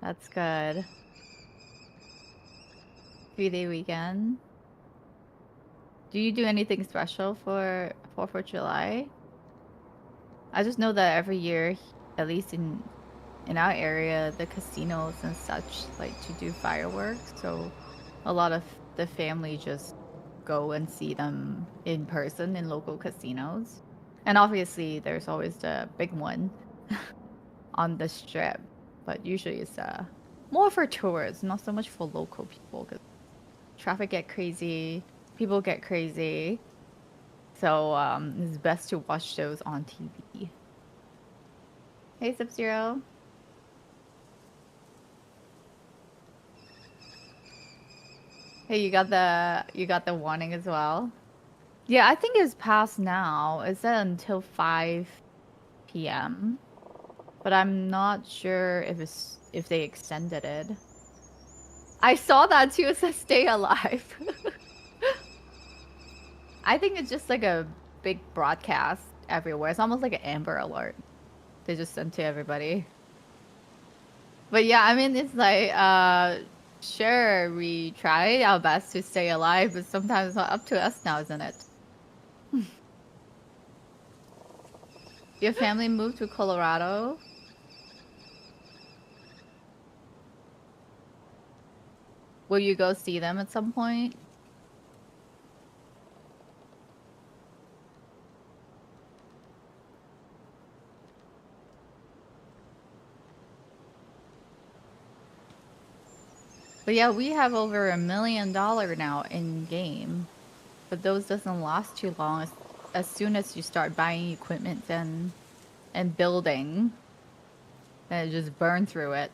That's good. 3-day weekend. Do you do anything special for 4th of July? I just know that every year, at least in our area, the casinos and such like to do fireworks. So a lot of the family just go and see them in person in local casinos. And obviously, there's always the big one on the strip, but usually it's more for tourists, not so much for local people because traffic get crazy, people get crazy. So it's best to watch those on TV. Hey, Sub-Zero. Hey, you got the warning as well. Yeah, I think it's past now. It said until 5 p.m. But I'm not sure if they extended it. I saw that too. It says stay alive. I think it's just like a big broadcast everywhere. It's almost like an Amber Alert. They just sent to everybody. But yeah, I mean, it's like, sure, we try our best to stay alive, but sometimes it's not up to us now, isn't it? Your family moved to Colorado? Will you go see them at some point? But yeah, we have over $1 million now in game, but those doesn't last too long. As soon as you start buying equipment and building, then it just burn through it.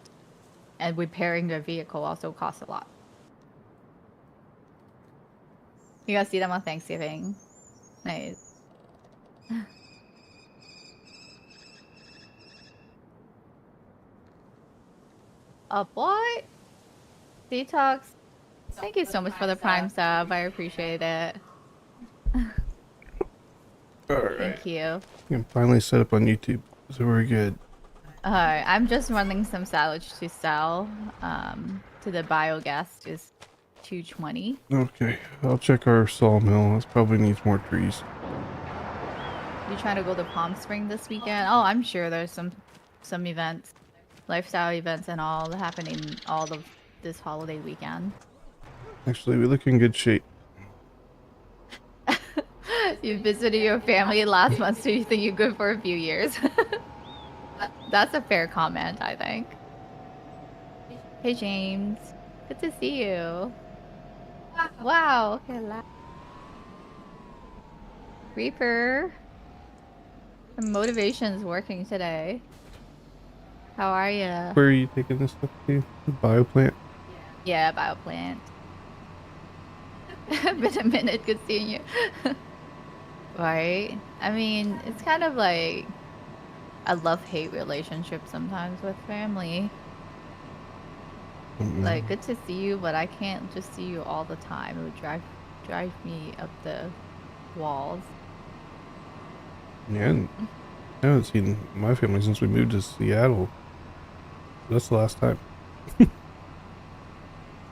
And repairing the vehicle also costs a lot. You guys see them on Thanksgiving. Nice. What? Detox. Thank you so much for the Prime sub. I appreciate it. Alright. Thank you. You can finally set up on YouTube, so we're good. I'm just running some silage to sell. To the biogas is 220. Okay, I'll check our sawmill. It probably needs more trees. You trying to go to Palm Spring this weekend? Oh, I'm sure there's some events, lifestyle events and all happening all of this holiday weekend. Actually, we look in good shape. You visited your family last month, so you think you're good for a few years. That's a fair comment, I think. Hey, James. Good to see you. Wow. Okay, Reaper. The motivation is working today. How are you? Where are you taking this stuff to? The bioplant? Yeah, bioplant. Been a minute. Good seeing you. Right? I mean, it's kind of like a love-hate relationship sometimes with family. Like, good to see you, but I can't just see you all the time. It would drive me up the walls. Yeah, I haven't seen my family since we moved to Seattle. That's the last time.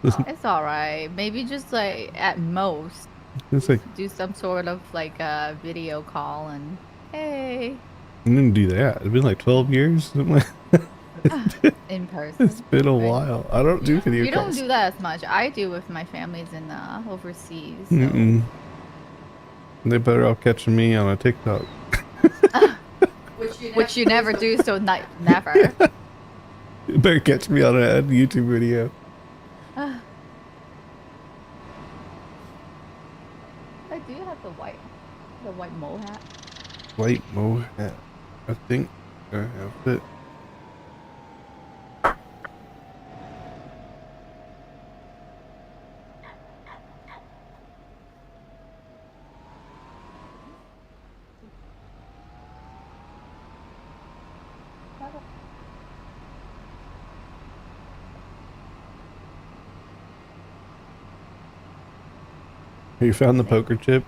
It's all right. Maybe just like at most It's like, do some sort of like a video call and hey, I didn't do that. It's been like 12 years. in person. It's been a Right? while. I don't do video You don't calls. do that as much. I do with my families in overseas. So. They better all catching me on a TikTok. Which you never do, so never. You better catch me on a YouTube video. I do have the white mole hat. White mo hat. I think I have it. You found the poker chip?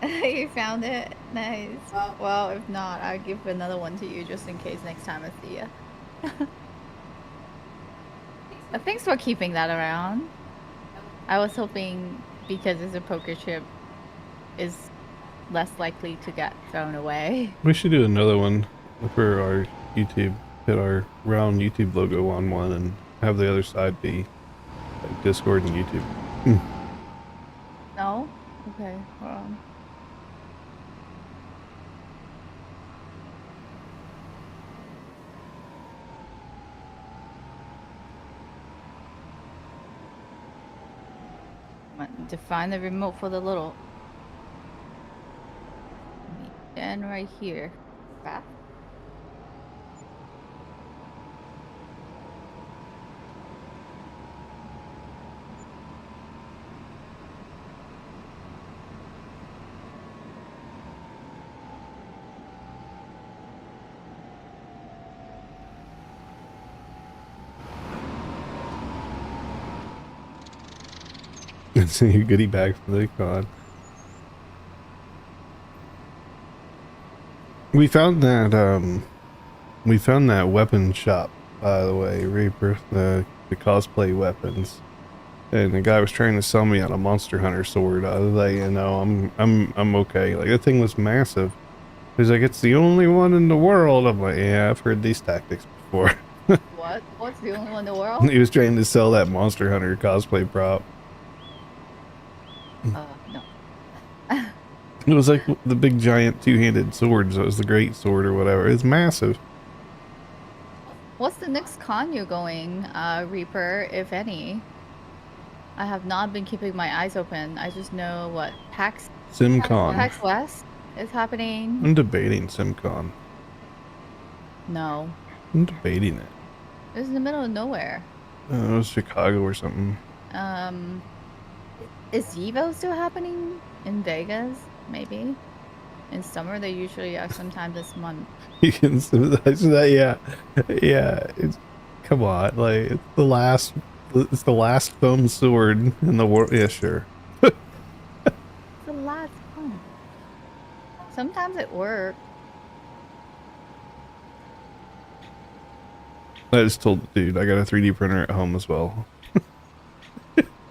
You found it. Nice. Well, if not, I'll give another one to you just in case next time I see you. Thanks for keeping that around. I was hoping because it's a poker chip is less likely to get thrown away. We should do another one for our YouTube. Put our round YouTube logo on one and have the other side be like Discord and YouTube. No? Okay, hold on. Define the remote for the little. And right here. Back. It's a goodie bag for the con. We found that weapon shop, by the way, Reaper, the cosplay weapons. And the guy was trying to sell me on a Monster Hunter sword. I was like, you know, I'm okay. Like, that thing was massive. He's like, it's the only one in the world. I'm like, yeah, I've heard these tactics before. What? What's the only one in the world? He was trying to sell that Monster Hunter cosplay prop. No. It was like the big giant two-handed swords. So it was the great sword or whatever. It's massive. What's the next con you're going, Reaper, if any? I have not been keeping my eyes open. I just know what PAX SimCon. West is happening. I'm debating SimCon. No. I'm debating it. It's in the middle of nowhere. It was Chicago or something. Is Evo still happening in Vegas? Maybe. In summer, they usually are sometime this month. You can sympathize with that, yeah. Yeah, it's, come on, like, it's the last foam sword in the world. Yeah, sure. It's the last one. Sometimes it works. I just told the dude I got a 3D printer at home as well.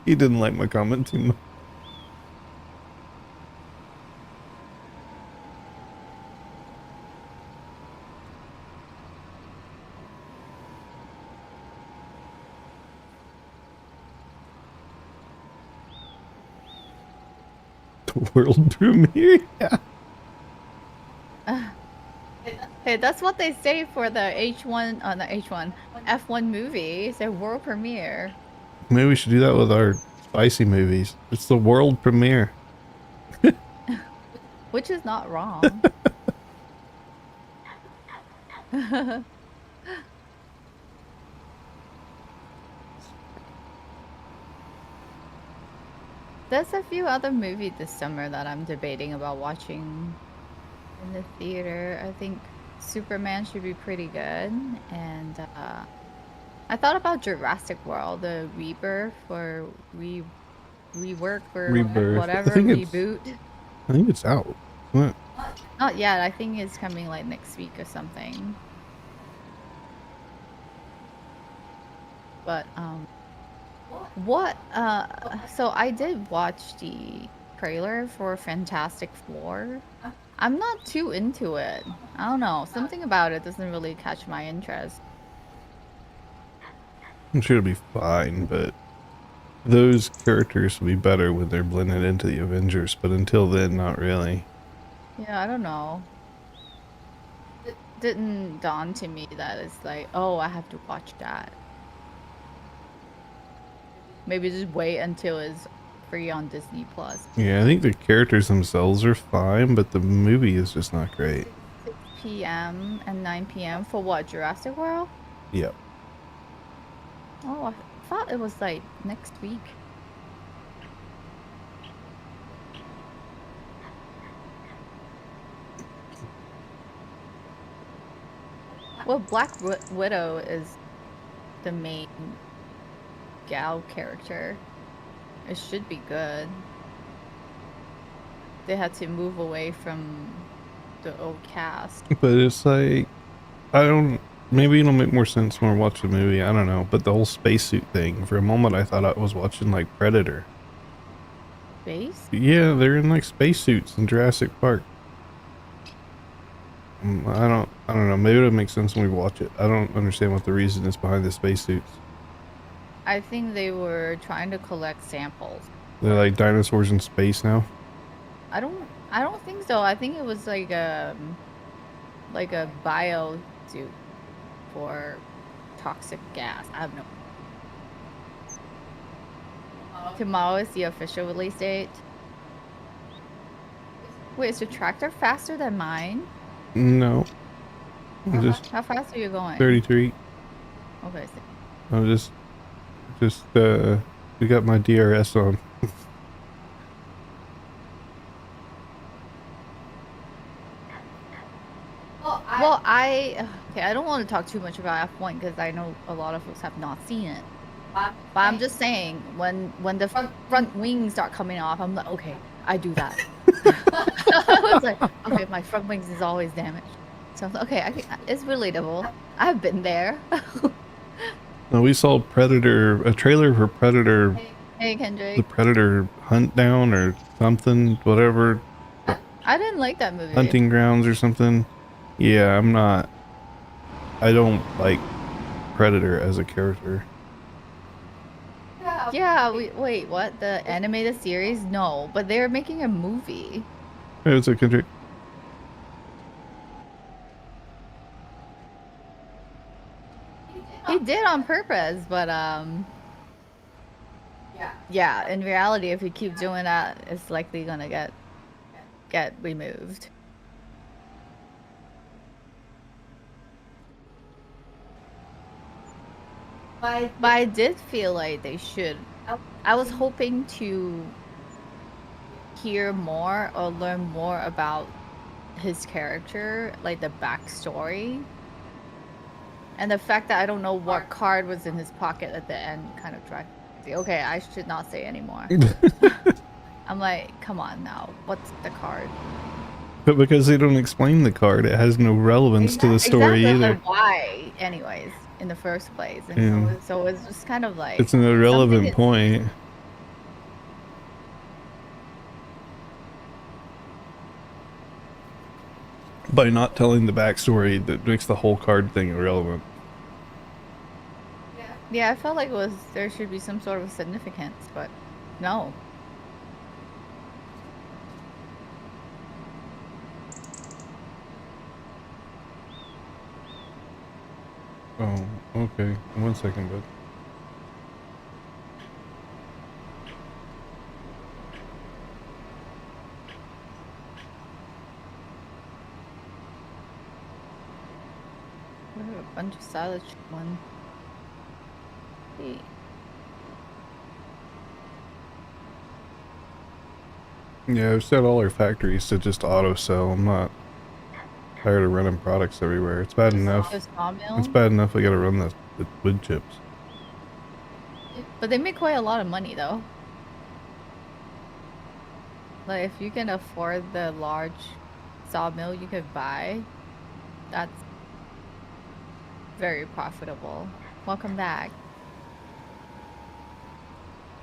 He didn't like my comment too much. The world premiere? Yeah. Hey, that's what they say for the H1, the H1, F1 movie. It's a world premiere. Maybe we should do that with our spicy movies. It's the world premiere. Which is not wrong. There's a few other movies this summer that I'm debating about watching in the theater. I think Superman should be pretty good. And I thought about Jurassic World, the rebirth or rework or Rebirth. whatever, reboot. I think it's out. What? Not yet. I think it's coming like next week or something. But so I did watch the trailer for Fantastic Four. I'm not too into it. I don't know. Something about it doesn't really catch my interest. I'm sure it'll be fine, but those characters will be better when they're blended into the Avengers, but until then, not really. Yeah, I don't know. It didn't dawn to me that it's like, oh, I have to watch that. Maybe just wait until it's free on Disney Plus. Yeah, I think the characters themselves are fine, but the movie is just not great. 6 p.m. and 9 p.m. for what? Jurassic World? Yep. Oh, I thought it was like next week. Well, Black Widow is the main gal character. It should be good. They had to move away from the old cast. But it's like, I don't. Maybe it'll make more sense when we watch the movie. I don't know. But the whole spacesuit thing, for a moment, I thought I was watching like Predator. Base? Yeah, they're in like spacesuits in Jurassic Park. I don't know. Maybe it'll make sense when we watch it. I don't understand what the reason is behind the spacesuits. I think they were trying to collect samples. They're like dinosaurs in space now. I don't think so. I think it was like a bio suit for toxic gas. I have no. Tomorrow is the official release date. Wait, is the tractor faster than mine? No, I'm just How fast are you going? 33. Okay, I'm just we got my DRS on. well, okay, I don't want to talk too much about F1 because I know a lot of us have not seen it. But I'm just saying, when the front wings start coming off, I'm like, okay, I do that. I was like, okay, my front wings is always damaged. So I'm like, okay, it's relatable. I've been there. No, we saw Predator, a trailer for Predator, Hey, the Kendrick. Predator Hunt Down or something, whatever, I didn't like that movie. Hunting Grounds or something. Yeah, I don't like Predator as a character. Yeah, wait, what? The animated series? No, but they're making a movie. Hey, what's up, Kendrick? He did on purpose, but yeah, in reality, if you keep doing that, it's likely gonna get removed. But I did feel like they should. I was hoping to hear more or learn more about his character, like the backstory. And the fact that I don't know what card was in his pocket at the end kind of dragged me. Okay, I should not say anymore. I'm like, come on now. What's the card? But because they don't explain the card, it has no relevance to the story exactly, either. like why, anyways, in the first place. And Yeah. so it's just kind of like It's an irrelevant point. By not telling the backstory, that makes the whole card thing irrelevant. Yeah, I felt like there should be some sort of significance, but no. Oh, okay. 1 second, bud. What are a bunch of silage one. Hey. Yeah, I've set all our factories to just auto sell. I'm not tired of running products everywhere. It's bad enough. The sawmill? It's bad enough I gotta run the wood chips. But they make quite a lot of money though. Like if you can afford the large sawmill you could buy, that's very profitable. Welcome back.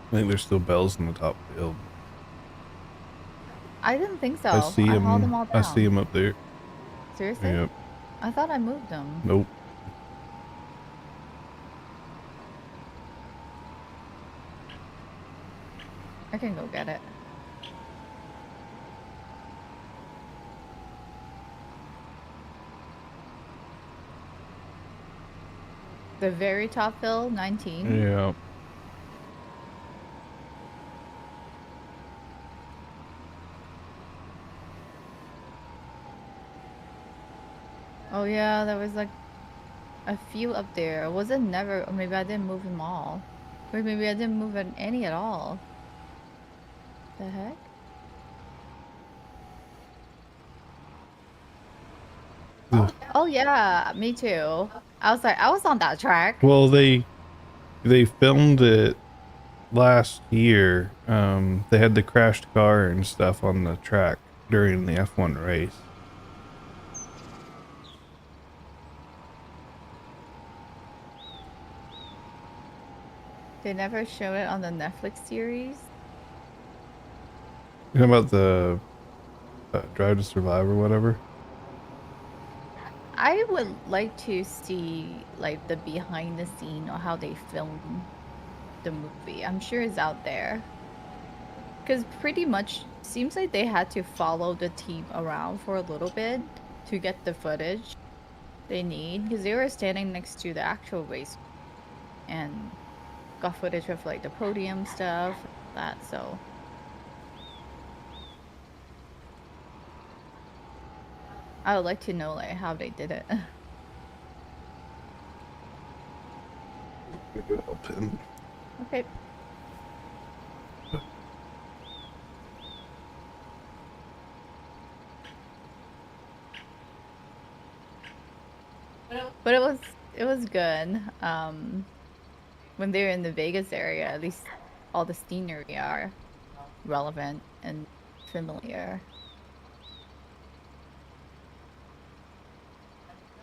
I think there's still bells in the top field. I didn't think so. I see I him. hauled them all down. I see him up there. Seriously? Yep. I thought I moved them. Nope. I can go get it. The very top fill, 19. Yeah. Oh yeah, there was like a few up there. Was it never? Or maybe I didn't move them all. Or maybe I didn't move any at all. The heck? Oh yeah, me too. I was like, I was on that track. Well, they filmed it last year. They had the crashed car and stuff on the track during the F1 race. They never show it on the Netflix series. You know about the Drive to Survive or whatever? I would like to see like the behind the scene or how they film the movie. I'm sure it's out there. Because pretty much seems like they had to follow the team around for a little bit to get the footage they need. Because they were standing next to the actual race and got footage of like the podium stuff, that. So I would like to know like how they did it. Maybe help him. Okay. But it was good. When they're in the Vegas area, at least all the scenery are relevant and familiar.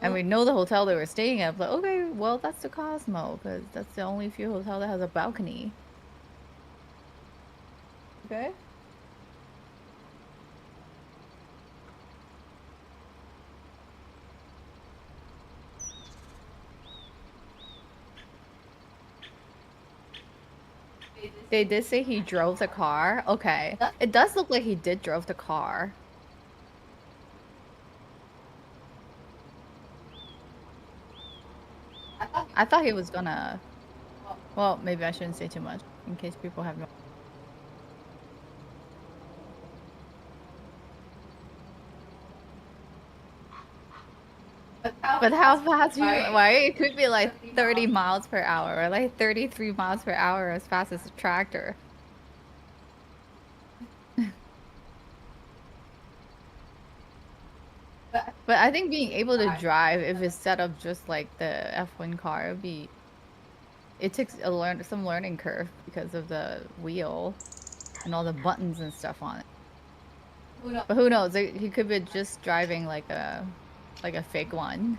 And we know the hotel they were staying at, but okay, well that's the Cosmo, because that's the only few hotel that has a balcony. Okay. They did say he drove the car. Okay. It does look like he did drove the car. I thought he was gonna. Well, maybe I shouldn't say too much in case people have no. But how fast you, right? It could be like 30 miles per hour or like 33 miles per hour as fast as a tractor. But I think being able to drive, if it's set up just like the F1 car, it takes some learning curve because of the wheel and all the buttons and stuff on it. But who knows? He could be just driving like a fake one.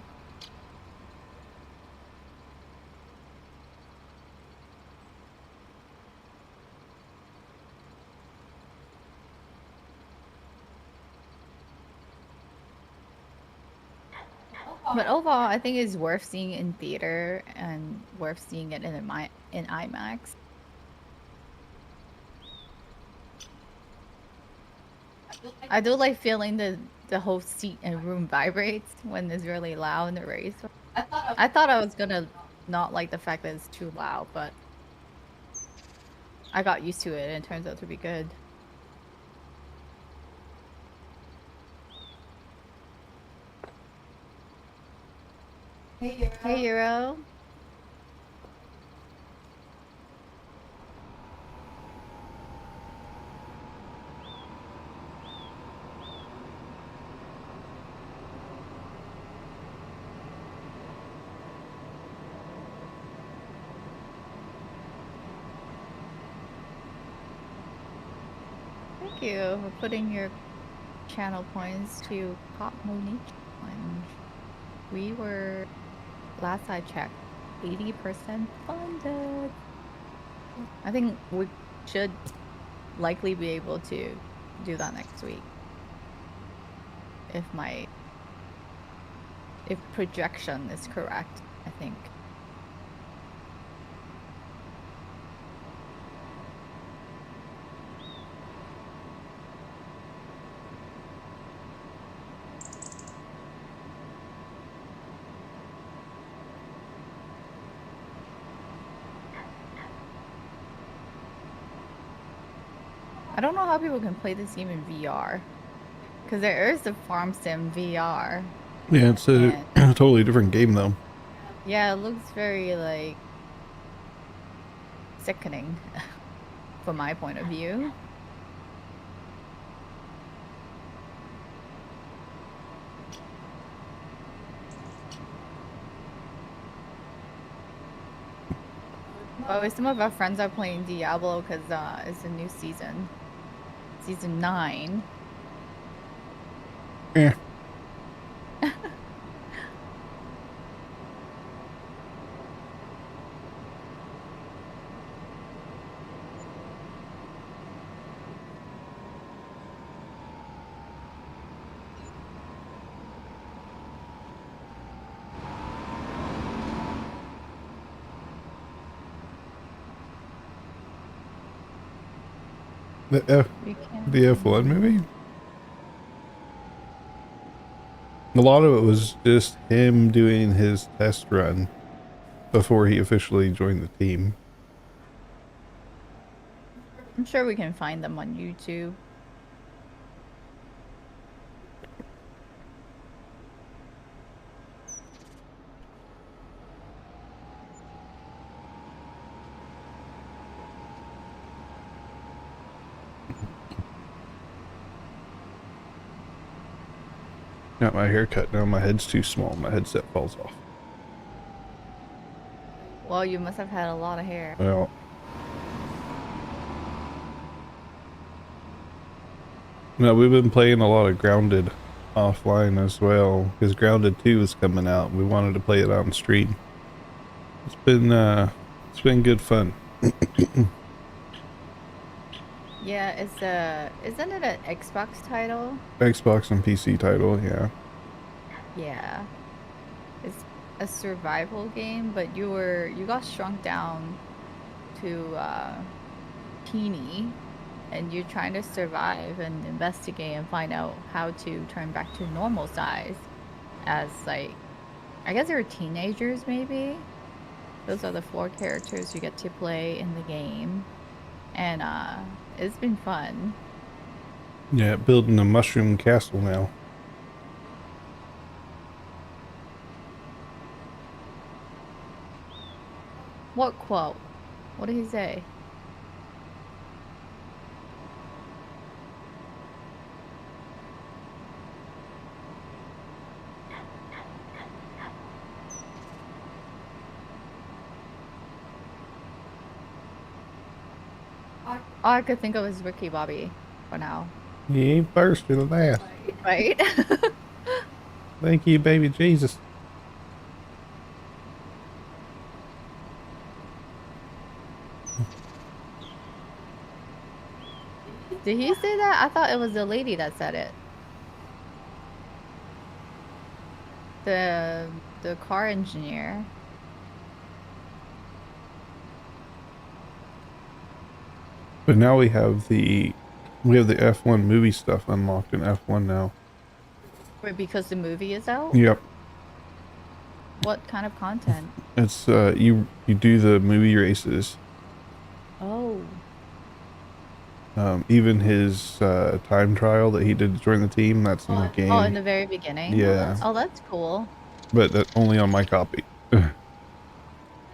But overall, I think it's worth seeing in theater and worth seeing it in IMAX. I do like feeling the whole seat and room vibrates when it's really loud in the race. I thought I was gonna not like the fact that it's too loud, but I got used to it and it turns out to be good. Hey, Euro. Thank you for putting your channel points to Pop Monique Challenge. We were, last I checked, 80% funded. I think we should likely be able to do that next week. If projection is correct, I think. I don't know how people can play this game in VR. Because there is the Farm Sim VR. Yeah, it's a And totally different game though. yeah, it looks very like sickening from my point of view. But some of our friends are playing Diablo because it's a new season. Season 9. Yeah. The F We the F1 can. movie. A lot of it was just him doing his test run before he officially joined the team. I'm sure we can find them on YouTube. Got my hair cut now. My head's too small. My headset falls off. Well, you must have had a lot of hair. Well, no, we've been playing a lot of Grounded offline as well because Grounded 2 is coming out. We wanted to play it on stream. It's been good fun. Yeah, isn't it an Xbox title? Xbox and PC title, yeah. Yeah. It's a survival game, but you got shrunk down to teeny and you're trying to survive and investigate and find out how to turn back to normal size as like I guess they're teenagers maybe. Those are the four characters you get to play in the game. And it's been fun. Yeah, building a mushroom castle now. What quote? What did he say? All I could think of is Ricky Bobby for now. He ain't first or the last. Right? Thank you, baby Jesus. Did he say that? I thought it was the lady that said it. The the car engineer. But now we have the F1 movie stuff unlocked in F1 now. Wait, because the movie is out? Yep. What kind of content? It's you do the movie races. Oh. Even his time trial that he did to join the team, that's in the game. Oh, in the very beginning? Yeah. Oh, that's cool. But that's only on my copy.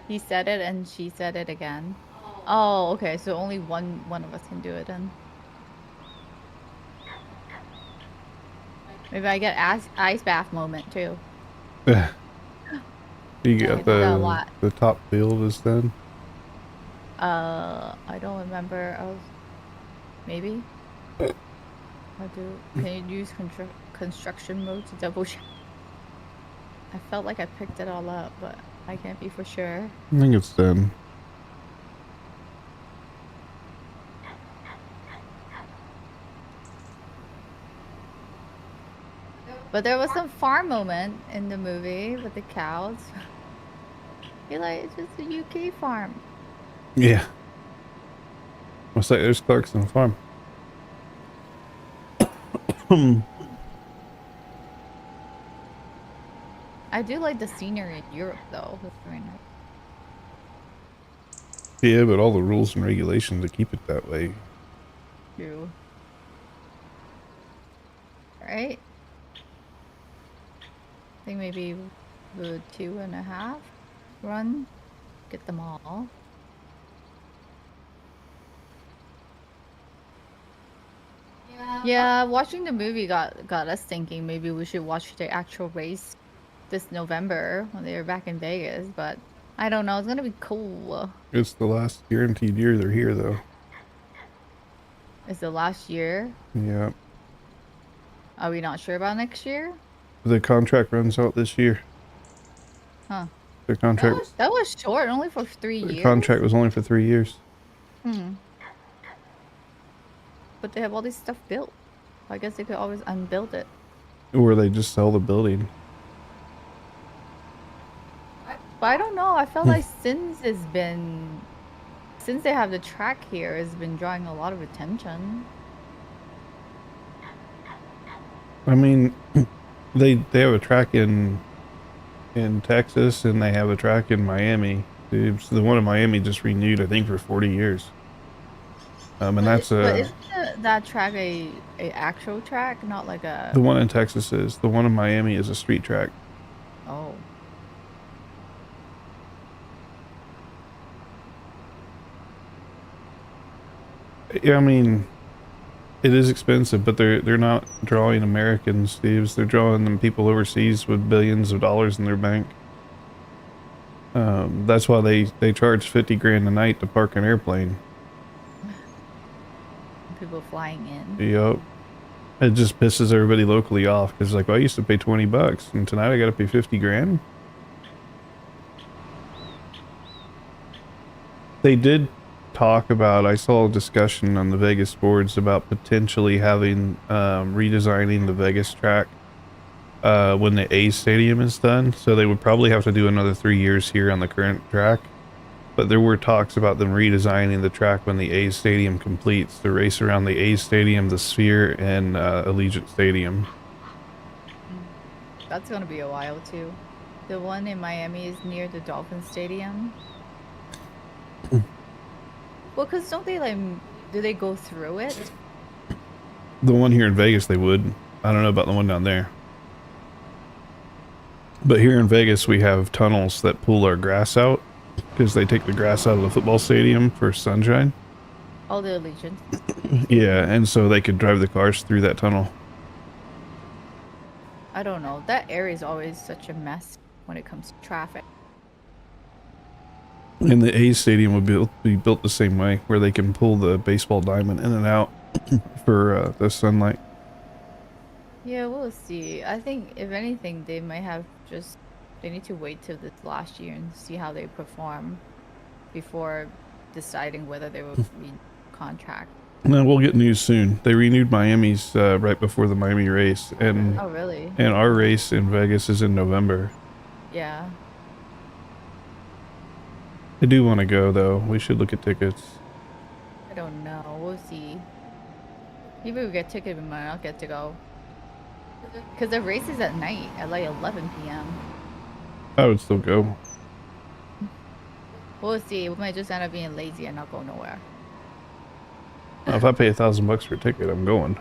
He said it and she said it again. Oh, okay. So only one of us can do it then. Maybe I get ice bath moment too. You I got do that a lot. the top build is then. I don't remember. I was maybe. I do. Can you use construction mode to double check? I felt like I picked it all up, but I can't be for sure. I think it's then. But there was some farm moment in the movie with the cows. You're like, it's just a UK farm. Yeah. What's that? There's Clarkson Farm. I do like the scenery in Europe though. It's very nice. Yeah, but all the rules and regulations to keep it that way. True. Right? I think maybe the 2.5 run. Get them all. Yeah, watching the movie got us thinking maybe we should watch the actual race this November when they were back in Vegas, but I don't know. It's gonna be cool. It's the last guaranteed year they're here, though. It's the last year. Yeah. Are we not sure about next year? The contract runs out this year. Huh. Their contract. That was short, only for 3 The years. contract was only for 3 years. Hmm. But they have all this stuff built. I guess they could always unbuild it. Or they just sell the building. But I don't know. I felt like since it's been since they have the track here, it's been drawing a lot of attention. I mean, they have a track in Texas and they have a track in Miami. Dude, so the one in Miami just renewed, I think, for 40 years. And that's But isn't that track a actual track, not like the a? one in Texas is. The one in Miami is a street track. Oh, Yeah, I mean, it is expensive, but they're not drawing Americans, Steves. They're drawing them people overseas with billions of dollars in their bank. That's why they charge 50 grand a night to park an airplane. people flying in. Yup. It just pisses everybody locally off because like, well, I used to pay 20 bucks and tonight I got to pay 50 grand. They did talk about, I saw a discussion on the Vegas boards about potentially having redesigning the Vegas track when the A stadium is done. So they would probably have to do another 3 years here on the current track. But there were talks about them redesigning the track when the A stadium completes to race around the A stadium, the Sphere, and Allegiant Stadium. That's gonna be a while too. The one in Miami is near the Dolphin Stadium. Well, cause don't they like? Do they go through it? The one here in Vegas, they would. I don't know about the one down there. But here in Vegas, we have tunnels that pull our grass out because they take the grass out of the football stadium for sunshine. All the Allegiant. Yeah, and so they could drive the cars through that tunnel. I don't know. That area is always such a mess when it comes to traffic. And the A stadium would be built the same way, where they can pull the baseball diamond in and out for the sunlight. Yeah, we'll see. I think if anything, they might have just they need to wait till this last year and see how they perform before deciding whether they will be contract. No, we'll get news soon. They renewed Miami's right before the Miami race, and Oh, really? our race in Vegas is in November. Yeah. I do want to go though. We should look at tickets. I don't know. We'll see. Maybe we get ticket, we might not get to go. Because the race is at night at like 11 p.m. I would still go. We'll see. We might just end up being lazy and not go nowhere. If I pay $1,000 for a ticket, I'm going.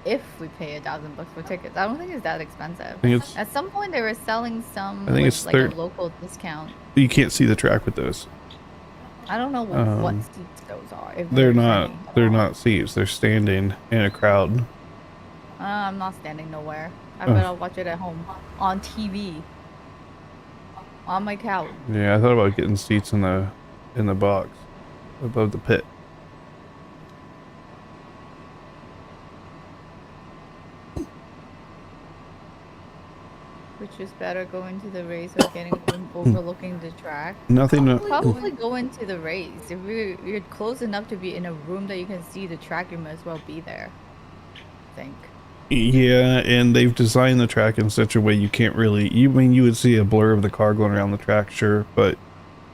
If we pay $1,000 for tickets, I don't think it's that expensive. I think it's. At some point, they were selling some I think with it's like a local discount. You can't see the track with those. I don't know what seats those are. If They're there's not. any at They're all. not seats. They're standing in a crowd. I'm not standing nowhere. I bet I'll watch it at home on TV on my couch. Yeah, I thought about getting seats in the box above the pit. Which is better, going to the race or getting overlooking the track? Nothing. Probably go into the race. If you're close enough to be in a room that you can see the track, you might as well be there. I think. Yeah, and they've designed the track in such a way you can't really. You mean you would see a blur of the car going around the track, sure, but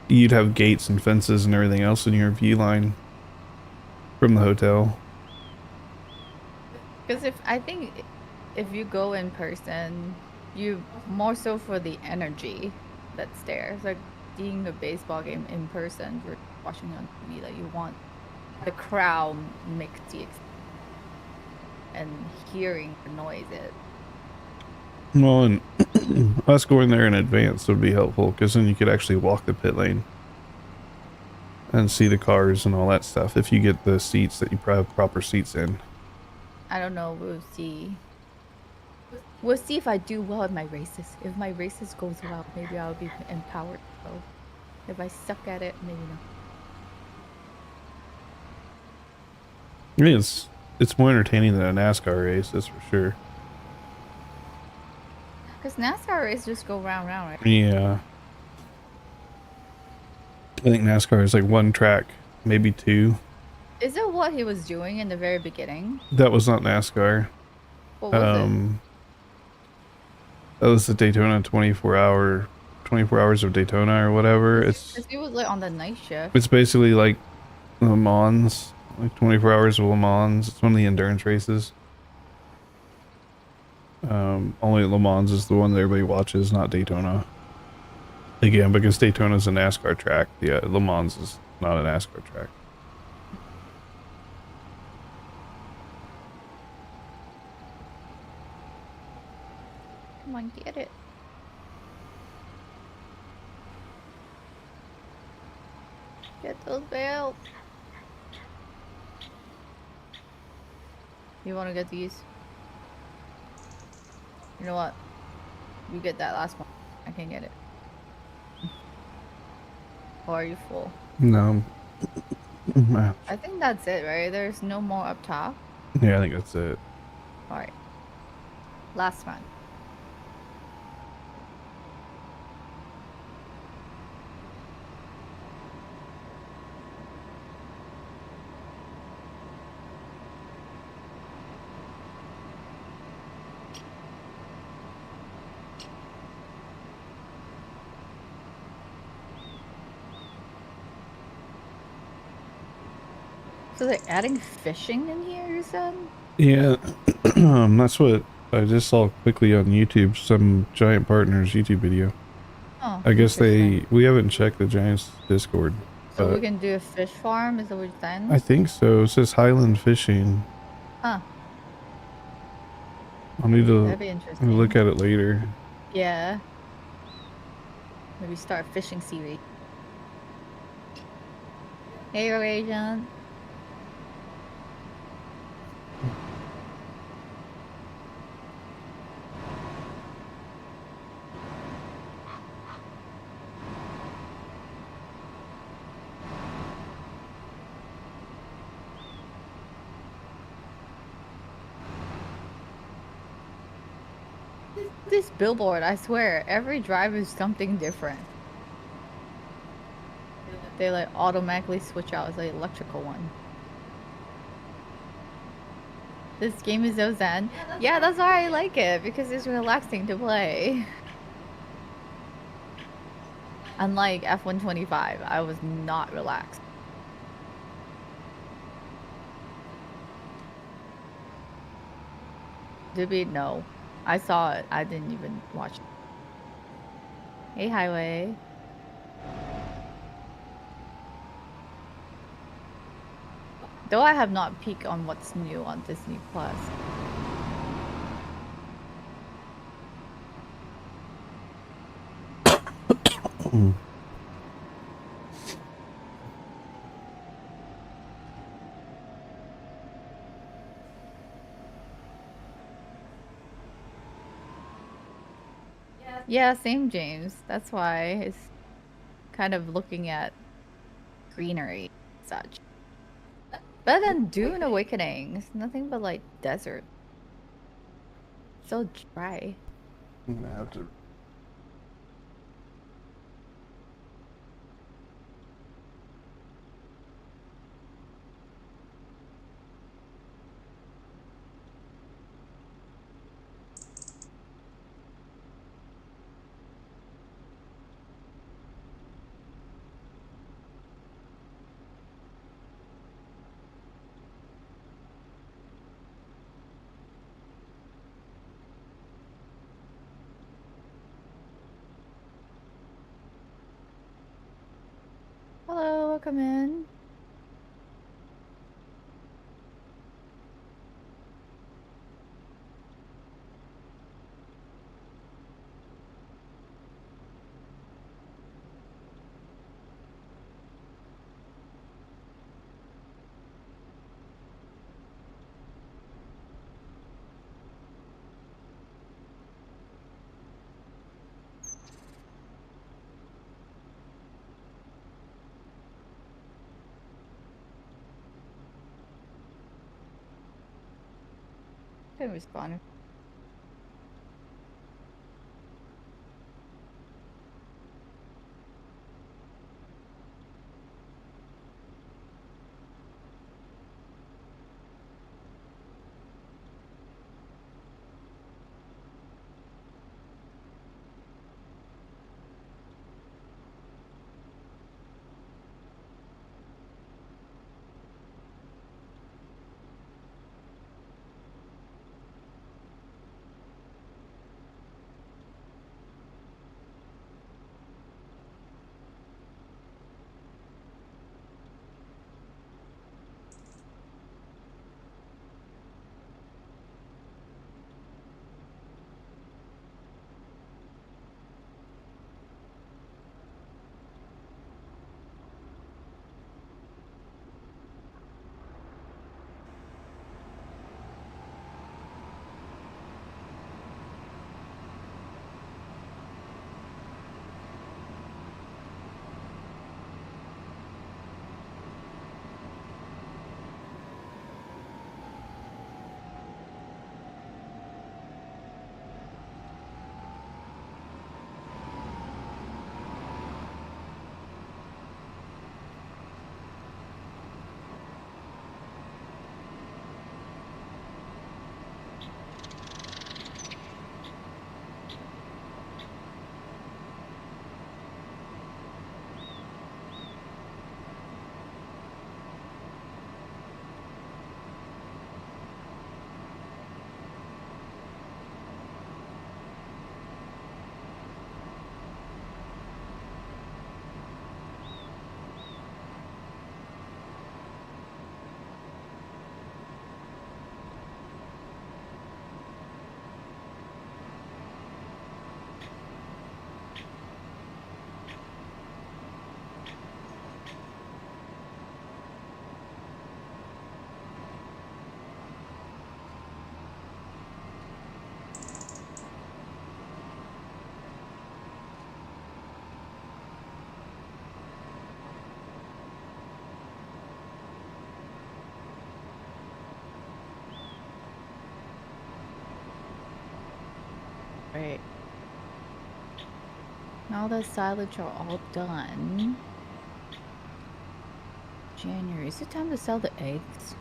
you'd have gates and fences and everything else in your view line from the hotel. Because I think if you go in person, you more so for the energy that's there. It's like seeing a baseball game in person. You're watching on TV, that you want the crowd mixed and hearing the noises. Well, and us going there in advance would be helpful because then you could actually walk the pit lane and see the cars and all that stuff if you get the seats that you have proper seats in. I don't know. We'll see. We'll see if I do well at my races. If my races goes well, maybe I'll be empowered. So if I suck at it, maybe not. I mean, it's more entertaining than a NASCAR race, that's for sure. Because NASCAR races just go round, right? Yeah. I think NASCAR is like one track, maybe two. Is it what he was doing in the very beginning? That was not NASCAR. What was it? That was the Daytona 24-hour 24 hours of Daytona or whatever. Because he was like on the night shift. It's basically like Le Mans, like 24 hours of Le Mans. It's one of the endurance races. Only Le Mans is the one that everybody watches, not Daytona. Again, because Daytona's a NASCAR track. Yeah, Le Mans is not a NASCAR track. Come on, get it. Get those bells. You want to get these? You know what? You get that last one. I can get it. Or are you full? No. I think that's it, right? There's no more up top. Yeah, I think that's it. All right. Last one. So they're adding fishing in here, you said? Yeah, that's what I just saw quickly on YouTube. Some Giant Partners YouTube video. Oh, I guess interesting. we haven't checked the Giants Discord, So we but can do a fish farm, is that what you're I saying? think so. It says Highland Fishing. Huh, I'll need to that'd be look interesting. at it later. Yeah. Maybe start fishing seaweed. Hey, Agent. This billboard, I swear, every drive is something different. They like automatically switch out as the electrical one. This game is so zen. Yeah, that's why I like it, because it's relaxing to play. Unlike F125, I was not relaxed. Did we? No. I saw it. I didn't even watch it. Hey, Highway. Though I have not peeked on what's new on Disney Plus. Yeah, same James. That's why it's kind of looking at greenery and such. But then Dune Awakening, it's nothing but like desert. So dry. I'm gonna have to. Hello, welcome in. Can respond. Right. Now the silage are all done. January. Is it time to sell the eggs?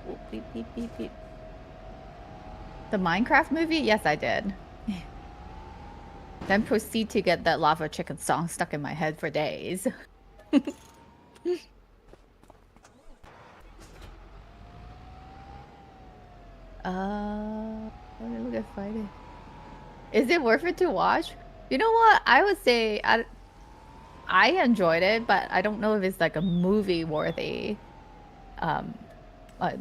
Oh, beep, beep, beep, beep. The Minecraft movie? Yes, I did. Then proceed to get that lava chicken song stuck in my head for days. Let me look at Friday. Is it worth it to watch? You know what? I would say I enjoyed it, but I don't know if it's like a movie worthy, um,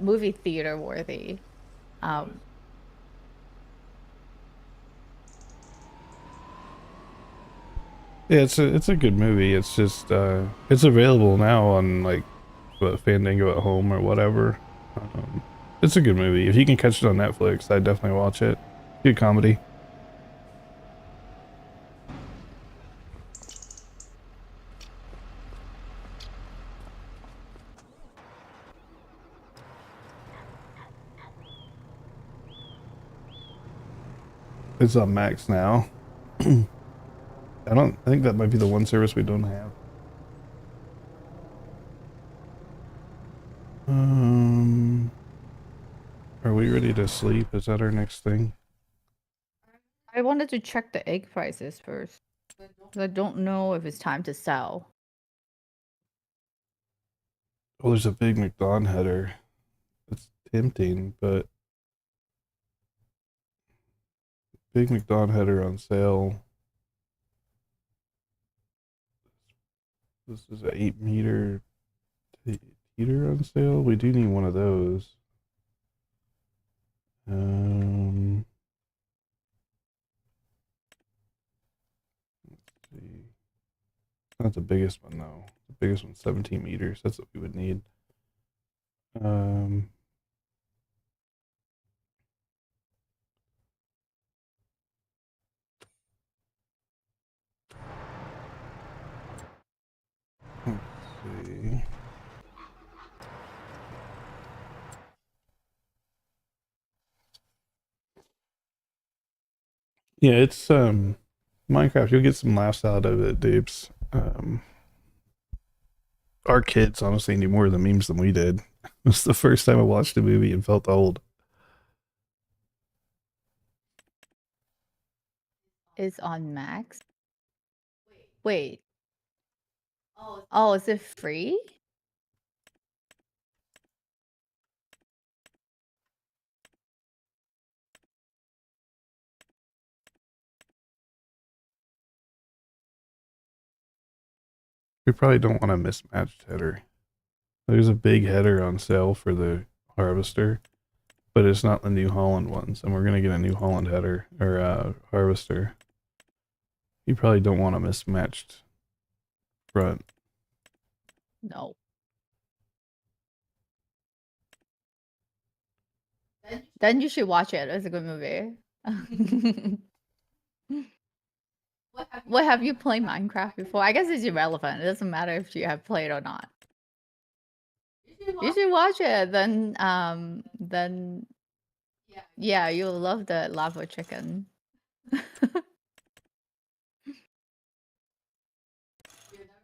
movie theater worthy. Um, Yeah, it's a good movie. It's just it's available now on like what, Fandango at home or whatever. Um, it's a good movie. If you can catch it on Netflix, I'd definitely watch it. Good comedy. It's on Max now. I think that might be the one service we don't have. Um, are we ready to sleep? Is that our next thing? I wanted to check the egg prices first, 'cause I don't know if it's time to sell. Well, there's a big McDonald header. It's tempting, but big McDonald header on sale. This is an 8 meter heater on sale. We do need one of those. Um, let's see. Not the biggest one though. The biggest one's 17 meters. That's what we would need. Um, let's see. Yeah, it's Minecraft. You'll get some laughs out of it, dudes. Our kids honestly knew more of the memes than we did. It was the first time I watched a movie and felt old. It's on Max. Wait. Oh, is it free? We probably don't want a mismatched header. There's a big header on sale for the harvester, but it's not the New Holland ones, and we're gonna get a New Holland header or harvester. You probably don't want a mismatched front. No. Then you should watch it. It's a good movie. What have you played Minecraft before? I guess it's irrelevant. It doesn't matter if you have played or not. You should watch it. Then yeah, you'll love the lava chicken.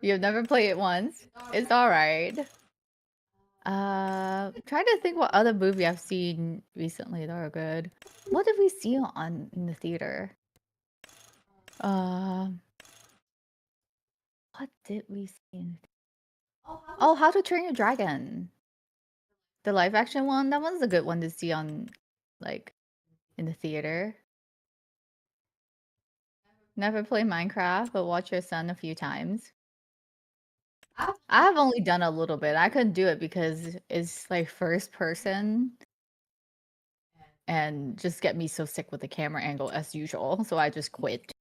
You've never played it once. It's all right. Trying to think what other movie I've seen recently that are good. What did we see on in the theater? Um, what did we see? Oh, How to Train Your Dragon. The live action one. That one's a good one to see on, like, in the theater. Never play Minecraft, but watch your son a few times. I have only done a little bit. I couldn't do it because it's like first person and just get me so sick with the camera angle as usual. So I just quit.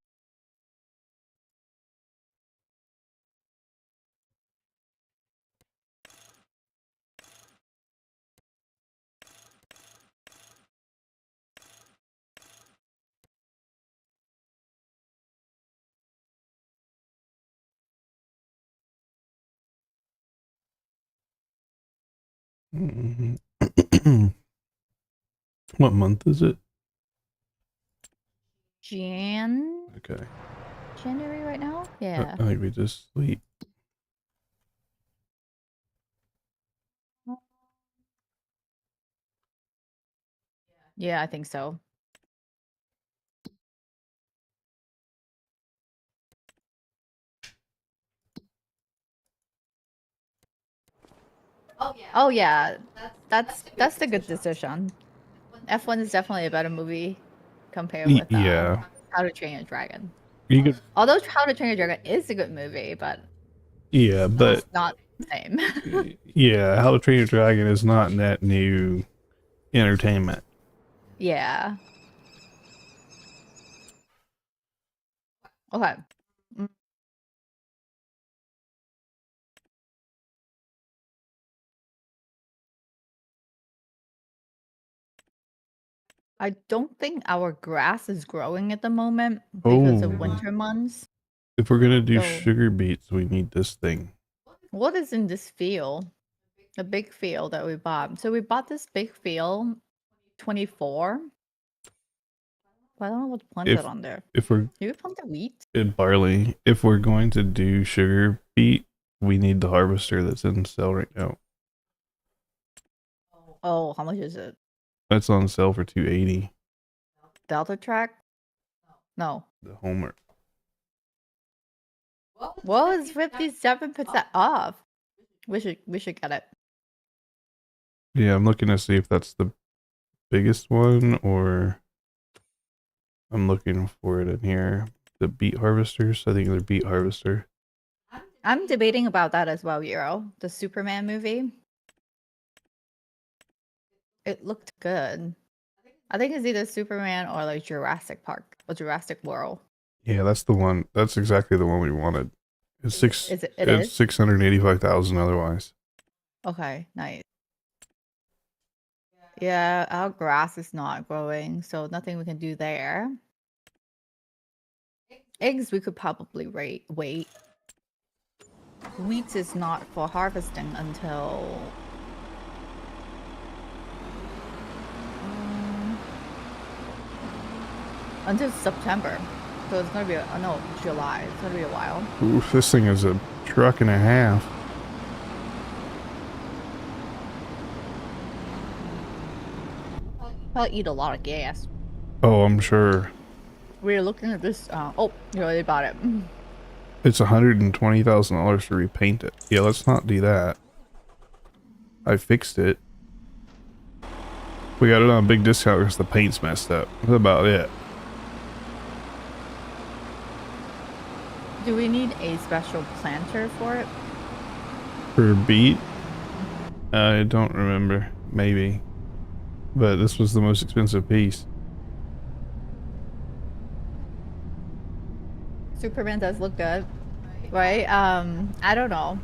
What month is it? January Okay. right now? Yeah. I think we just sleep. Yeah, I think so. Oh yeah, that's the good decision. F1 is definitely a better movie compared with Yeah. How to Train Your Dragon. You could. Although How to Train Your Dragon is a good movie, but Yeah, but it's not the same. yeah, How to Train Your Dragon is not net new entertainment. Yeah. Okay. Mm, I don't think our grass is growing at the moment because of Oh, winter months. if we're gonna do So sugar beets, we need this thing. what is in this field? The big field that we bought. So we bought this big field 24. But I don't know what's planted If on there. if we're Maybe planted wheat? in barley, if we're going to do sugar beet, we need the harvester that's in sale right now. Oh, how much is it? That's on sale for 280. Delta track? No. The Homer. Well, it's 57% off. We should get it. Yeah, I'm looking to see if that's the biggest one or I'm looking for it in here. The beet harvesters. I think they're beet harvester. I'm debating about that as well, Euro. The Superman movie. It looked good. I think it's either Superman or like Jurassic Park or Jurassic World. Yeah, that's the one. That's exactly the one we wanted. It's six. Is it? It It's is? 685,000 otherwise. Okay, nice. Yeah, our grass is not growing, so nothing we can do there. Eggs we could probably wait. Wheat is not for harvesting until September. So it's gonna be no, July. It's gonna be a while. Oof, this thing is a truck and a half. Probably eat a lot of gas. Oh, I'm sure. We're looking at this. Oh, you already bought it. It's $120,000 to repaint it. Yeah, let's not do that. I fixed it. We got it on a big discount because the paint's messed up. That's about it. Do we need a special planter for it? For beet? I don't remember. Maybe. But this was the most expensive piece. Superman does look good, right? I don't know.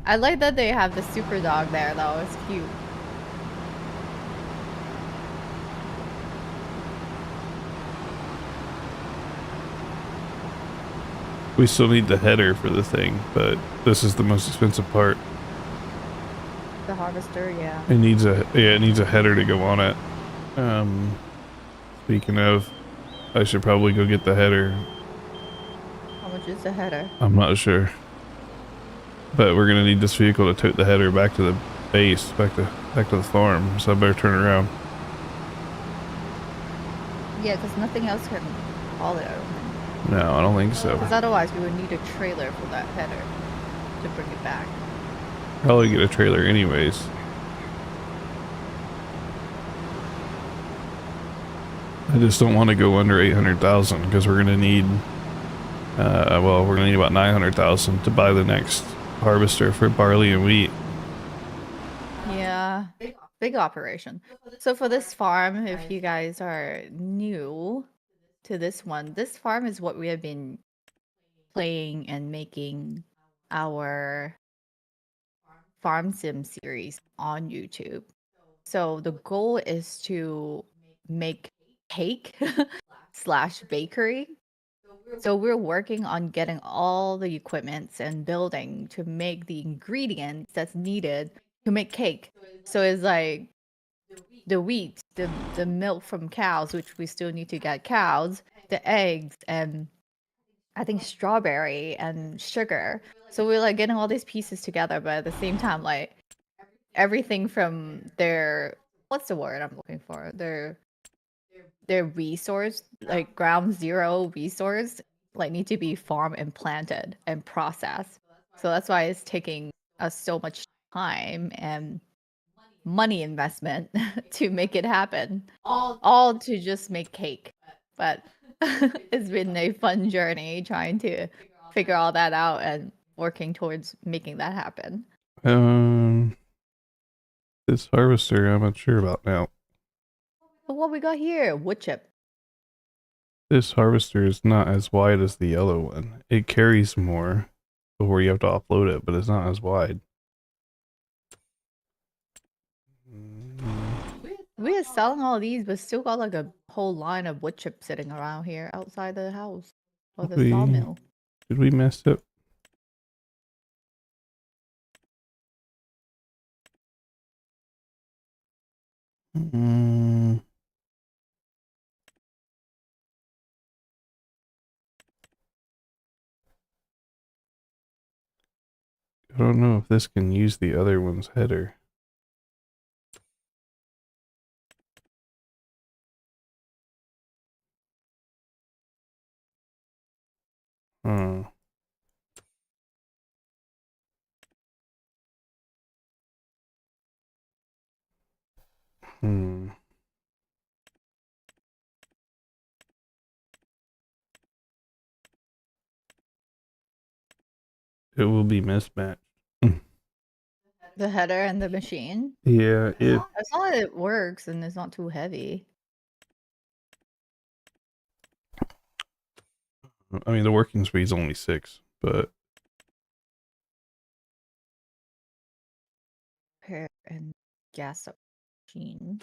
I like that they have the super dog there though. It's cute. We still need the header for the thing, but this is the most expensive part. The harvester, yeah. It needs a header to go on it. Speaking of, I should probably go get the header. How much is the header? I'm not sure. But we're gonna need this vehicle to tote the header back to the base, back to the farm, so I better turn around. Yeah, because nothing else can haul it. No, I don't think so. Because otherwise we would need a trailer for that header to bring it back. Probably get a trailer anyways. I just don't want to go under 800,000 because we're gonna need Well, we're gonna need about 900,000 to buy the next harvester for barley and wheat. Yeah, big operation. So for this farm, if you guys are new to this farm is what we have been playing and making our farm sim series on YouTube. So the goal is to make cake slash bakery. So we're working on getting all the equipments and building to make the ingredients that's needed to make cake. So it's like the wheat, the milk from cows, which we still need to get cows, the eggs, and I think strawberry and sugar. So we're like getting all these pieces together, but at the same time, like everything from their what's the word I'm looking for? Their resource, like ground zero resource, like need to be farmed and planted and processed. So that's why it's taking us so much time and money investment to make it happen. All to just make cake. But it's been a fun journey trying to figure all that out and working towards making that happen. Um, this harvester, I'm not sure about now. But what we got here? Wood chip. This harvester is not as wide as the yellow one. It carries more before you have to offload it, but it's not as wide. We are selling all these, but still got like a whole line of wood chips sitting around here outside the house or the We sawmill. did we mess up? Mm, I don't know if this can use the other one's header. Oh. Hmm. It will be mismatched. The header and the machine. Yeah, As long as it works and it's not too heavy. I mean the working speed's only 6, but Repair and gas up machine.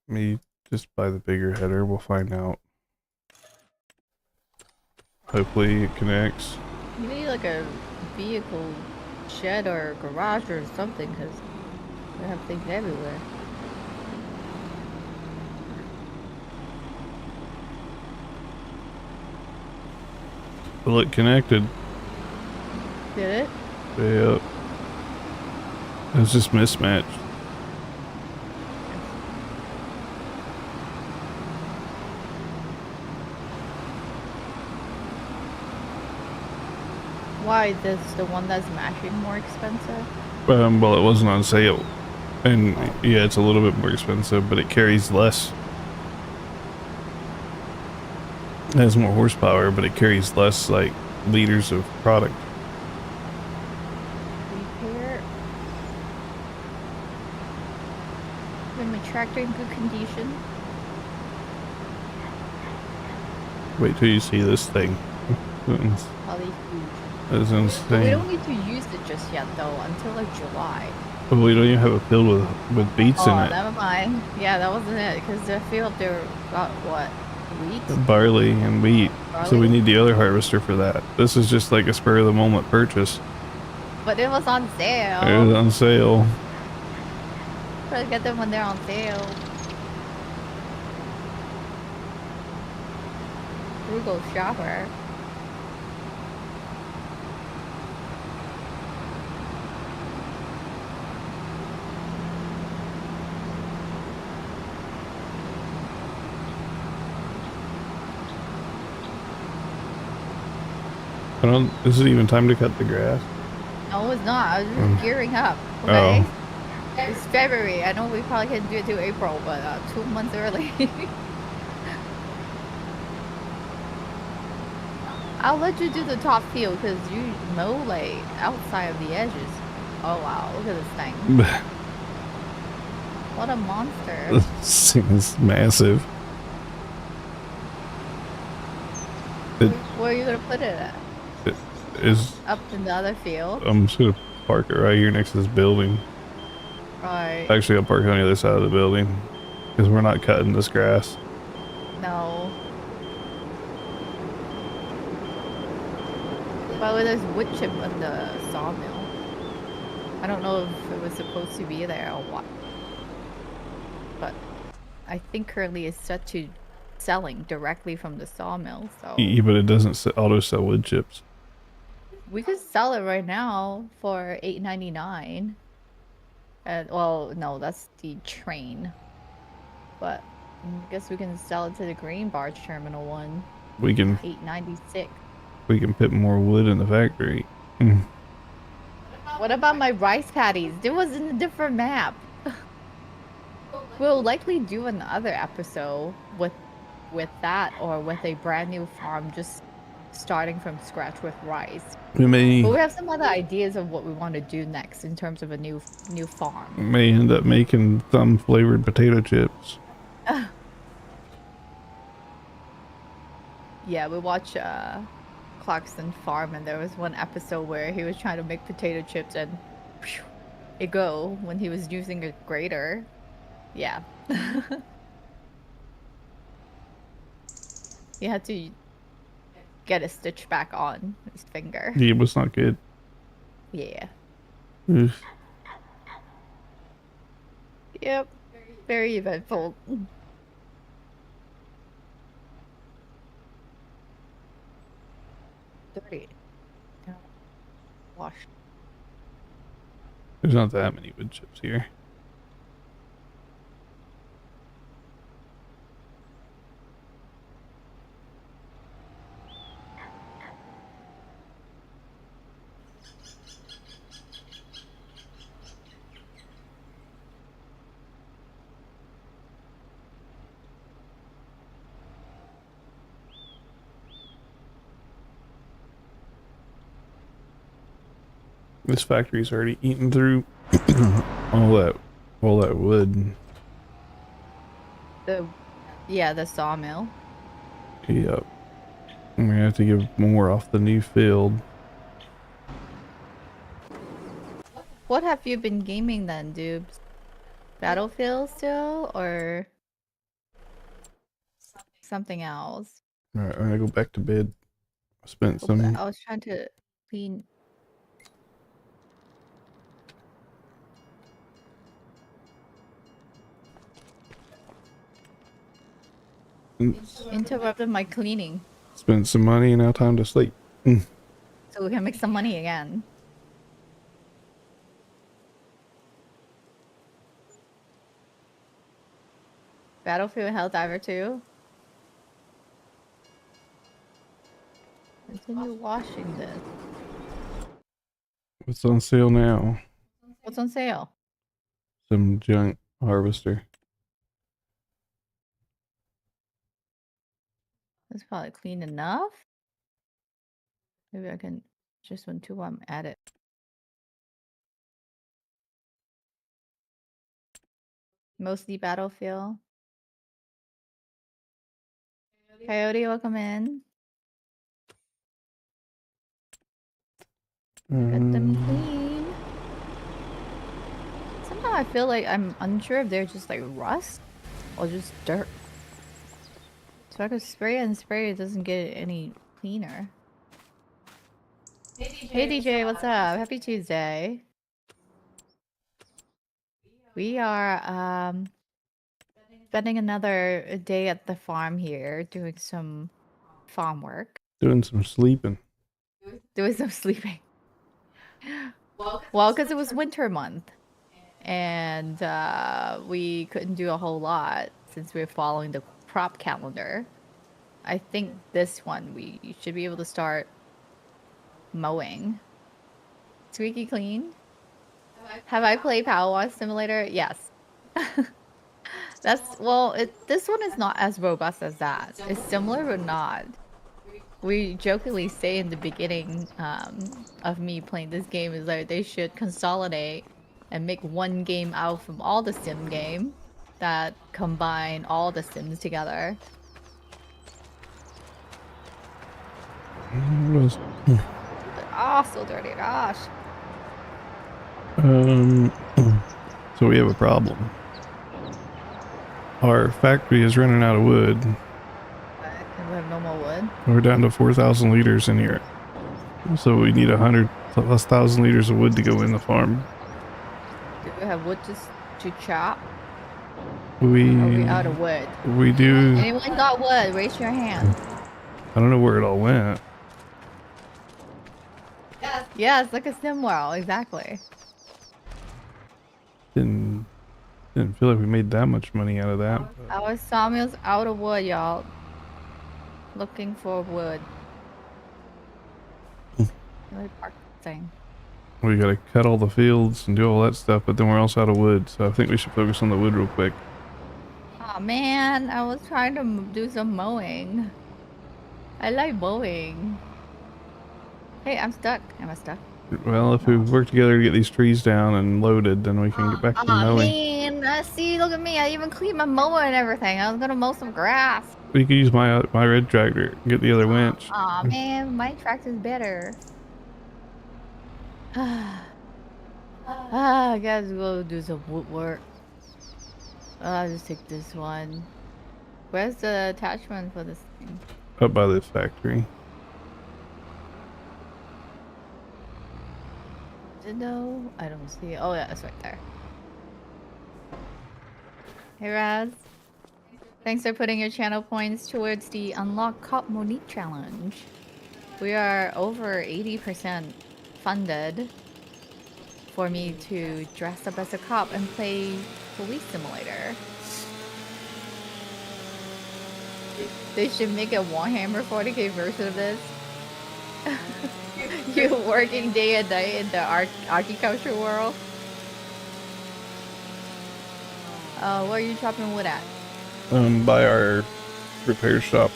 me just buy the bigger header, we'll find out. Hopefully it connects. You need like a vehicle shed or garage or something because we have things everywhere. Well, it connected. Did it? Yep. It was just mismatched. Why is this the one that's matching more expensive? Well, it wasn't on sale. And yeah, it's a little bit more expensive, but it carries less. It has more horsepower, but it carries less, like, liters of product. Repair. Is my tractor in good condition? Wait till you see this thing. Probably huge. That's But we insane. don't need to use it just yet though, until like July. But we don't even have a field with beets in Oh, it. never mind. Yeah, that wasn't it. Because the field there got what? Wheat? Barley and wheat. Barley? So we need the other harvester for that. This is just like a spur of the moment purchase. But it was on sale. It was on sale. Try to get them when they're on sale. Frugal shopper. I don't. This isn't even time to cut the grass. No, it's not. I was just gearing up. Okay. It's February. I know we probably can't do it till April, but 2 months early. I'll let you do the top field because you mow like outside of the edges. Oh wow, look at this thing. What a monster. This thing is massive. Where are you gonna put it at? It is. Up in the other field? I'm just gonna park it right here next to this building. Right. Actually, I'll park it on the other side of the building because we're not cutting this grass. No. By the way, there's wood chip on the sawmill. I don't know if it was supposed to be there or what. But I think currently it's set to selling directly from the sawmill, so Yeah, but it doesn't auto sell wood chips. we could sell it right now for $8.99. And well, no, that's the train. But I guess we can sell it to the Green Barge Terminal one. We can $8.96. put more wood in the factory. What about my rice paddies? It was in a different map. We'll likely do another episode with that or with a brand new farm just starting from scratch with rice. We But we have some other ideas of what we want to do next in terms of a new farm. may end up making thumb flavored potato chips. Yeah, we watched Clarkson Farm and there was one episode where he was trying to make potato chips and whew, it go when he was using a grater. Yeah. He had to get a stitch back on his finger. Yeah, it was not good. Yeah. Oof. Yep. Very eventful. 30. Wash. There's not that many wood chips here. This factory's already eaten through all that wood. The sawmill. Yep. I'm gonna have to give more off the new field. What have you been gaming then, Dubes? Battlefield still or something else? Alright, I'm gonna go back to bed. I spent some. I was trying to clean. Interrupted my cleaning. Spent some money and now time to sleep. So we can make some money again. Battlefield Helldiver 2. Continue washing this. What's on sale now? What's on sale? Some junk harvester. That's probably clean enough. Maybe I can just when two I'm at it. Mostly Battlefield. Coyote, welcome in. Get them clean. Somehow I feel like I'm unsure if they're just like rust or just dirt. So I could spray and spray, it doesn't get any cleaner. Hey DJ, what's up? Happy Tuesday. We are spending another day at the farm here doing some farm work. Doing some sleeping. Doing some sleeping. Well, because it was winter month. And we couldn't do a whole lot since we were following the crop calendar. I think this one we should be able to start mowing. Squeaky clean. Have I played Power Wash Simulator? Yes. This one is not as robust as that. It's similar but not. we jokingly say in the beginning of me playing this game is like they should consolidate and make one game out from all the sim game that combine all the sims together. What else? Oh, so dirty, gosh. Um, so we have a problem. Our factory is running out of wood. And we have no more wood. We're down to 4,000 liters in here. So we need 100,000 liters of wood to go in the farm. Do we have wood to chop? We Are we out of wood? do. Anyone got wood? Raise your hand. I don't know where it all went. Yeah, it's like a sim world, exactly. Didn't feel like we made that much money out of that. Our sawmill's out of wood, y'all. Looking for wood. Really park thing. We gotta cut all the fields and do all that stuff, but then we're also out of wood, so I think we should focus on the wood real quick. Oh man, I was trying to do some mowing. I like mowing. Hey, I'm stuck. Am I stuck? Well, if we work together to get these trees down and loaded, then we can get back to mowing. Man, see, look at me. I even cleaned my mower and everything. I was gonna mow some grass. We could use my red tractor and get the other winch. Aw, man, my tractor's better. I gotta go do some woodwork. I'll just take this one. Where's the attachment for this thing? Up by the factory. No, I don't see it. Oh yeah, it's right there. Hey Raz. Thanks for putting your channel points towards the Unlock Cop Monique challenge. We are over 80% funded for me to dress up as a cop and play Police Simulator. They should make a Warhammer 40k version of this. You working day and night in the agriculture world. Where are you chopping wood at? By our repair shop.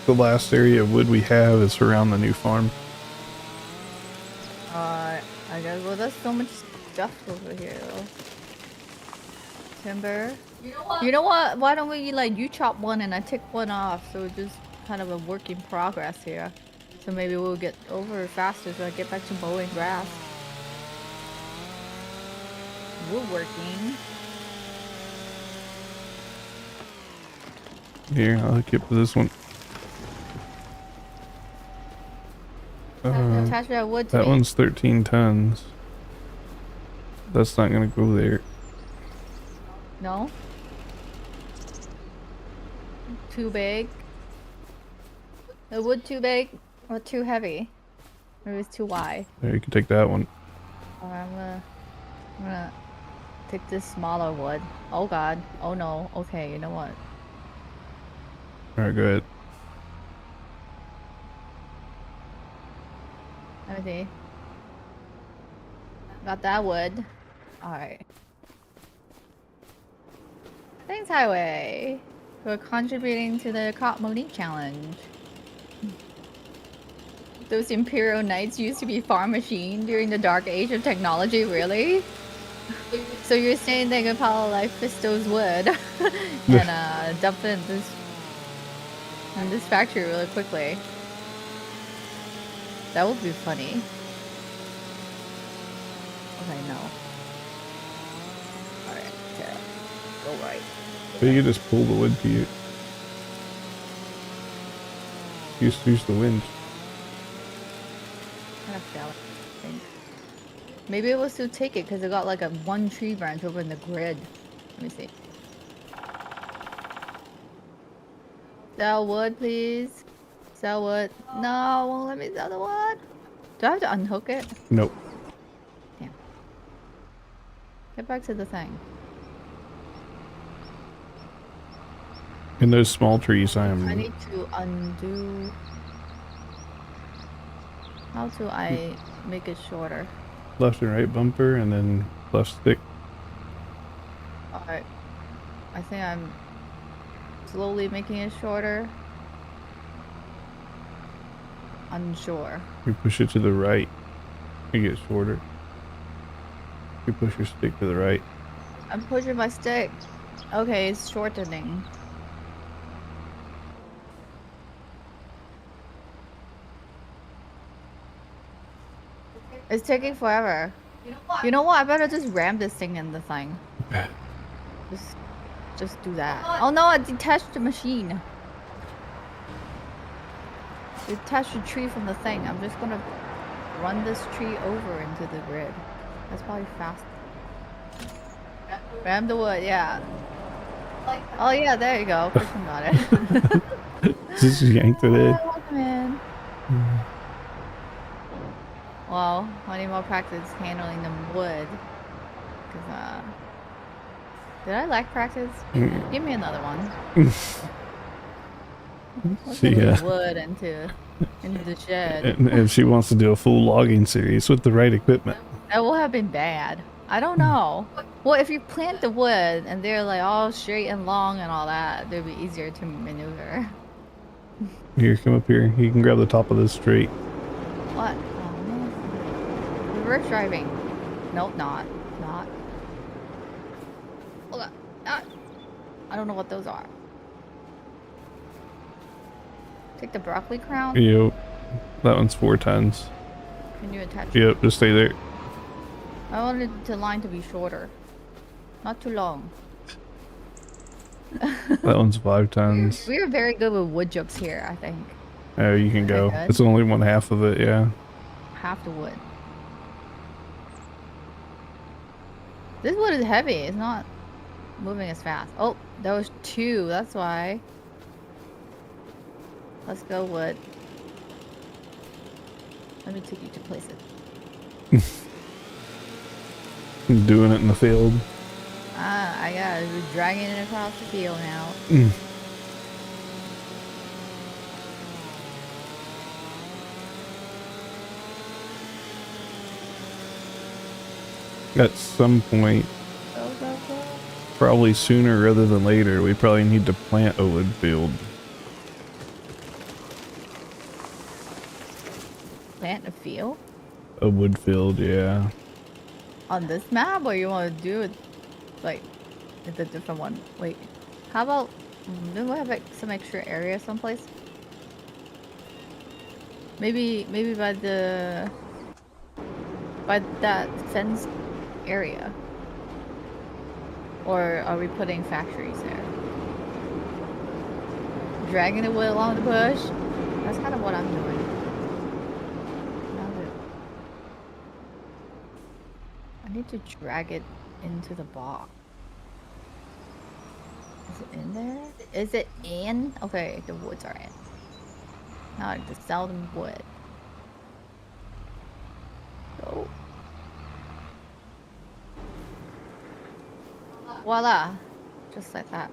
The last area of wood we have is around the new farm. I guess, well, there's so much stuff over here, though. Timber. You know what? Why don't we, like, you chop one and I take one off, so it's just kind of a work in progress here. So maybe we'll get over faster so I get back to mowing grass. Woodworking. Here, I'll hook you up to this one. Attach that wood to That me. one's 13 tons. That's not gonna go there. No? Too big? The wood too big or too heavy? Maybe it's too wide. There, you can take that one. Alright, I'm gonna take this smaller wood. Oh god. Oh no. Okay, you know what? Alright, go ahead. Let me see. Got that wood. Alright. Thanks, Highway, for contributing to the Cop Monique challenge. Those Imperial Knights used to be farm machine during the dark age of technology, really? So you're saying they could probably like fist those wood and dump it in this factory really quickly. That would be funny. Okay, no. Alright, Tara. Go right. But you can just pull the wood to you. Use the winch. Kind of fell, I think. Maybe it was to take it because it got like a one tree branch over in the grid. Let me see. Sell wood, please. Sell wood. No, won't let me sell the wood. Do I have to unhook it? Nope. Damn. Get back to the thing. In those small trees, I I need to undo. How do I make it shorter? left and right bumper, and then left stick. Alright. I think I'm slowly making it shorter. unsure. You push it to the right, it gets shorter. You push your stick to the right. I'm pushing my stick. Okay, it's shortening. It's taking forever. You know what? I better just ram this thing in the thing. Just, just do that. Oh no! I detached the machine. Detach the tree from the thing. I'm just gonna run this tree over into the grid. That's probably fast. Ram the wood, yeah. Oh yeah, there you go. Christian got it. Just yanked it in. Welcome in. Well, I need more practice handling the wood. Cause did I lack practice? Give me another one. Let's She, move wood into the shed. and she wants to do a full logging series with the right equipment. That will have been bad. I don't know. Well, if you plant the wood and they're like all straight and long and all that, they'd be easier to maneuver. Here, come up here. You can grab the top of this tree. What? Oh man. Reverse driving. Nope, not. Not. Hold on. Ah. I don't know what those are. Take the broccoli crown. Yep. That one's 4 tons. Can you attach it? Yep, just stay there. I wanted the line to be shorter. Not too long. That one's 5 tons. We are very good with wood chips here, I think. Oh, you can go. Good. It's only 1/2 of it, yeah. Half the wood. This wood is heavy. It's not moving as fast. Oh, that was 2. That's why. Let's go wood. Let me take you to places. Doing it in the field. I got it. We're dragging it across the field now. At some point, Go, go, go. probably sooner rather than later, we probably need to plant a wood field. Plant a field? A wood field, yeah. On this map, or you want to do it like it's a different one? Wait, how about do we have like some extra area someplace? Maybe by that fence area. Or are we putting factories there? Dragging the wood along the bush? That's kind of what I'm doing. I need to drag it into the box. Is it in there? Is it in? Okay, the woods are in. Now I just sell them wood. Go. Voila! Just like that.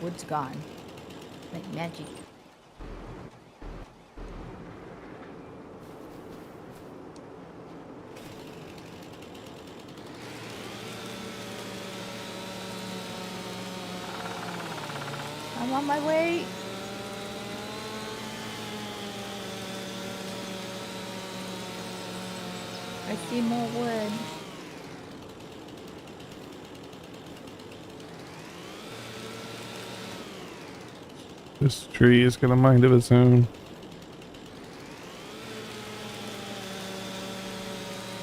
Wood's gone. Like magic. I'm on my way. I see more wood. This tree is got a mind of its own.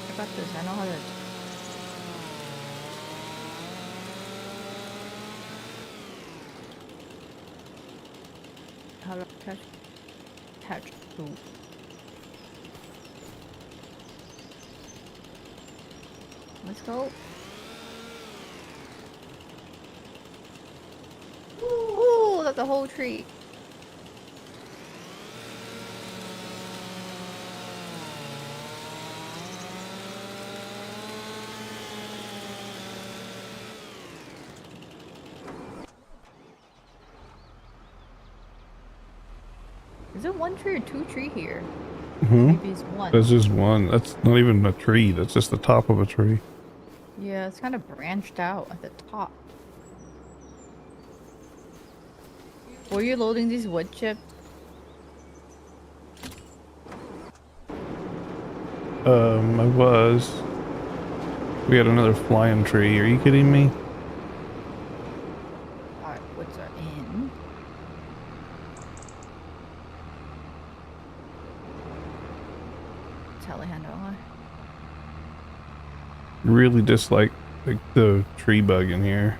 I got this. I know how to. How to touch food. Let's go. Ooh, that's a whole tree. Is it one tree or 2 tree here? Maybe it's one. That's just one. That's not even a tree. That's just the top of a tree. Yeah, it's kind of branched out at the top. Were you loading these wood chips? I was. We got another flying tree. Are you kidding me? Alright, woods are in. Telehandler. Really dislike like the tree bug in here.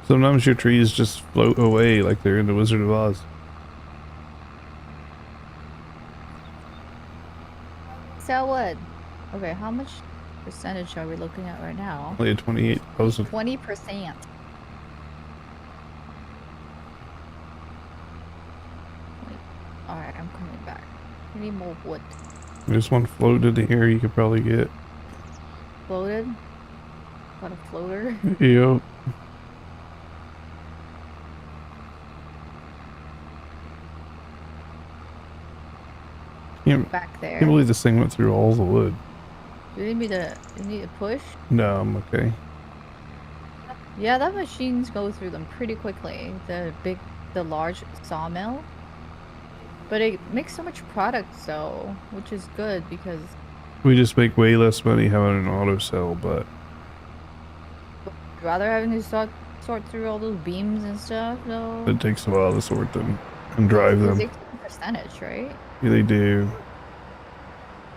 Sometimes your trees just float away like they're in the Wizard of Oz. Sell wood. Okay, how much percentage are we looking at right now? Only at 28,000. 20%. Alright, I'm coming back. We need more wood. There's one floated in here you could probably get. Floated? Got a floater? Yep. Back there. Can't believe this thing went through all the wood. Do you need to push? No, I'm okay. Yeah, that machines go through them pretty quickly. The large sawmill. But it makes so much product though, which is good because We just make way less money having an auto cell, but I'd rather having to sort through all those beams and stuff though. it takes a while to sort them and drive Because them. they take a percentage, right? Yeah, they do.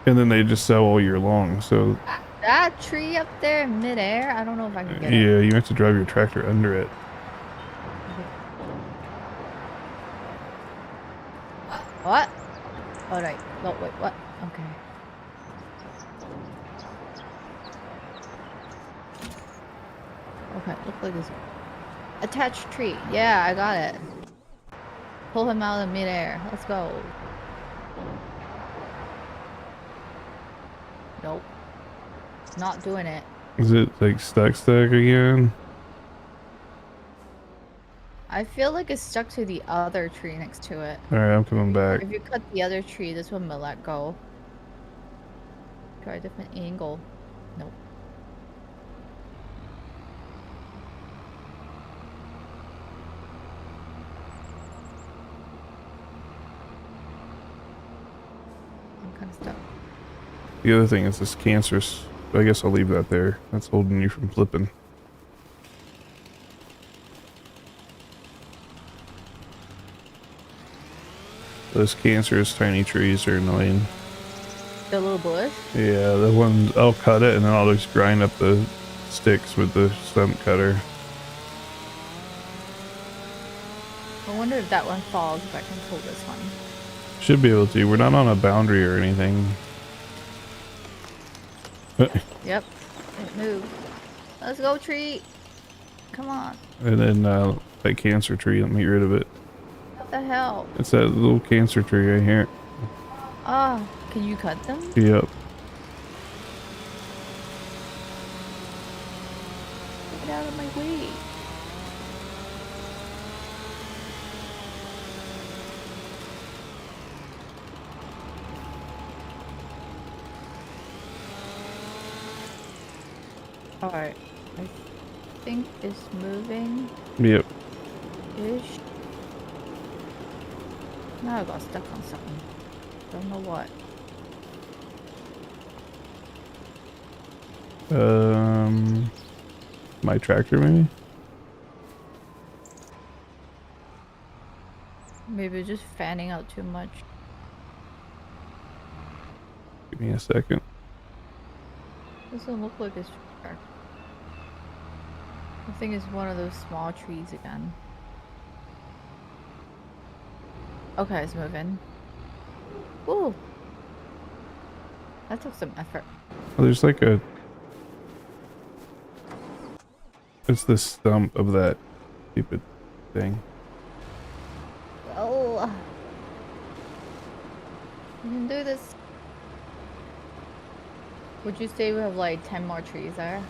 And then they just sell all year long, so That tree up there in midair, I don't know if I can get it. yeah, you have to drive your tractor under it. What? Oh, right. No, wait, what? Okay. Okay, look like this. Attached tree. Yeah, I got it. Pull him out of midair. Let's go. Nope. Not doing it. Is it like stuck again? I feel like it's stuck to the other tree next to it. Alright, I'm coming back. If you cut the other tree, this one will let go. Try a different angle. Nope. I'm kind of stuck. The other thing is this cancerous. I guess I'll leave that there. That's holding you from flipping. Those cancerous tiny trees are annoying. The little bush? Yeah, the one I'll cut it and then I'll just grind up the sticks with the stump cutter. I wonder if that one falls if I can pull this one. Should be able to. We're not on a boundary or anything. Yep. It moved. Let's go, tree. Come on. And then that cancer tree, let me get rid of it. What the hell? It's that little cancer tree right here. Ah, can you cut them? Yep. Get out of my way. Alright. I think it's moving. Yep. Ish. Now I got stuck on something. Don't know what. My tractor maybe? Maybe just fanning out too much. Give me a second. Doesn't look like it's. I think it's one of those small trees again. Okay, it's moving. Ooh. That took some effort. Oh, there's like a... It's the stump of that stupid thing. Oh. You can do this. Would you say we have like 10 more trees there?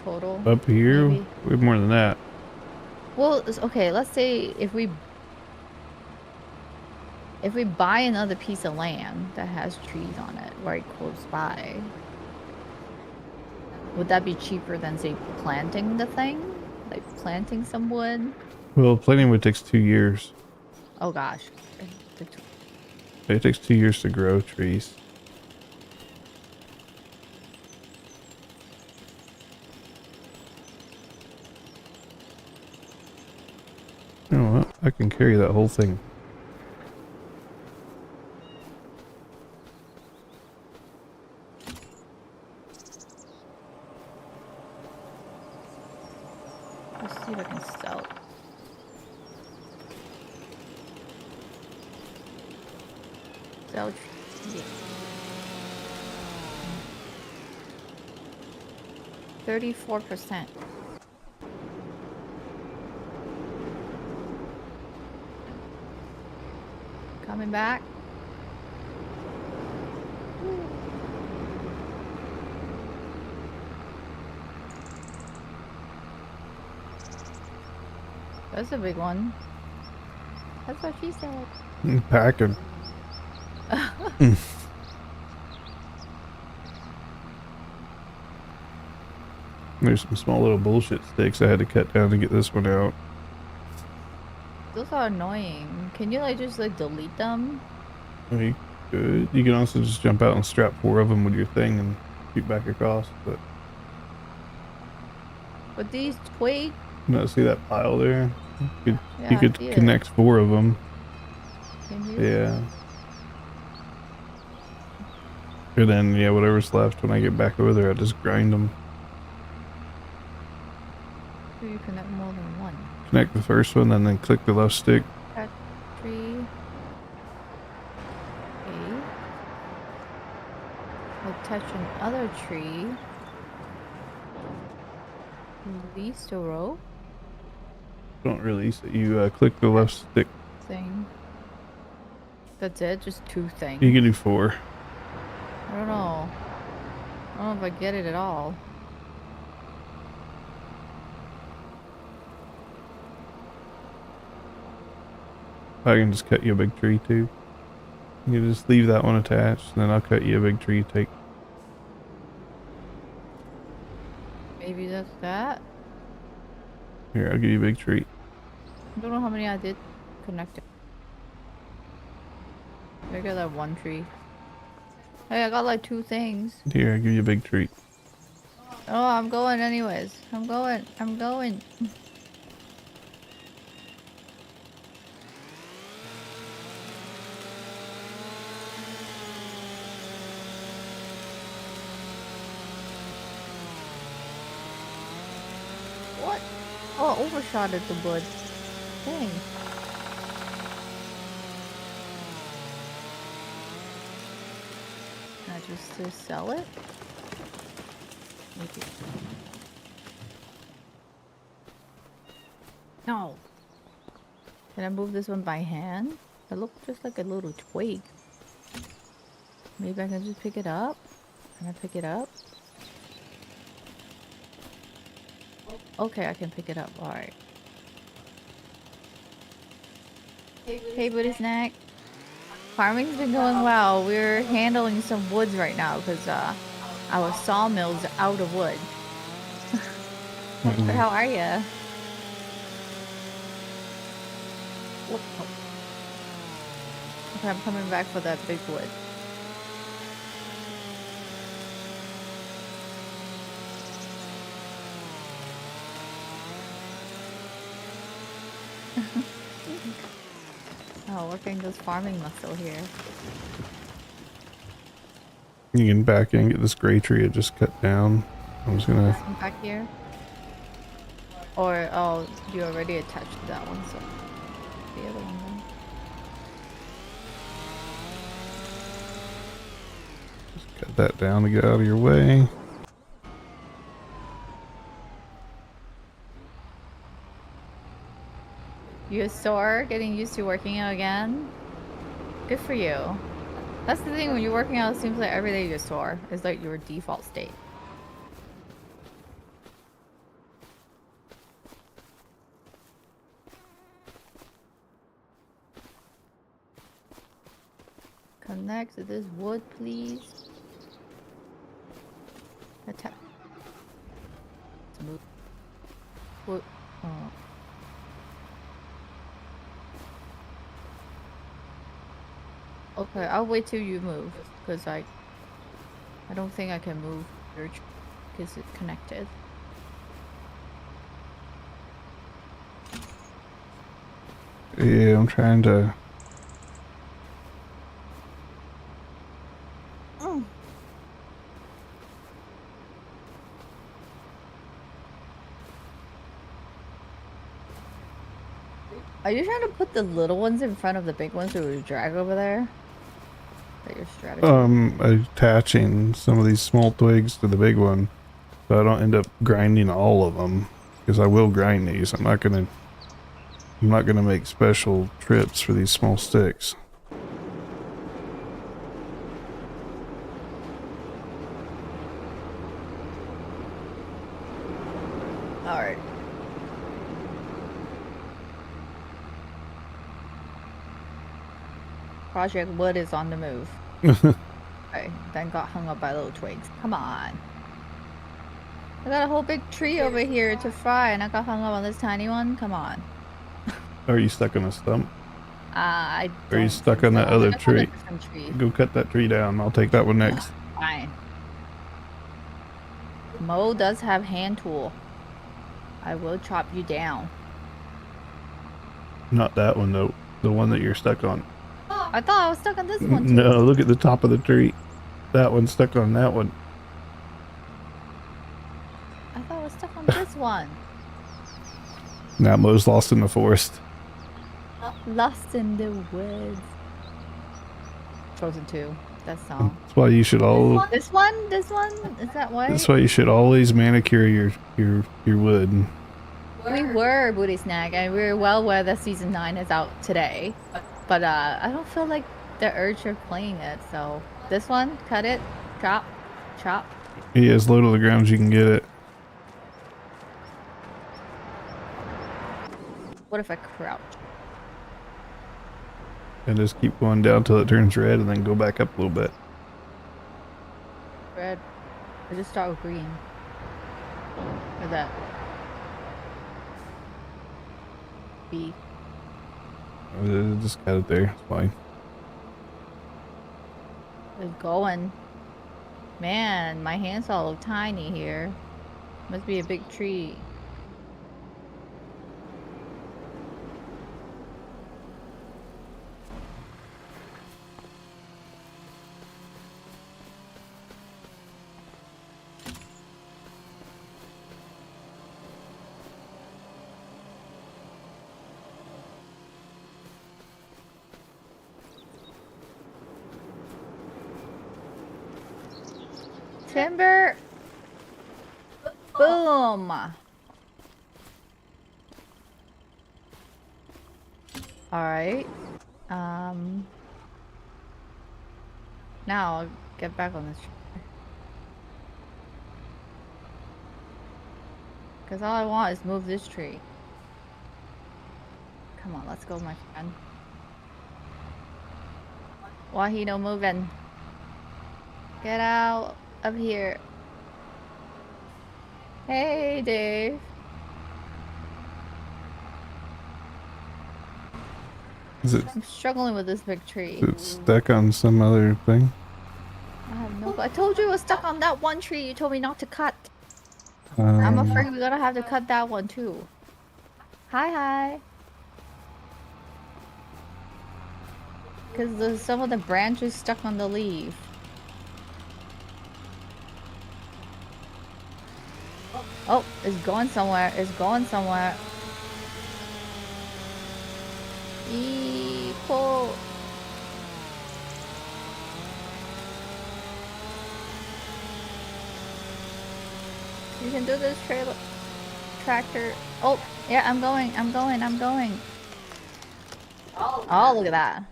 Total? Up here? Maybe? We have more than that. Well, okay, let's say if we buy another piece of land that has trees on it right close by, would that be cheaper than say planting the thing? Like planting some wood? Well, planting wood takes 2 years. Oh gosh. It takes 2 years to grow trees. You know what? I can carry that whole thing. Let's see if I can sell it. Sell tree. 34%. Coming back. That's a big one. That's what she said. Packing. There's some small little bullshit sticks I had to cut down to get this one out. Those are annoying. Can you like just like delete them? You could. You can also just jump out and strap 4 of them with your thing and shoot back across. But These twigs. see that pile there? You Yeah, I could see it. connect 4 of them. Can you? Yeah. And then yeah, whatever's left when I get back over there, I just grind them. Do you connect more than one? Connect the first one and then click the left stick. That tree. Okay. Attach another tree. Release the rope Don't release it. You click the left stick. thing. That's it? Just 2 things? You can do 4. I don't know. I don't know if I get it at all. I can just cut you a big tree too. You can just leave that one attached, and then I'll cut you a big tree. Take. Maybe that's that? Here, I'll give you a big tree. I don't know how many I did connect it. I got that 1 tree. Hey, I got like 2 things. Here, I'll give you a big tree. Oh, I'm going anyways. I'm going. What? Oh, I overshotted the wood. Dang. Can I just sell it? Maybe. No. Can I move this one by hand? It looks just like a little twig. Maybe I can just pick it up? Can I pick it up? Okay, I can pick it up. Alright. Hey, Booty Snack. Farming's been going well. We're handling some woods right now because our sawmill's out of wood. But how are ya? Okay, I'm coming back for that big wood. Oh, working this farming muscle here. You can back in and get this gray tree I just cut down. I'm just gonna. Come back here. Or oh, you already attached that one, so the other one then. Just cut that down to get out of your way. You sore? Getting used to working out again? Good for you. That's the thing, when you're working out, it seems like every day you're sore. It's like your default state. Connect to this wood, please. Attack. Move. Wood. Oh. Okay, I'll wait till you move, because I don't think I can move your because it's connected. Yeah, I'm trying to. Mm. Are you trying to put the little ones in front of the big ones that we drag over there? Is that your strategy? Attaching some of these small twigs to the big one, so I don't end up grinding all of them. Because I will grind these. I'm not gonna make special trips for these small sticks. All right. Project Wood is on the move. Okay, then got hung up by little twigs. Come on. I got a whole big tree over here to fry, and I got hung up on this tiny one. Come on. Are you stuck on a stump? I Are you don't stuck think on so. that I other think I found a tree? different tree. Go cut that tree down. I'll take that one next. Fine. Mo does have hand tool. I will chop you down. Not that one though. The one that you're stuck on. I thought I was stuck on this one too. No, look at the top of the tree. That one's stuck on that one. I thought I was stuck on this one. Now Mo's lost in the forest. Lost in the woods. Frozen 2. That song. That's why you should all. This one? This one? Is that That's white? why you should always manicure your wood. We were Booty Snack, and we were well aware that season 9 is out today. But I don't feel like the urge of playing it, so this one, cut it, chop, chop. Yeah, as low to the ground as you can get it. What if I crouch? And just keep going down till it turns red and then go back up a little bit. Red. I just start with green. Or that. B. Just cut it there. It's fine. It's going. Man, my hands all look tiny here. Must be a big tree. Timber. Boom. Alright. Now I'll get back on this tree. Because all I want is move this tree. Come on, let's go, my friend. Wahino moving. Get out of here. Hey, Dave. I'm struggling with this big tree. Is it stuck on some other thing? I have no. I told you it was stuck on that one tree. You told me not to cut. I'm afraid we're gonna have to cut that one too. Hi, hi. Because some of the branches stuck on the leaf. Oh, it's going somewhere. It's going somewhere. Pull. You can do this, trailer. Tractor. Oh, yeah, I'm going. I'm going. I'm going. Oh, look at that.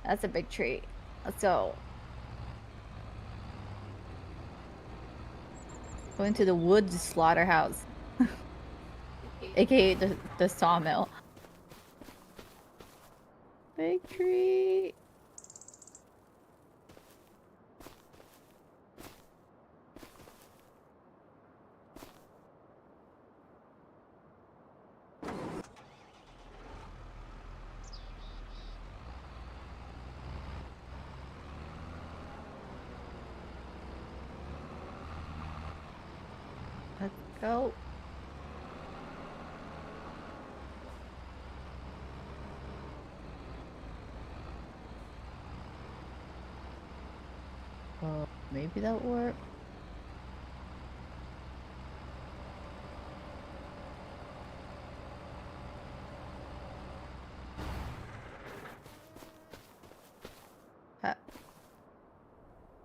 That's a big tree. Let's go. Going to the woods slaughterhouse. AKA the sawmill. Big tree. Go. Maybe that'll work.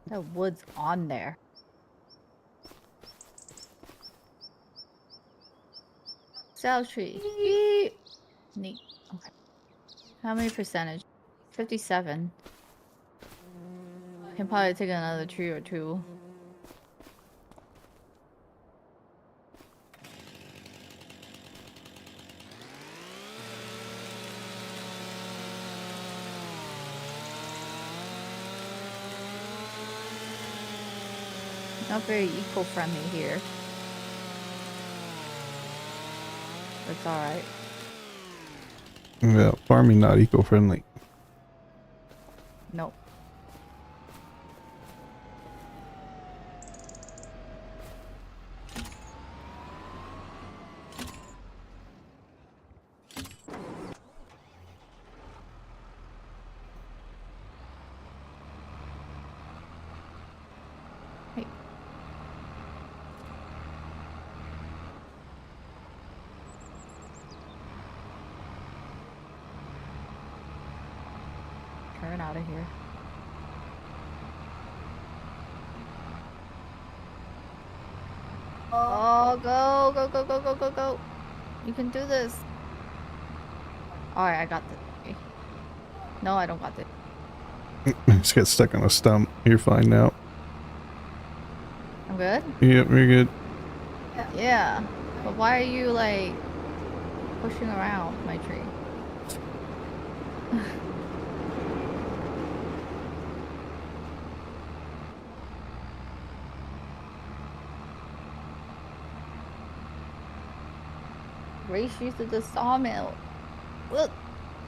That wood's on there. Cell tree. Beep. Neat. Okay. How many percentage? 57. Can probably take another tree or two. Not very eco-friendly here. That's alright. Yeah, farming not eco-friendly. Nope. Hey. Turn out of here. Oh, go, go, go, go, go, go, go. You can do this. Alright, I got this. No, I don't got this. Just get stuck on a stump. You're fine now. I'm good? Yep, you're good. Yeah. But why are you, like, pushing around my tree? Race you to the sawmill. Look,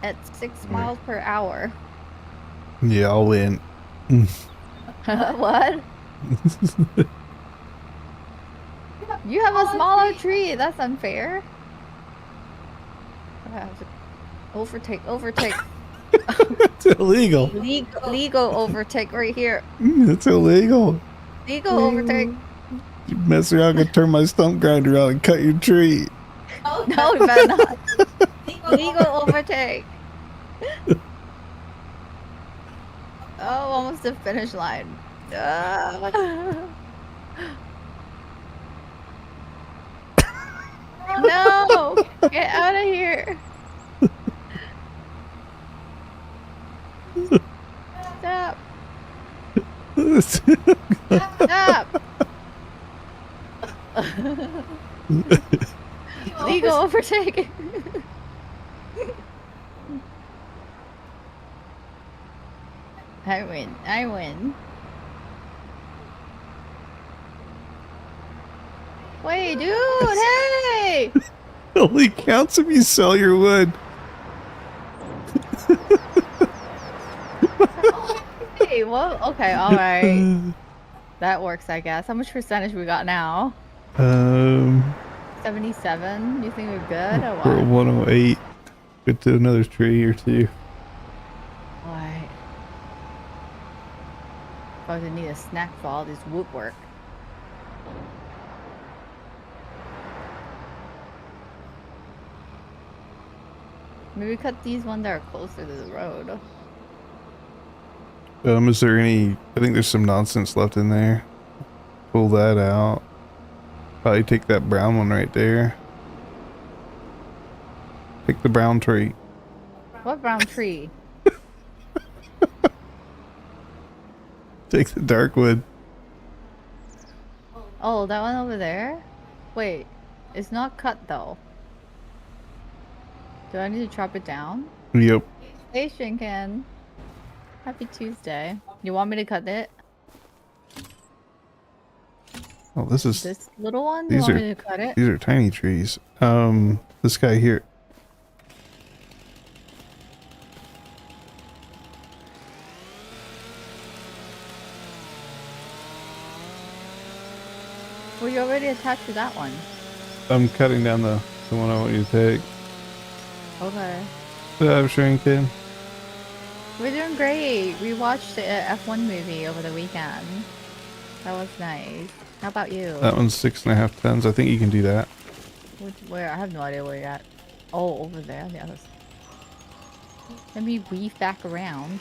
at 6 miles per hour. Yeah, I'll win. What? You have a smaller tree. That's unfair. I have to overtake, overtake. It's illegal. Legal overtake right here. It's illegal. Legal overtake. You mess around, I'm gonna turn my stump grinder out and cut your tree. No, you better not. Legal overtake. Oh, almost the finish line. No! Get out of here! Stop! Stop! Legal overtake. I win. I win. Wait, dude! Hey! It only counts if you sell your wood. Hey, well, okay, alright. That works, I guess. How much percentage we got now? 77? You think we're good or We're at what? 108. Get to another tree or two. Alright. Probably need a snack for all this woodwork. Maybe cut these ones that are closer to the road. Is there any... I think there's some nonsense left in there. Pull that out. Probably take that brown one right there. Pick the brown tree. What brown tree? Take the dark wood. Oh, that one over there? Wait, it's not cut though. Do I need to chop it down? Yep. Hey, Shinken. Happy Tuesday. You want me to cut it? Oh, this is... This little one? You want me to cut it? These are tiny trees. This guy here. Well, you already attached to that one. I'm cutting down the one I want you to take. Okay. I'm shrinking. We're doing great. We watched the F1 movie over the weekend. That was nice. How about you? That one's 6.5 tons. I think you can do that. Where? I have no idea where you're at. Oh, over there on the other side. Let me weave back around.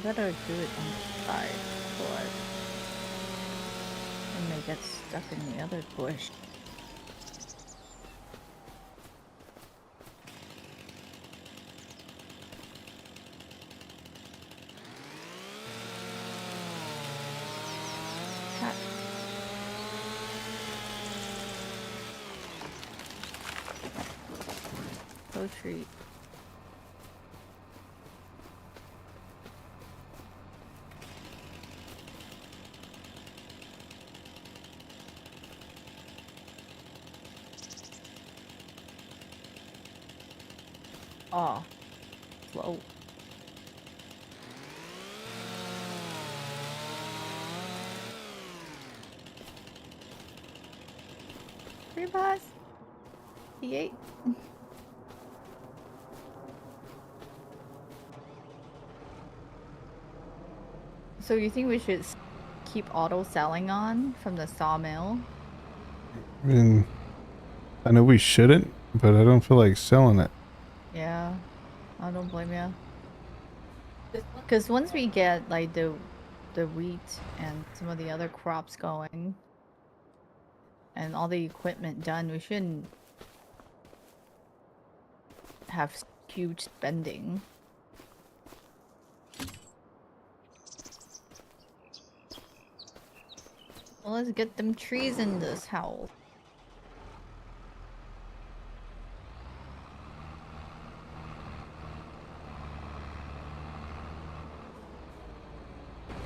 Better do it on the side, but I may get stuck in the other bush. Cat. Go treat. Oh, slow. Free pass. T8. So you think we should keep auto selling on from the sawmill? I mean, I know we shouldn't, but I don't feel like selling it. Yeah, I don't blame you. Because once we get like the wheat and some of the other crops going and all the equipment done, we shouldn't have huge spending. Well, let's get them trees in this house.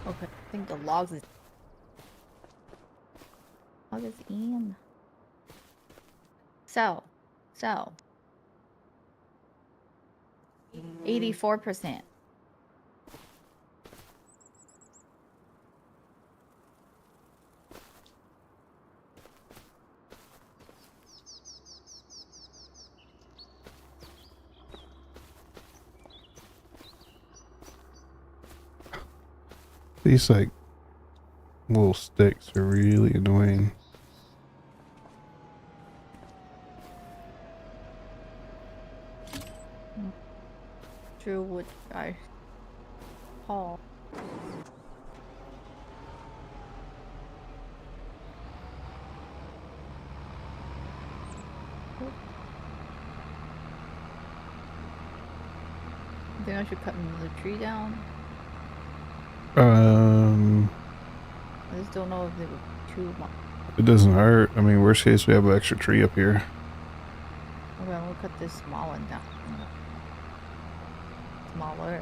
Okay, I think the log is in. So 84%. These like little sticks are really annoying. True wood guy. Paul. I think I should cut another tree down. I just don't know if it would be too much. It doesn't hurt. I mean, worst case, we have an extra tree up here. Okay, we'll cut this small one down. Smaller.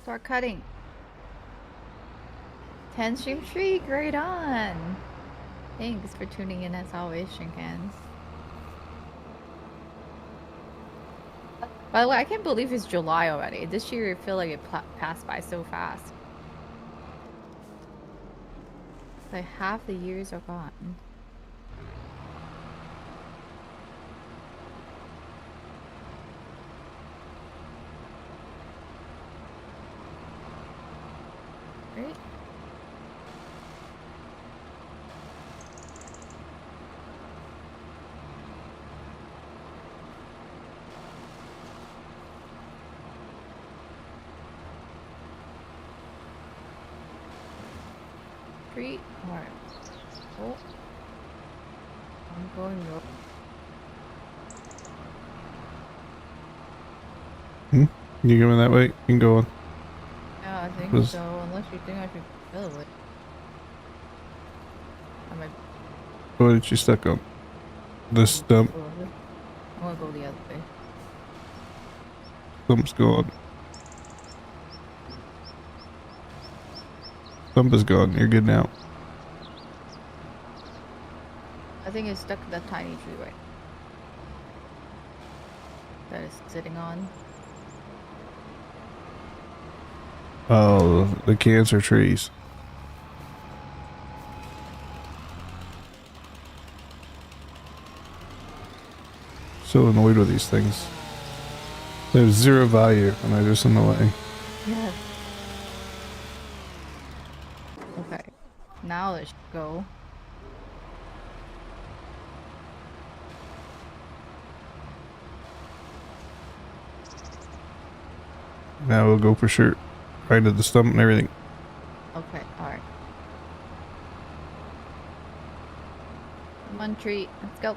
Start cutting. 10 stream tree, great on. Thanks for tuning in as always, Shinkans. By the way, I can't believe it's July already. This year, I feel like it passed by so fast. Like half the years are gone. Right? Three. Alright. Oh. I'm going low. You going that way? You can go on. Yeah, I think Was so. you think I should go it? I might What did you stuck on? The stump. go over. I want to go the other way. Stump's gone. Stump is gone. You're good now. I think it's stuck in that tiny tree right that is sitting on. Oh, the cancer trees. So annoyed with these things. There's zero value and they're just in the way. Yes. Okay. Now let's go. Now we'll go for sure. Right to the stump and everything. Okay, alright. Come on, tree. Let's go.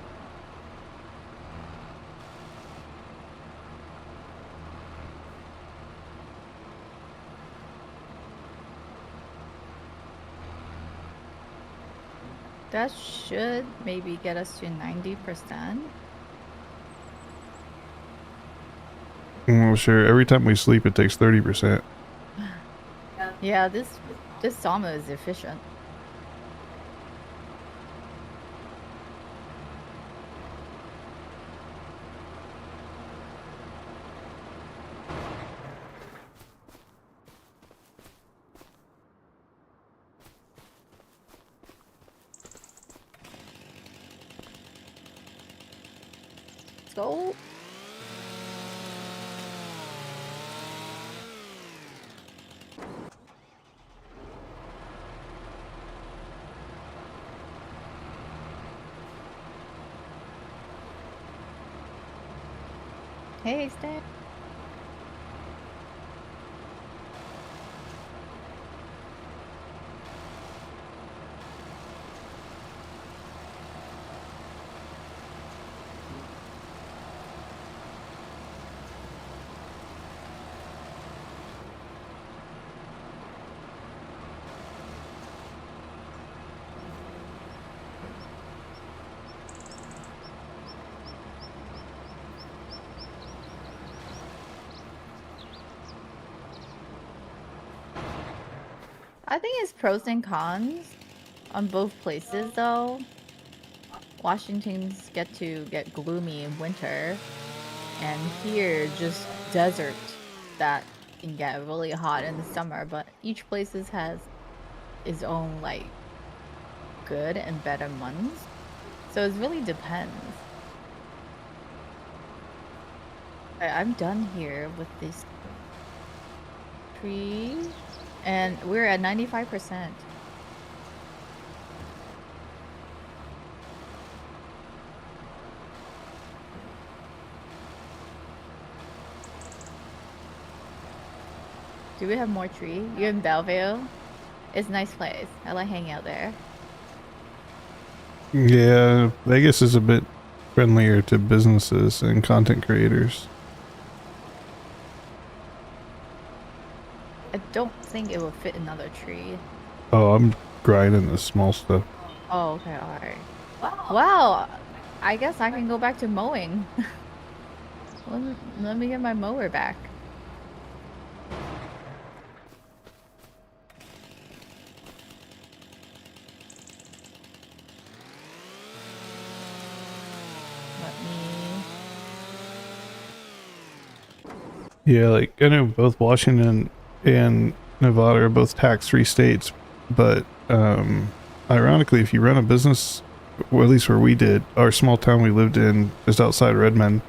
That should maybe get us to 90%. Well, sure. Every time we sleep, it takes 30%. Yeah, this sawmill is efficient. Let's go. Hey, Stan. I think it's pros and cons on both places though. Washington's get gloomy in winter, and here just desert that can get really hot in the summer, but each places has its own like good and better months. So it really depends. I'm done here with this tree, and we're at 95%. Do we have more tree? You're in Belleville? It's a nice place. I like hanging out there. Yeah, Vegas is a bit friendlier to businesses and content creators. I don't think it will fit another tree. Oh, I'm grinding the small stuff. Oh, okay, alright. Wow, I guess I can go back to mowing. Let me get my mower back. Let me... Yeah, like I know both Washington and Nevada are both tax-free states, but ironically, if you run a business, well, at least where we did, our small town we lived in, just outside Redmond,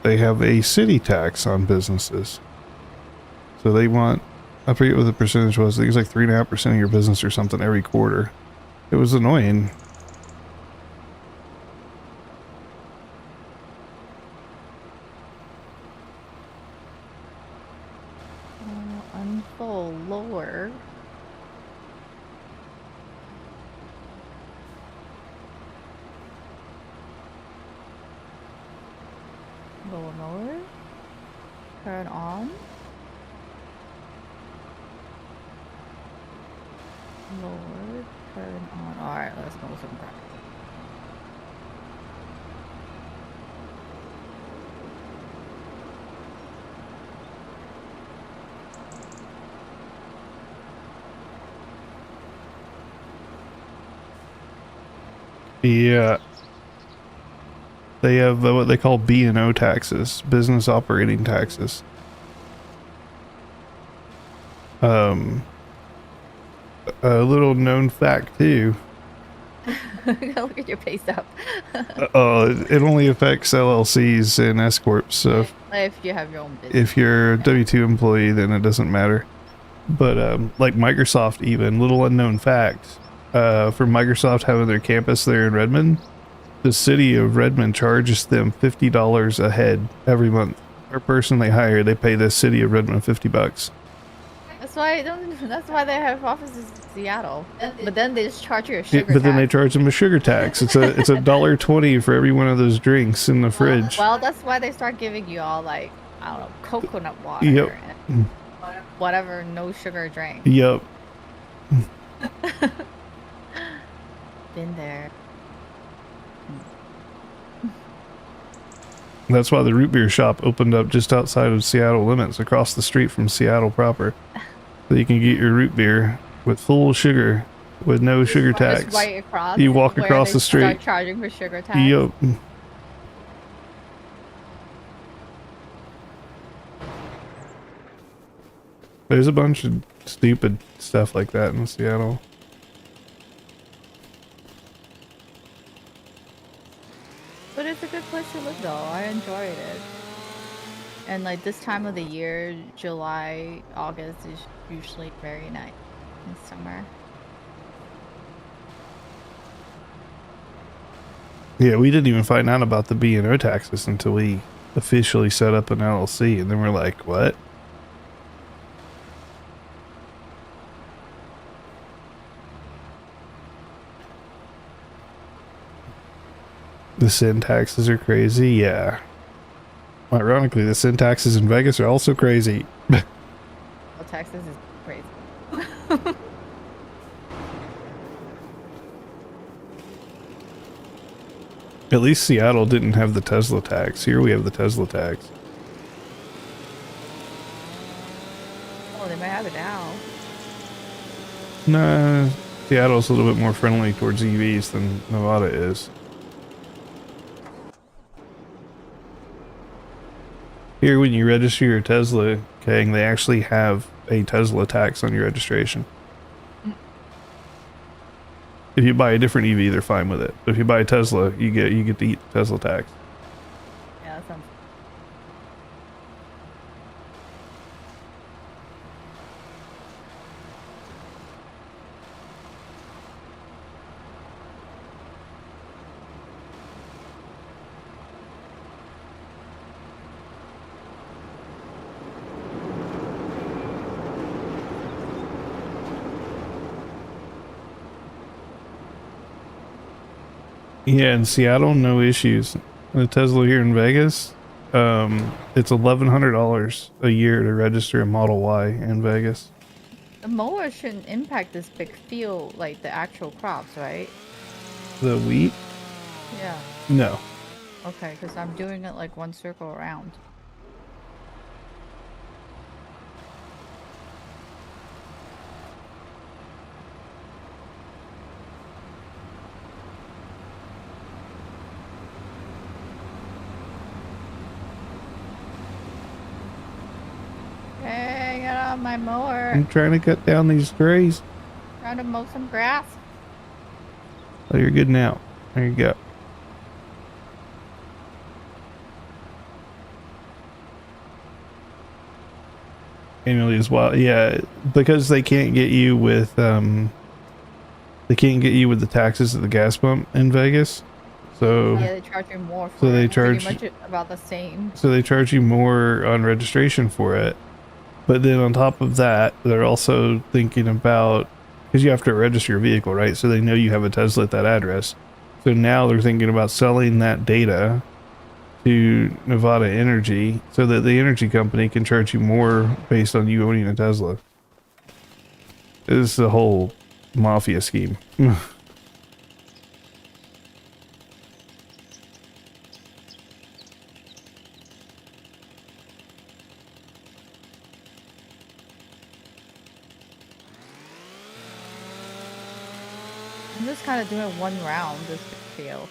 they have a city tax on businesses. So they want, I forget what the percentage was. I think it's like 3.5% of your business or something every quarter. It was annoying. unfold lower. Lower mower. Turn on. Lord, turn on. All right, let's go some grass. Yeah. They have what they call B&O taxes, business operating taxes. Um, a little known fact too. Look at your pay stub. It only affects LLCs and S corps. So If you have your own business. if you're a W-2 employee, then it doesn't matter. But like Microsoft, even little unknown fact, for Microsoft having their campus there in Redmond, the city of Redmond charges them $50 a head every month. Per person they hire, they pay the city of Redmond $50. That's why they have offices in Seattle. But then they just charge you a sugar But then they tax. charge them a sugar tax. It's a $1.20 for every one of those drinks in the fridge. Well, that's why they start giving you all like, I don't know, coconut water Yep. and whatever no sugar drink. Yep. Been there. That's why the root beer shop opened up just outside of Seattle limits, across the street from Seattle proper. So you can get your root beer with full sugar, with no sugar tax. Just right across. You walk where across they the street. Start charging for sugar tax. Yep. There's a bunch of stupid stuff like that in Seattle. But it's a good place to live though. I enjoyed it. And like this time of the year, July, August is usually very nice in summer. Yeah, we didn't even find out about the B&O taxes until we officially set up an LLC, and then we're like, what? The sin taxes are crazy, yeah. Ironically, the sin taxes in Vegas are also crazy. Well, Texas is crazy. At least Seattle didn't have the Tesla tax. Here we have the Tesla tax. Oh, they might have it now. Nah, Seattle's a little bit more friendly towards EVs than Nevada is. Here, when you register your Tesla, Kang, they actually have a Tesla tax on your registration. If you buy a different EV, they're fine with it. But if you buy a Tesla, you get to eat the Tesla tax. Yeah, that sounds. Yeah, in Seattle, no issues. The Tesla here in Vegas, it's $1,100 a year to register a Model Y in Vegas. The mower shouldn't impact this big field, like the actual crops, right? The wheat? Yeah. No. Okay, because I'm doing it like one circle around. Hey, get on my mower. I'm trying to cut down these trees. Trying to mow some grass. Oh, you're good now. There you go. Annually as well. Yeah, because they can't get you with the taxes at the gas pump in Vegas. So Yeah, they charge you more for So they it. Pretty charge- much about the same. so they charge you more on registration for it. But then on top of that, they're also thinking about, because you have to register your vehicle, right? So they know you have a Tesla at that address. So now they're thinking about selling that data to Nevada Energy so that the energy company can charge you more based on you owning a Tesla. This is a whole Mafia scheme. I'm just kind of doing one round this field.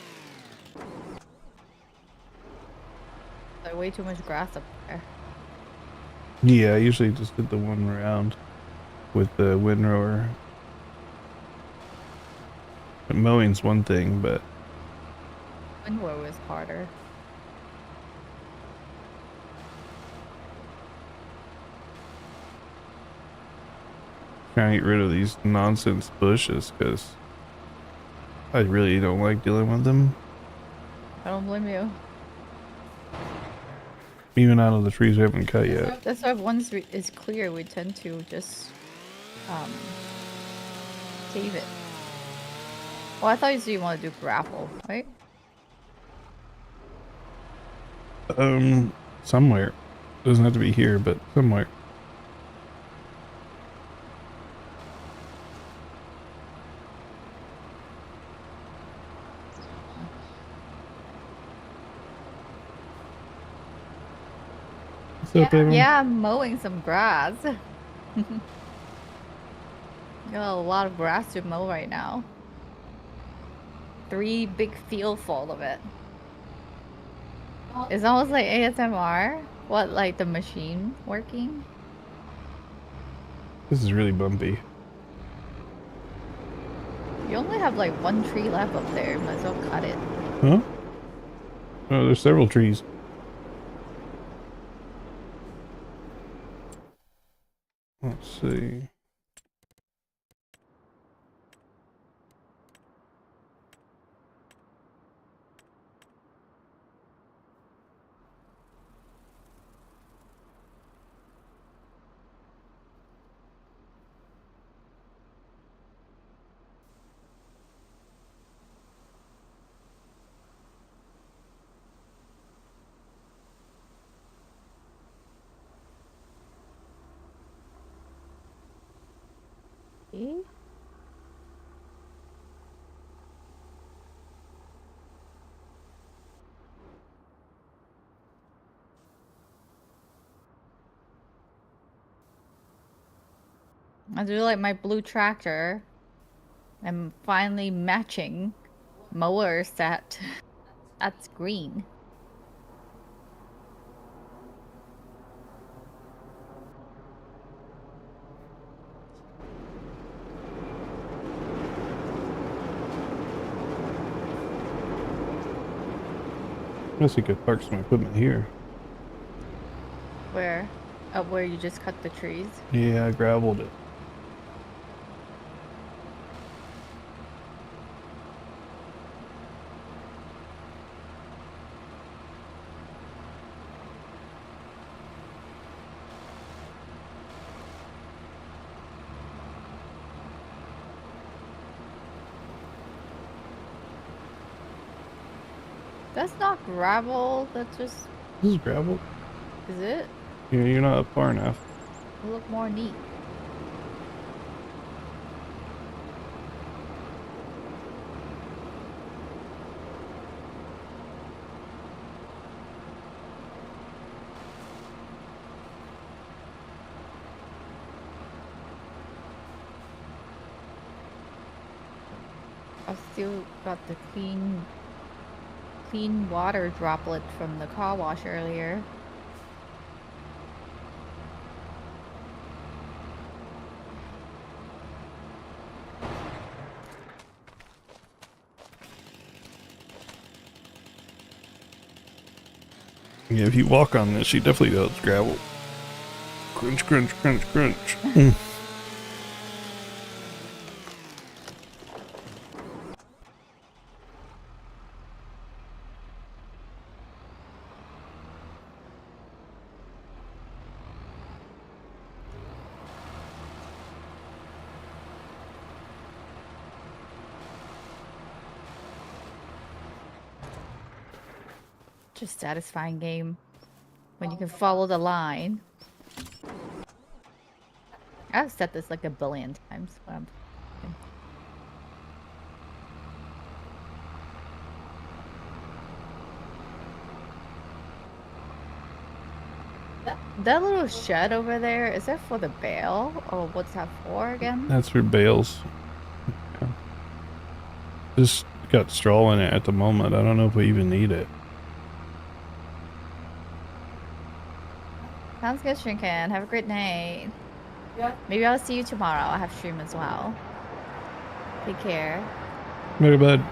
There's way too much grass up there. Yeah, I usually just did the one round with the windrower. Mowing's one thing, but Windrow is harder. trying to get rid of these nonsense bushes because I really don't like dealing with them. I don't blame you. Even out of the trees we haven't cut yet. That's why once it's clear, we tend to just save it. Well, I thought you said you want to do gravel, right? Somewhere. Doesn't have to be here, but somewhere. What's up, Evan? Yeah, I'm mowing some grass. Got a lot of grass to mow right now. 3 big field full of it. It's almost like ASMR. What, like the machine working? This is really bumpy. You only have like 1 tree left up there. Might as well cut it. Huh? Oh, there's several trees. Let's see. See? I do like my blue tractor. I'm finally matching mowers that's green. I guess you could park some equipment here. Where? Up where you just cut the trees? Yeah, I graveled it. That's not gravel. That's just... This is gravel. Is it? Yeah, you're not up far enough. It'll look more neat. I've still got the clean water droplet from the car wash earlier. Yeah, if you walk on this, you definitely know it's gravel. Crunch, crunch, crunch, crunch. Just satisfying game when you can follow the line. I've said this like a billion times. But That little shed over there, is that for the bale? Or what's that for again? That's for bales. Yeah. Just got straw in it at the moment. I don't know if we even need it. Sounds good, Shrinkin. Have a great night. Yeah. Maybe I'll see you tomorrow. I'll have stream as well. Take care. Very bad.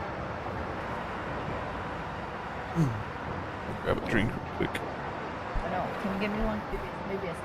Grab a drink real quick. Oh no, can you give me one? Maybe a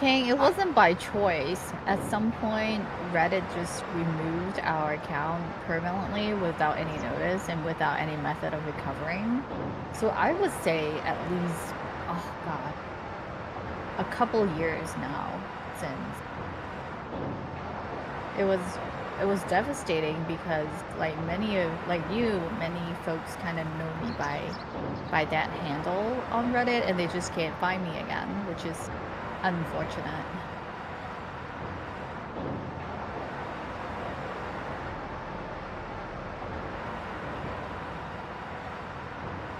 King, it wasn't by choice. At some point, Reddit just removed our account permanently without any notice and without any method of recovering. So I would say at least, oh god, a couple years now since. It was devastating because like many folks kind of know me by that handle on Reddit and they just can't find me again, which is unfortunate.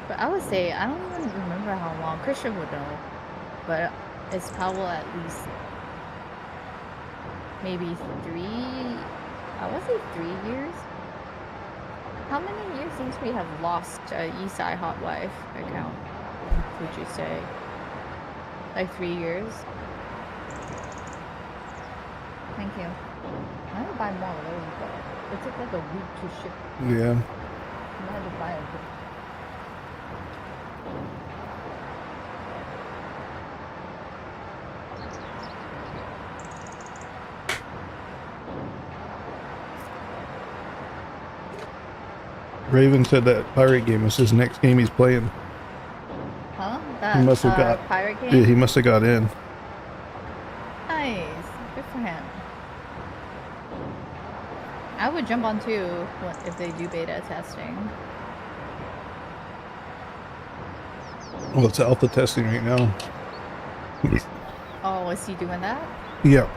But I would say, I don't even remember how long. Christian would know, but it's probably at least maybe I would say 3 years. How many years since we have lost Eastside Hot Wife account, would you say? Like 3 years? Thank you. I had to buy more of those, but it took like a week to ship. Yeah. I had to buy a Raven said that pirate game was his next game he's playing. Huh? He That must have got pirate game? Yeah, he must have got in. Nice. Good for him. I would jump on too if they do beta testing. Well, it's alpha testing right now. Oh, is he doing that? Yeah.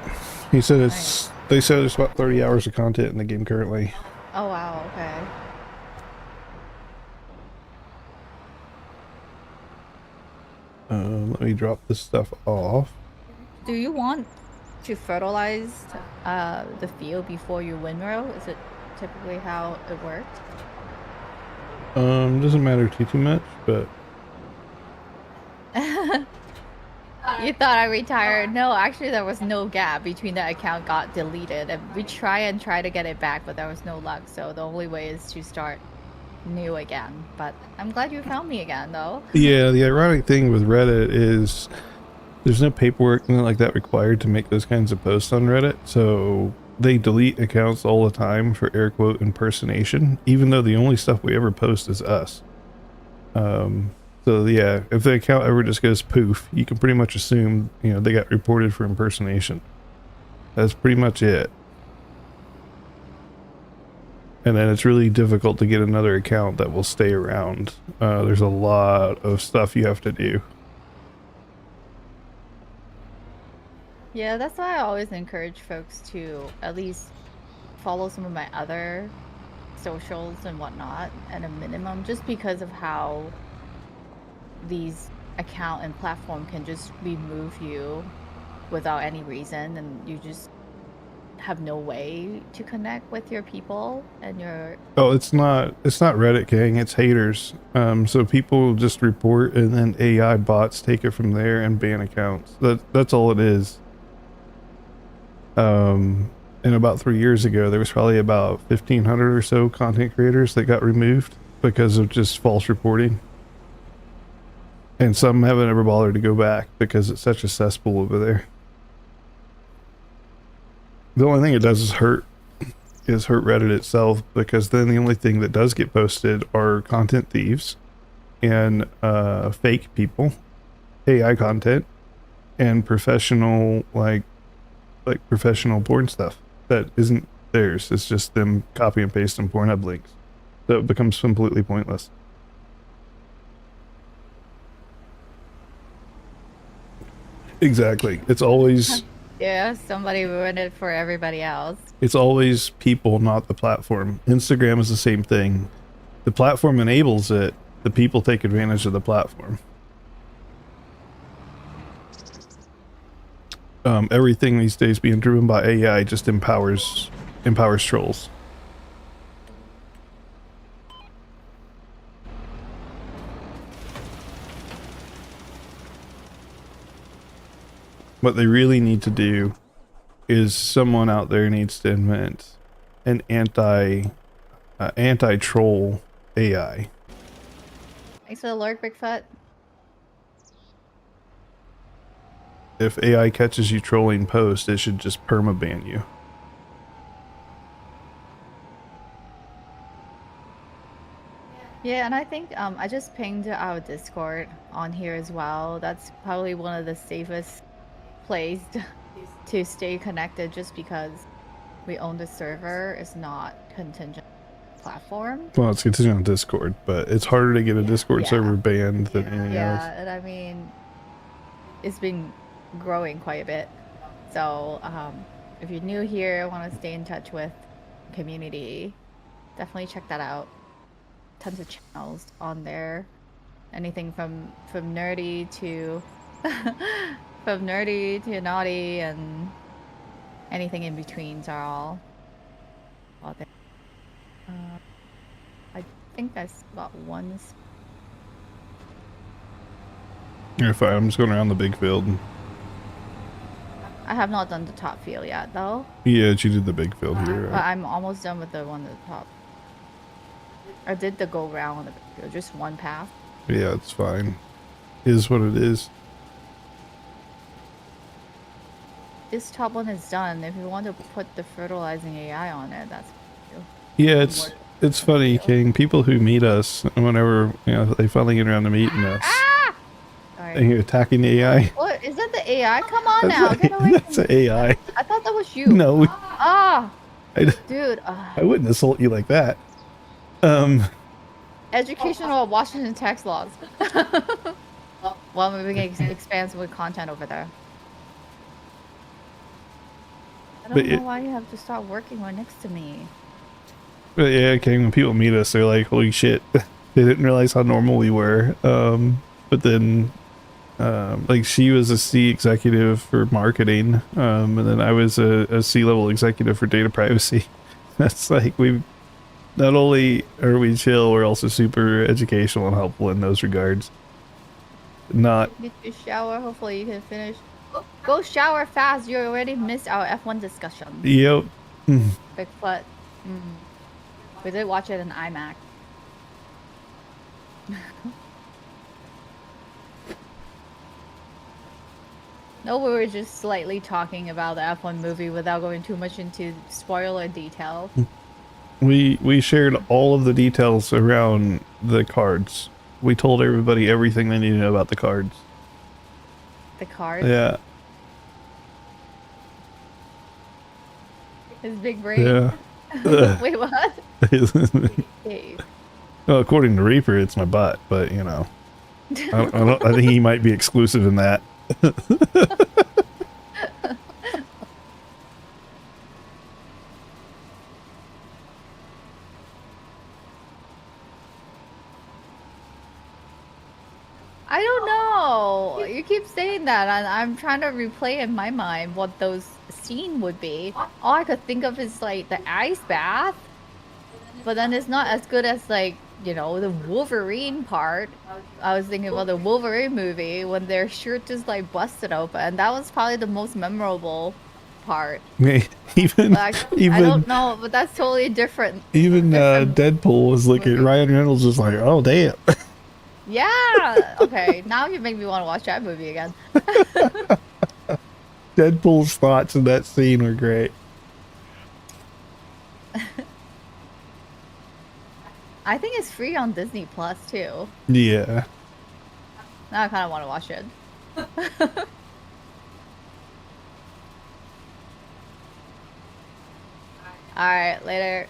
He said it's Nice. they said there's about 30 hours of content in the game currently. Oh wow, okay. Let me drop this stuff off. Do you want to fertilize the field before you windrow? Is it typically how it works? Doesn't matter too much, but You thought I retired? No, actually there was no gap between the account got deleted and we try to get it back, but there was no luck. So the only way is to start new again. But I'm glad you found me again though. yeah, the ironic thing with Reddit is there's no paperwork like that required to make those kinds of posts on Reddit, so they delete accounts all the time for air quote impersonation, even though the only stuff we ever post is us. So yeah, if the account ever just goes poof, you can pretty much assume, they got reported for impersonation. That's pretty much it. And then it's really difficult to get another account that will stay around. There's a lot of stuff you have to do. Yeah, that's why I always encourage folks to at least follow some of my other socials and whatnot at a minimum, just because of how these account and platform can just remove you without any reason and you just have no way to connect with your people and your Oh, it's not Reddit gang, it's haters. So people just report and then AI bots take it from there and ban accounts. That's all it is. And about 3 years ago, there was probably about 1,500 or so content creators that got removed because of just false reporting. And some haven't ever bothered to go back because it's such a cesspool over there. The only thing it does is hurt is hurt Reddit itself, because then the only thing that does get posted are content thieves and fake people, AI content, and professional professional porn stuff that isn't theirs. It's just them copy and pasting Pornhub links. So it becomes completely pointless. Exactly. It's always Yeah, somebody ruined it for everybody else. it's always people, not the platform. Instagram is the same thing. The platform enables it. The people take advantage of the platform. Everything these days being driven by AI just empowers trolls. What they really need to do is someone out there needs to invent an anti-troll AI. Thanks for the Lord, Bigfoot. If AI catches you trolling posts, it should just permaban you. Yeah, and I think I just pinged our Discord on here as well. That's probably one of the safest place to stay connected, just because we own the server. It's not contingent platform. Well, it's continuing on Discord, but it's harder to get a Discord server banned than anything else. Yeah, and I mean, it's been growing quite a bit. So if you're new here, want to stay in touch with community, definitely check that out. Tons of channels on there. Anything from nerdy to from nerdy to naughty, and anything in betweens are all there. I think that's about one. You're fine. I'm just going around the big field. I have not done the top field yet, though. Yeah, you did the big field here. Right? But I'm almost done with the one at the top. I did the go round on the big field, just one path. Yeah, it's fine. Is what it is. This top one is done. If you want to put the fertilizing AI on it, that's yeah. It's funny, King. People who meet us, whenever they finally get around to meeting us, and you're attacking the AI. What is that? The AI? Come on now, get away! That's the AI. I thought that was you. No. Dude. I wouldn't assault you like that. Educational Washington tax laws. Well, maybe we can expand with content over there. I don't know why you have to start working right next to me. But yeah, okay, when people meet us, they're like, holy shit. They didn't realize how normal we were. But then, like, she was a C executive for marketing, and then I was a C-level executive for data privacy. That's like, not only are we chill, we're also super educational and helpful in those regards. Get your shower. Hopefully you can finish. Go shower fast. You already missed our F1 discussion. Yep. Bigfoot. We did watch it in IMAX. No, we were just slightly talking about the F1 movie without going too much into spoiler detail. We shared all of the details around the cards. We told everybody everything they needed to know about the cards. The cards? Yeah. His big brain? Yeah. Wait, what? Well, according to Reaper, it's my butt, but I think he might be exclusive in that. I don't know. You keep saying that, and I'm trying to replay in my mind what those scene would be. All I could think of is like the ice bath, but then it's not as good as like the Wolverine part. I was thinking about the Wolverine movie when their shirt just like busted open. That was probably the most memorable part. even I don't know, but that's totally different. Even Deadpool was looking. Ryan Reynolds was like, "Oh damn." Yeah. Okay. Now you make me want to watch that movie again. Deadpool's thoughts in that scene were great. I think it's free on Disney Plus too. Yeah. Now I kind of want to watch it. All right, later.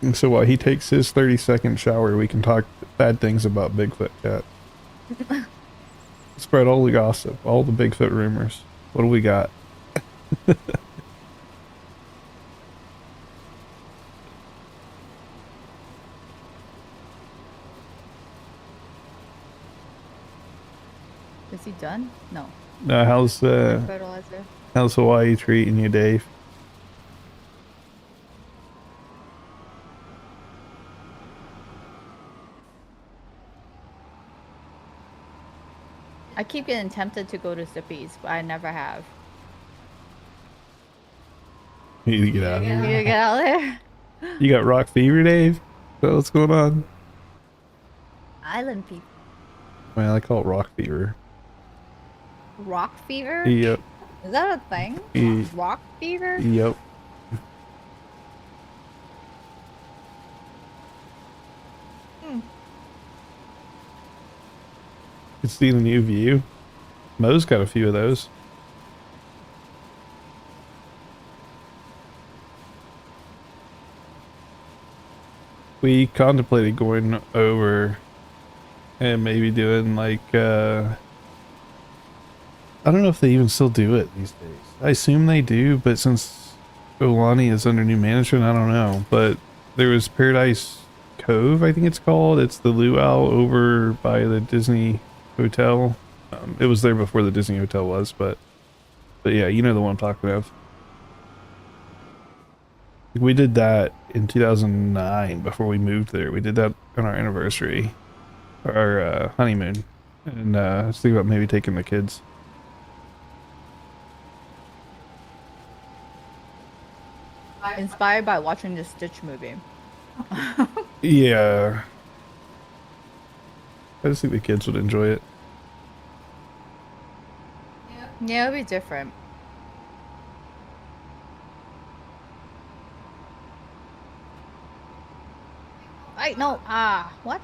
And so while he takes his 30-second shower, we can talk bad things about Bigfoot Cat. Spread all the gossip, all the Bigfoot rumors. What do we got? Is he done? No. How's More fertilizer. how's Hawaii treating you, Dave? I keep getting tempted to go to Zippy's, but I never have. You need to get out of You here. get out there. You got rock fever, Dave? Is that what's going on? Island people. Well, I call it rock fever. Rock fever? Yep. Is that a thing? Rock fever? Yep. Hmm. You see the new view? Mo's got a few of those. We contemplated going over and maybe doing like I don't know if they even still do it these days. I assume they do, but since Olani is under new management, I don't know. But there was Paradise Cove, I think it's called. It's the luau over by the Disney Hotel. It was there before the Disney Hotel was, but yeah, you know the one I'm talking about. We did that in 2009 before we moved there. We did that on our anniversary, our honeymoon, and I was thinking about maybe taking the kids. Inspired by watching the Stitch movie. Yeah, I just think the kids would enjoy it. Yeah, it'll be different. I no. What?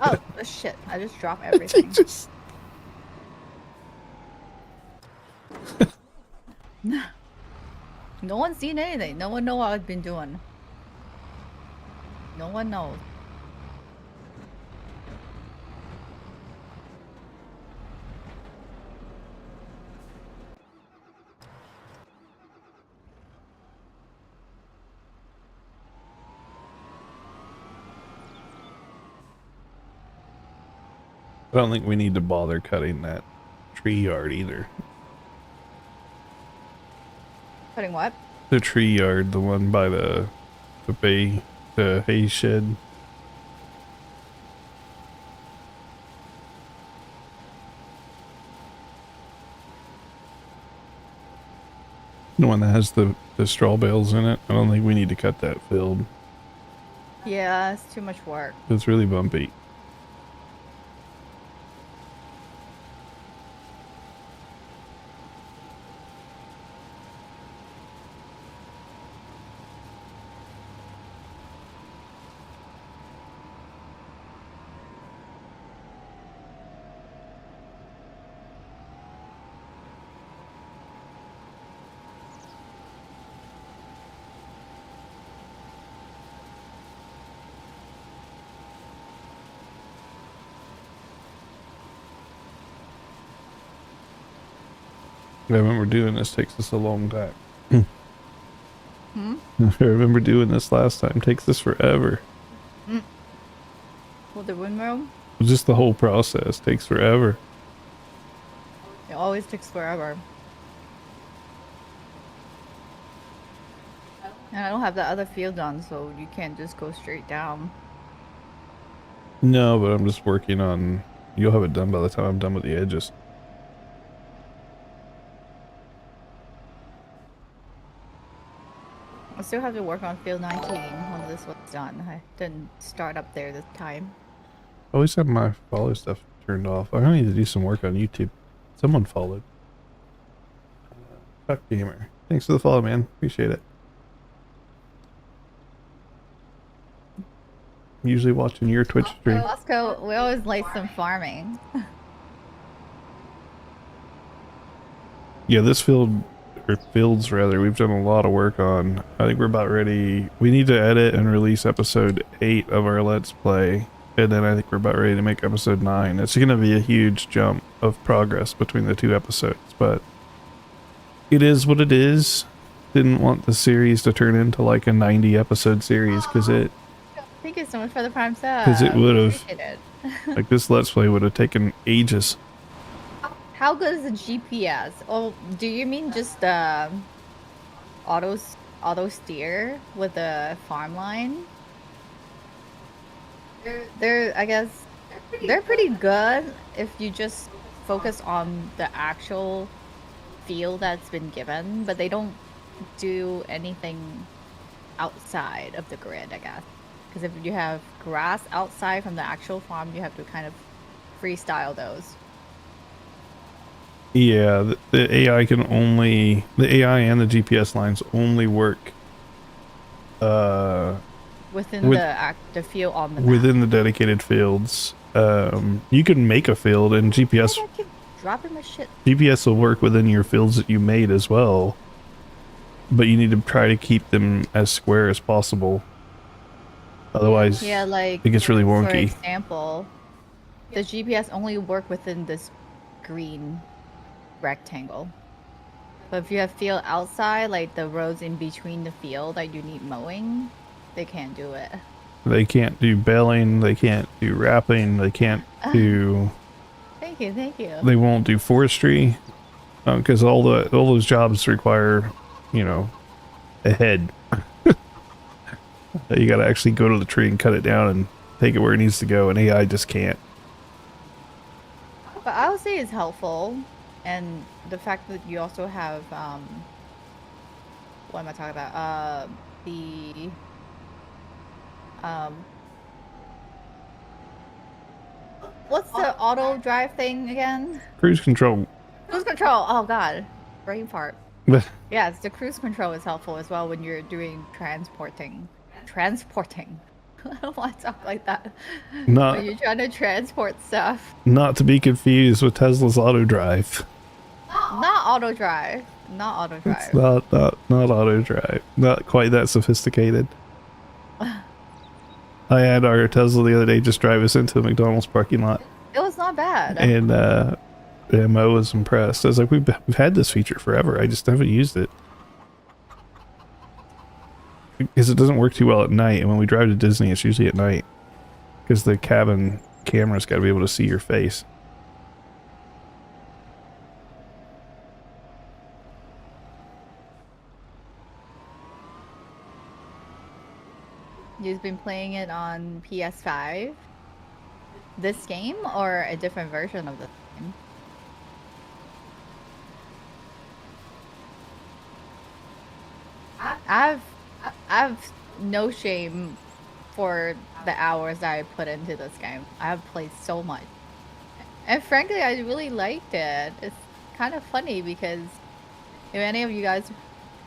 Oh, shit. I just dropped everything. Just No one's seen anything. No one know what I've been doing. No one knows. I don't think we need to bother cutting that tree yard either. Cutting what? The tree yard, the one by the hay shed. The one that has the straw bales in it. I don't think we need to cut that field. Yeah, it's too much work. It's really bumpy. I remember doing this takes us a long time. Hmm? I remember doing this last time. Takes us forever. For the windmill, Just the whole process takes forever. it always takes forever. And I don't have that other field on, so you can't just go straight down. No, but I'm just working on. You'll have it done by the time I'm done with the edges. I still have to work on field 19 when this one's done. I didn't start up there this time. I always have my follow stuff turned off. I need to do some work on YouTube. Someone followed. Chuck Gamer. Thanks for the follow, man. Appreciate it. usually watching your Twitch stream. Bosco, we always like some farming. Yeah, this field, or fields rather, we've done a lot of work on. I think we're about ready. We need to edit and release episode 8 of our Let's Play. And then I think we're about ready to make episode 9. It's going to be a huge jump of progress between the 2 episodes, but it is what it is. Didn't want the series to turn into like a 90 episode series because Thank you so much for the prime sub. it would have, Appreciate it. like this Let's Play would have taken ages. How good is the GPS? Oh, do you mean just auto auto steer with the farm line? They're I guess they're pretty good if you just focus on the actual field that's been given, but they don't do anything outside of the grid, I guess. Because if you have grass outside from the actual farm, you have to kind of freestyle those. Yeah, the AI can only, the AI and the GPS lines only work Within the field on the map. within the dedicated fields. You can make a field and GPS I keep dropping my shit. GPS will work within your fields that you made as well. But you need to try to keep them as square as possible. Otherwise, Yeah, like it gets really for wonky. example, the GPS only work within this green rectangle. But if you have field outside, like the roads in between the field that you need mowing, they can't do it. They can't do baling, they can't do wrapping, they can't do... Thank you, thank you. They won't do forestry. Because all those jobs require, you know, a head. You gotta actually go to the tree and cut it down and take it where it needs to go, and AI just can't. But I would say it's helpful, and the fact that you also have what am I talking about? The what's the auto drive thing again? Cruise control. Cruise control. Oh god, brain fart. But Yes, the cruise control is helpful as well when you're doing transporting. Transporting. I don't want to talk like that. When you're trying to transport stuff. not to be confused with Tesla's auto drive. Not auto drive. Not auto drive. It's not auto drive. Not quite that sophisticated. I had our Tesla the other day just drive us into a McDonald's parking lot, It was not bad. and Mo was impressed. I was like, we've had this feature forever. I just haven't used it because it doesn't work too well at night. And when we drive to Disney, it's usually at night because the cabin camera's got to be able to see your face. You've been playing it on PS5? This game or a different version of this game? I've no shame for the hours that I put into this game. I have played so much. And frankly, I really liked it. It's kind of funny because if any of you guys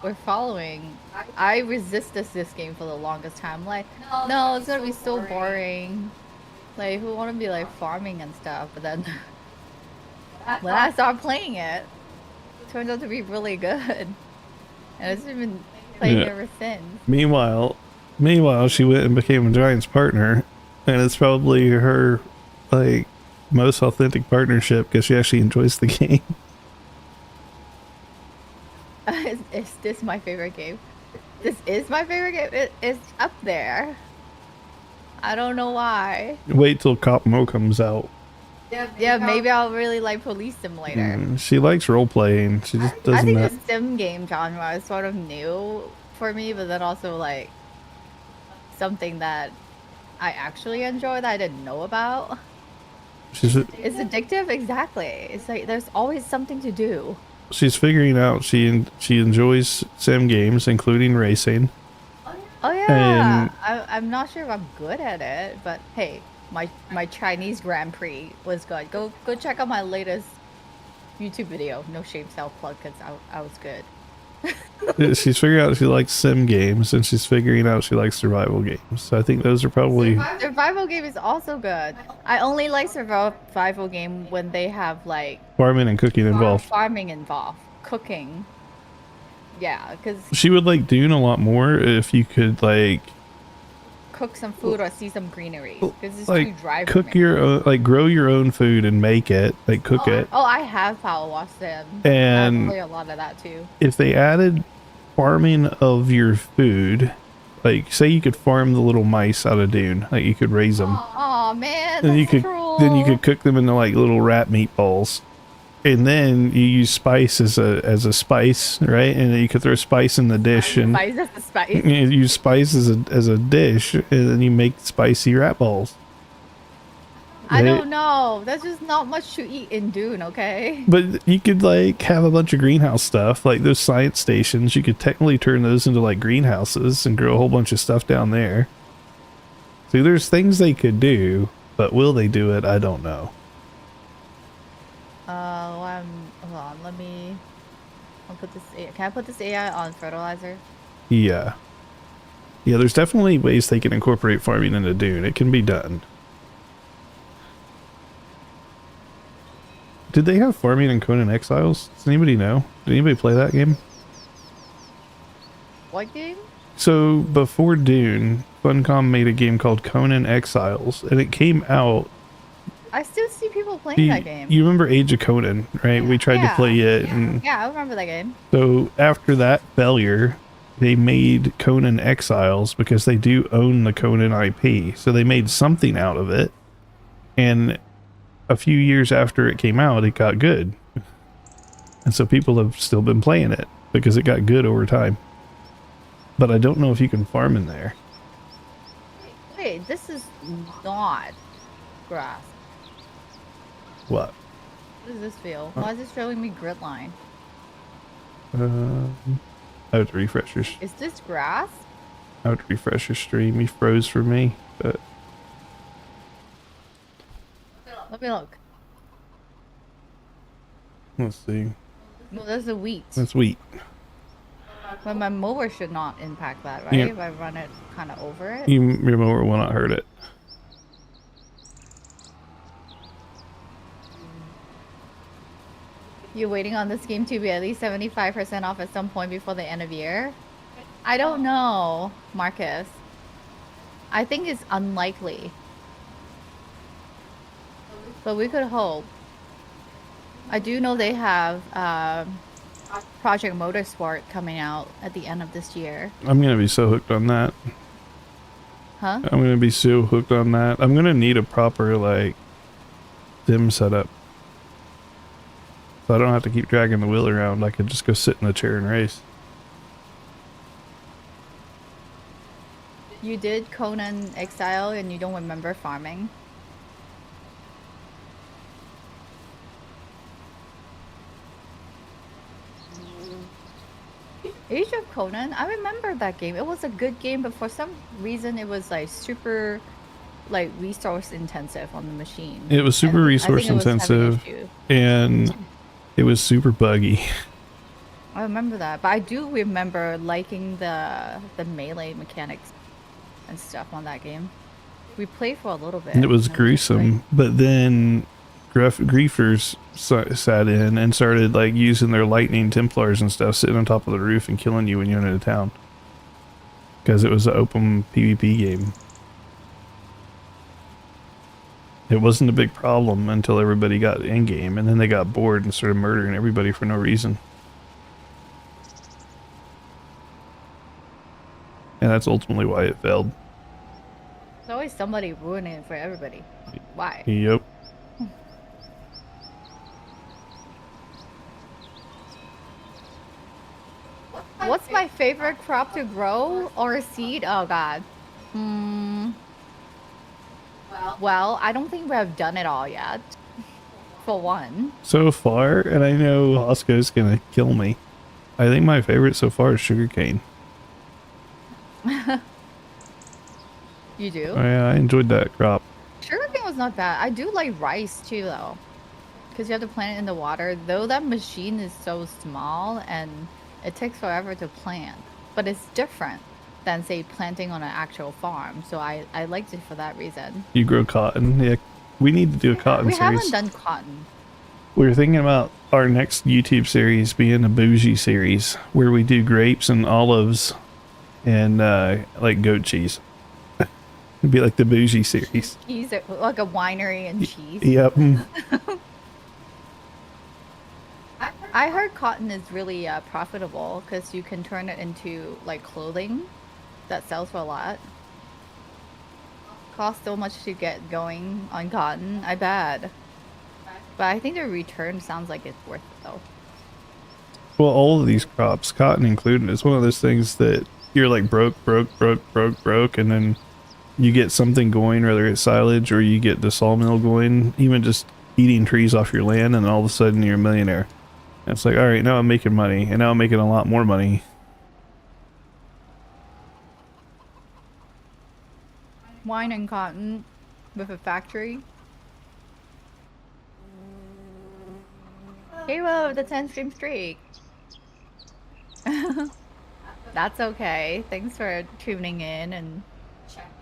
were following, I resisted this game for the longest time. Like, no, it's gonna be so boring. Like, who want to be like farming and stuff? But then when I started playing it, it turned out to be really good. And it's been playing ever since. Meanwhile, she went and became a Giants partner, and it's probably her like most authentic partnership because she actually enjoys the game. Is this my favorite game? This is my favorite game. It's up there. I don't know why. Wait till Cop Mo comes out. Yeah, maybe I'll really like Police Simulator. She likes role playing. She just doesn't. I think the sim game genre is sort of new for me, but then also like something that I actually enjoy that I didn't know about. It's addictive, exactly. It's like there's always something to do. She's figuring out she enjoys sim games, including racing. Oh yeah, I'm not sure if I'm good at it, but hey, my Chinese Grand Prix was good. Go check out my latest YouTube video. No shame self plug because I was good. She's figuring out she likes sim games, and she's figuring out she likes survival games. So I think those are probably Survival game is also good. I only like survival game when they have like farming and cooking involved. farming involved, cooking. Yeah, because She would like Dune a lot more if you could cook some food or see some greenery. Because it's like too dry for cook me. your own, like grow your own food and make it, like cook it. Oh, I have power wash them. I And play a lot of that too. if they added farming of your food, like say you could farm the little mice out of Dune, like you could raise them, Oh man, and that's cruel. then you could cook them into like little rat meatballs, and then you use spice as a spice, right? And then you could throw spice in the dish, and Spice, that's the spice. you use spice as a dish, and then you make spicy rat balls. I don't know. There's just not much to eat in Dune, okay? But you could like have a bunch of greenhouse stuff, like those science stations. You could technically turn those into like greenhouses and grow a whole bunch of stuff down there. See, there's things they could do, but will they do it? I don't know. Hold on. I'll put this. Can I put this AI on fertilizer? Yeah. Yeah, there's definitely ways they can incorporate farming into Dune. It can be done. Did they have farming in Conan Exiles? Does anybody know? Did anybody play that game? What game? So before Dune, Funcom made a game called Conan Exiles, and it came out. I still see people playing that game. You remember Age of Conan, right? We tried to play it, and yeah, I remember that game. so after that failure, they made Conan Exiles because they do own the Conan IP. So they made something out of it, and a few years after it came out, it got good. And so people have still been playing it because it got good over time. But I don't know if you can farm in there. Wait, this is not grass. What? What does this feel? Why is it showing me grid line? I have to refresh your. Is this grass? I have to refresh your stream. You froze for me, but Let me look. let's see. No, there's the wheat. That's wheat. But my mower should not impact that, right? Yeah. If I run it kind of over it. Your mower will not hurt it. You're waiting on this game to be at least 75% off at some point before the end of year? I don't know, Marcus. I think it's unlikely. But we could hope. I do know they have Project Motorsport coming out at the end of this year. I'm gonna be so hooked on that. Huh? I'm gonna be so hooked on that. I'm gonna need a proper like sim setup, so I don't have to keep dragging the wheel around. I could just go sit in the chair and race. You did Conan Exile and you don't remember farming? Age of Conan, I remember that game. It was a good game, but for some reason it was like super like resource intensive on the machine. It was super resource I think it was having intensive, issue. and it was super buggy. I remember that, but I do remember liking the melee mechanics and stuff on that game. We played for a little bit. It was and gruesome, but then griefers sat in and started like using their lightning Templars and stuff, sitting on top of the roof and killing you when you went into town. Because it was an open PvP game. It wasn't a big problem until everybody got in game, and then they got bored and started murdering everybody for no reason. And that's ultimately why it failed. There's always somebody ruining it for everybody. Why? Yep. What's my favorite crop to grow or a seed? Oh god. Well, I don't think we have done it all yet. For one. So far, and I know Oscar's gonna kill me, I think my favorite so far is sugarcane. You do? Oh, yeah, I enjoyed that crop. Sugarcane was not bad. I do like rice too, though. Because you have to plant it in the water. Though that machine is so small and It takes forever to plant, but it's different than say planting on an actual farm. So I liked it for that reason. You grow cotton. Yeah, we need to do a cotton We haven't series. done cotton. We were thinking about our next YouTube series being a bougie series where we do grapes and olives and like goat cheese. It'd be like the bougie series. Cheese, like a winery and cheese. Yep. I heard cotton is really profitable because you can turn it into like clothing that sells for a lot. Costs so much to get going on cotton, I bet. But I think the return sounds like it's worth it though. Well, all of these crops, cotton included, is one of those things that you're like broke, and then you get something going, whether it's silage or you get the sawmill going, even just eating trees off your land, and all of a sudden you're a millionaire. And it's like, all right, now I'm making money, and now I'm making a lot more money. Wine and cotton with a factory. Halo, the 10 stream streak. That's okay. Thanks for tuning in and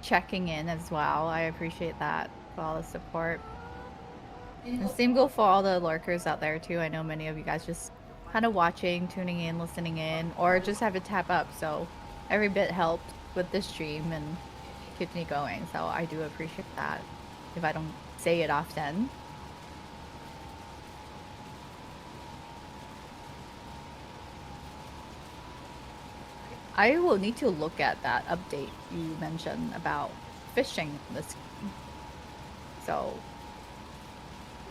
checking in as well. I appreciate that for all the support. And same go for all the lurkers out there too. I know many of you guys just kind of watching, tuning in, listening in, or just have to tap up. So every bit helped with the stream and keeps me going. So I do appreciate that if I don't say it often. I will need to look at that update you mentioned about fishing this game. So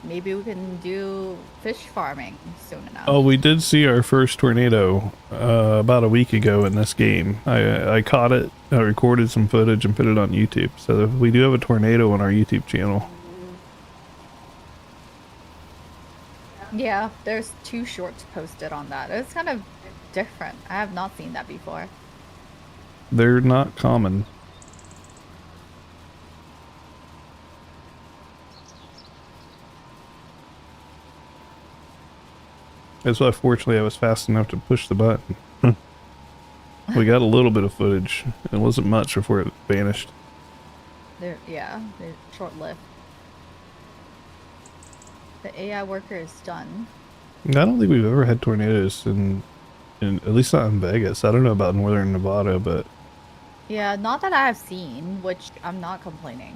maybe we can do fish farming soon enough. Oh, we did see our first tornado about a week ago in this game. I caught it, I recorded some footage and put it on YouTube. So we do have a tornado on our YouTube channel. Yeah, there's 2 shorts posted on that. It's kind of different. I have not seen that before. They're not common. That's why, fortunately, I was fast enough to push the button. We got a little bit of footage. It wasn't much before it vanished. They're short-lived. The AI worker is done. I don't think we've ever had tornadoes in at least not in Vegas. I don't know about northern Nevada, but Yeah, not that I have seen, which I'm not complaining.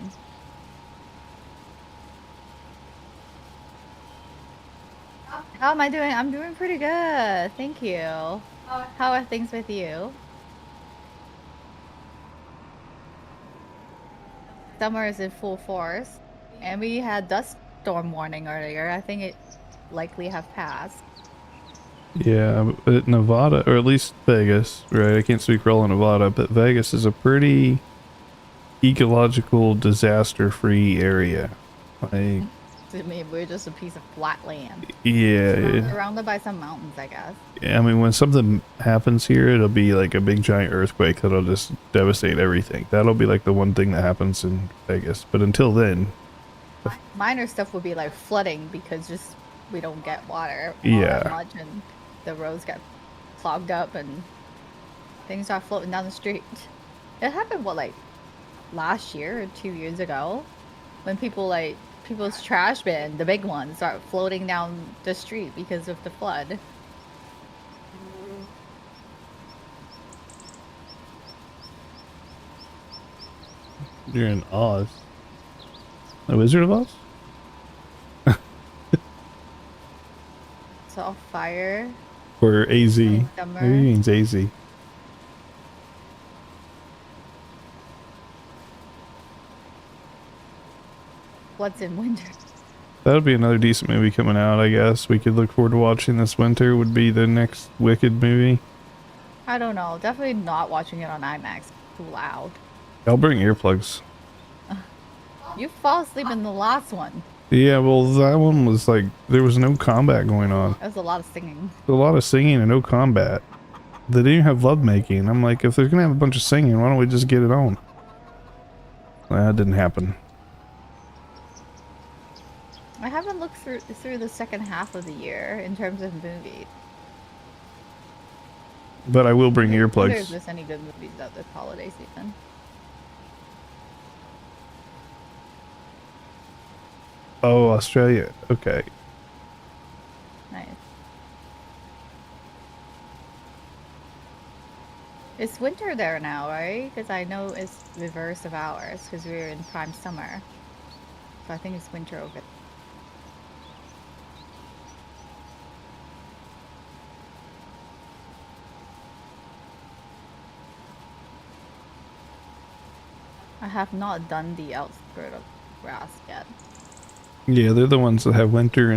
How am I doing? I'm doing pretty good. Thank you. How are things with you? Summer is in full force, and we had dust storm warning earlier. I think it likely have passed. yeah, but Nevada, or at least Vegas, right? I can't speak for all of Nevada, but Vegas is a pretty ecological disaster-free area. Like, To me, we're just a piece of flat land. yeah, Surrounded by some mountains, I guess. I mean, when something happens here, it'll be like a big giant earthquake that'll just devastate everything. That'll be like the one thing that happens in Vegas. But until then, Minor stuff would be like flooding because just we don't get water all Yeah. that much, and the roads get clogged up and things are floating down the street. It happened what, like last year or 2 years ago, when people's trash bin, the big ones, start floating down the street because of the flood. you're in Oz. The Wizard of Oz? It's all fire. Or AZ. Summer. Maybe he means AZ. What's in winter? That would be another decent movie coming out, I guess. We could look forward to watching this winter, would be the next Wicked movie. I don't know. Definitely not watching it on IMAX. Too loud. I'll bring earplugs. You fall asleep in the last one. Yeah, well, that one was like, there was no combat going on. There was a lot of singing. A lot of singing and no combat. They didn't have lovemaking. I'm like, if they're gonna have a bunch of singing, why don't we just get it on? That didn't happen. I haven't looked through the second half of the year in terms of movies. But I will bring I wonder if earplugs. there's any good movies out this holiday season. Oh, Australia. Okay. Nice. It's winter there now, right? Because I know it's reverse of ours because we're in prime summer. So I think it's winter over. I have not done the outskirt of grass yet. Yeah, they're the ones that have winter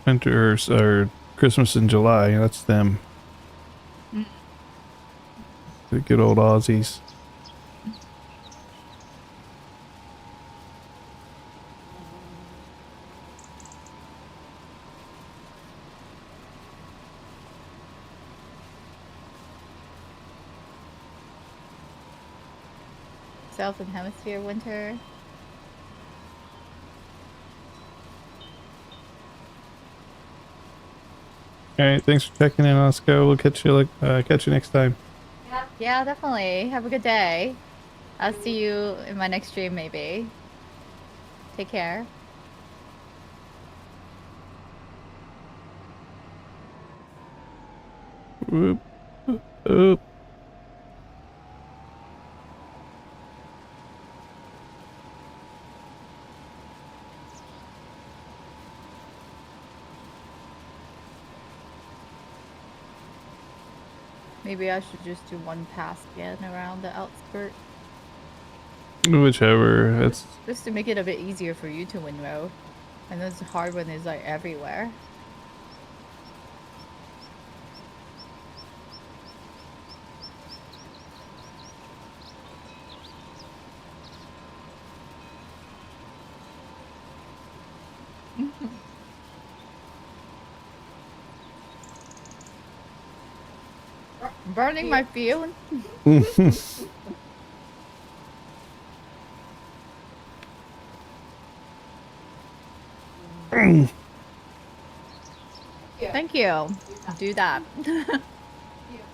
or Christmas in July. That's them. Mm. The good old Aussies. Southern Hemisphere winter. All right, thanks for checking in. Let's go. We'll catch you next time. Yeah, definitely. Have a good day. I'll see you in my next stream, maybe. Take care. Whoop, whoop. Maybe I should just do one pass again around the outskirt. Whichever. It's Just to make it a bit easier for you to windrow. I know it's hard when it's like everywhere. Burning my field. Thank you. Do that.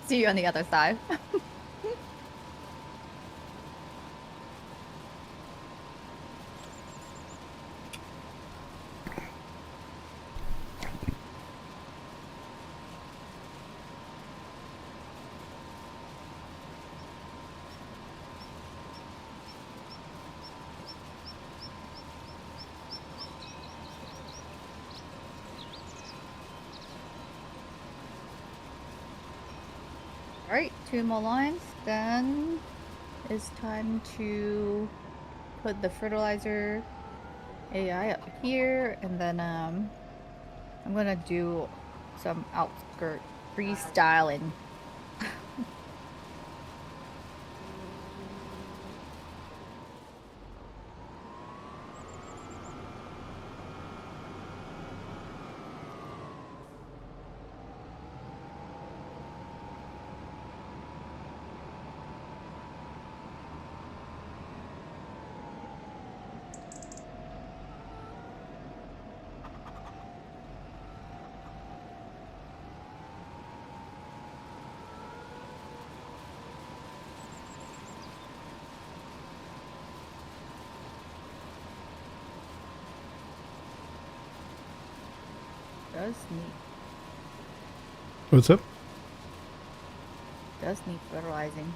See you on the other side. All right, 2 more lines. Then it's time to put the fertilizer AI up here, and then I'm gonna do some outskirt freestyling. Does need What's up? does need fertilizing.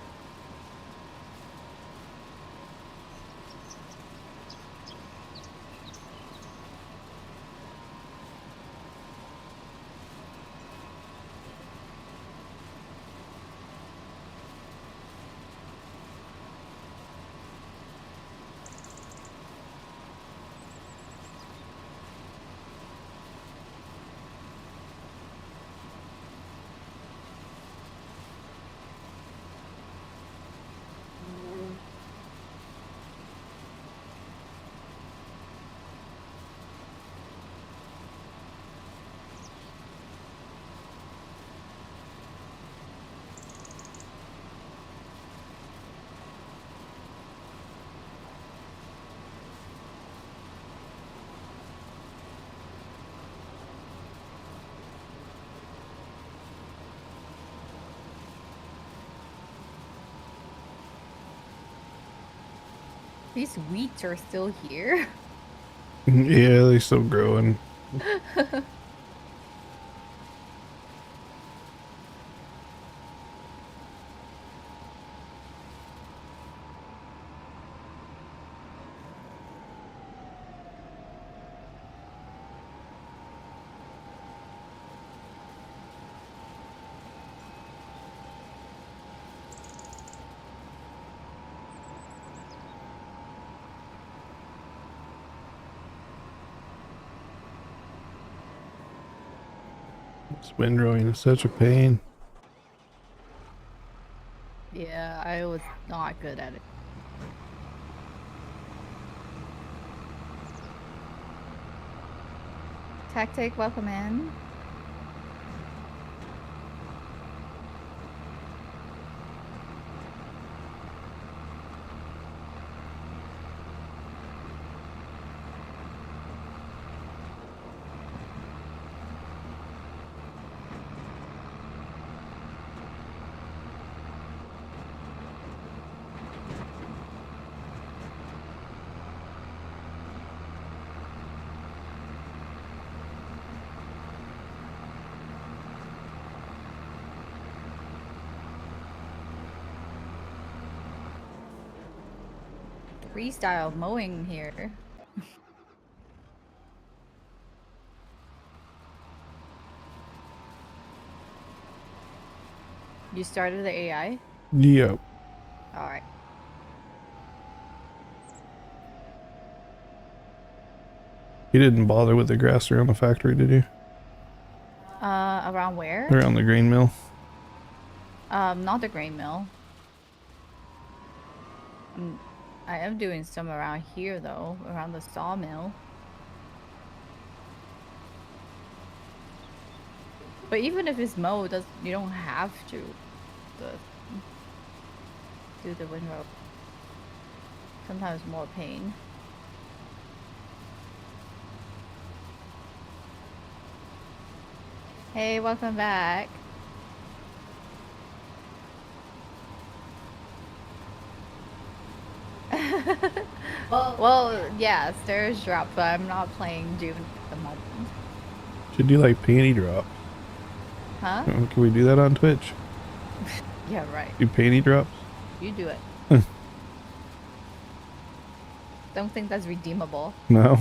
these wheats are still here. Yeah, they're still growing. This windrowing is such a pain. Yeah, I was not good at it. Tactic, welcome in. Freestyle mowing here. You started the AI? Yep. Alright. You didn't bother with the grass around the factory, did you? Around where? Around the grain mill? Not the grain mill. I am doing some around here though, around the sawmill. But even if it's mowed, you don't have to the, do the windrow. Sometimes more pain. Hey, welcome back. Well, yeah, stairs drop, but I'm not playing Dune at the moment. Should do like panty drop. Huh? Can we do that on Twitch? Yeah, right. Do panty drops? You do it. Don't think that's redeemable. No.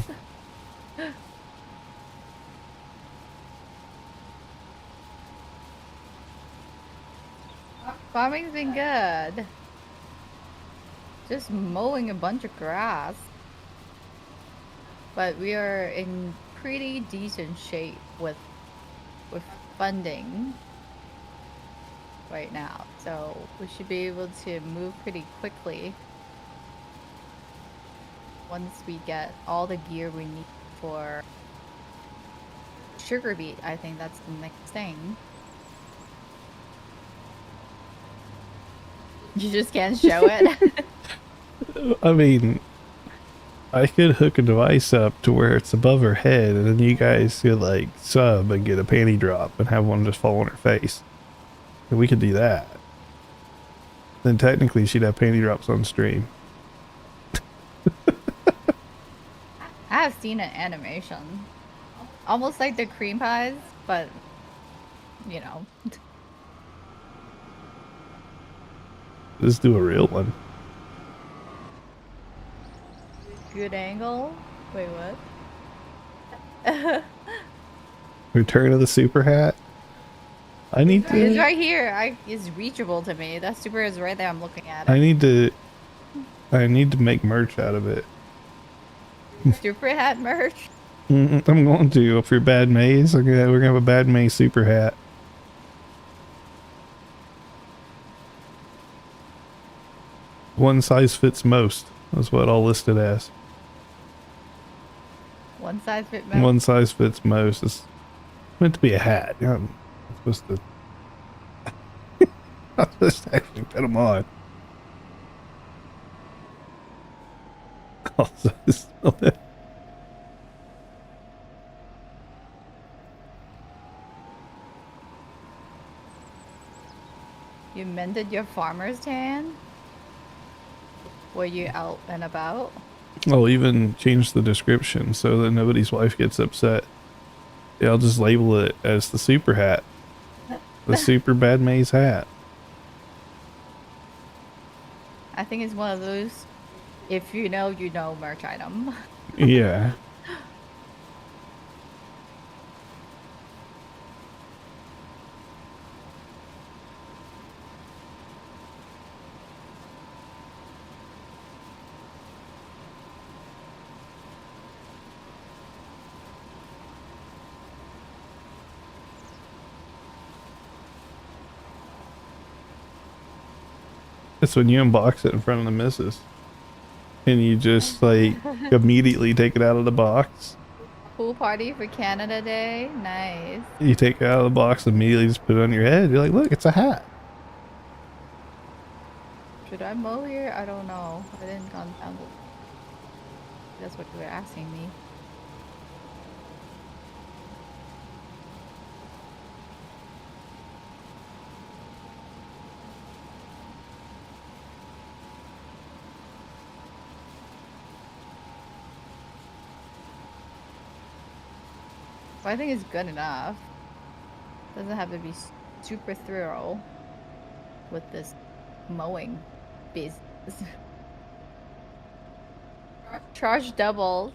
Farming's been good. Just mowing a bunch of grass. But we are in pretty decent shape with funding right now. So we should be able to move pretty quickly once we get all the gear we need for sugar beet. I think that's the next thing. You just can't show it. I mean, I could hook a device up to where it's above her head, and then you guys could like sub and get a panty drop and have one just fall on her face. And we could do that. Then technically she'd have panty drops on stream. I have seen an animation. Almost like the cream pies, but you know. Let's do a real one. Good angle. Wait, what? Return of the super hat. I need to. It's right here. It's reachable to me. That super is right there. I'm looking at it. I need to. I need to make merch out of it. Super hat merch. I'm going to for Bad Maze. We're gonna have a Bad Maze super hat. One size fits most. That's what I'll list it as. One size fit most. One size fits most. It's meant to be a hat. Yeah, I'm supposed to. I'm supposed to actually put them on. Also, You mended your farmer's tan? Were you out and about? I'll even change the description so that nobody's wife gets upset. Yeah, I'll just label it as the super hat. The super bad maze hat. I think it's one of those, if you know, you know merch item. Yeah. It's when you unbox it in front of the missus. And you just like immediately take it out of the box. Pool party for Canada Day. Nice. You take it out of the box, immediately just put it on your head. You're like, look, it's a hat. Should I mow here? I don't know. I didn't gone down the. That's what you were asking me. Well, I think it's good enough. Doesn't have to be super thorough with this mowing business. Charge double.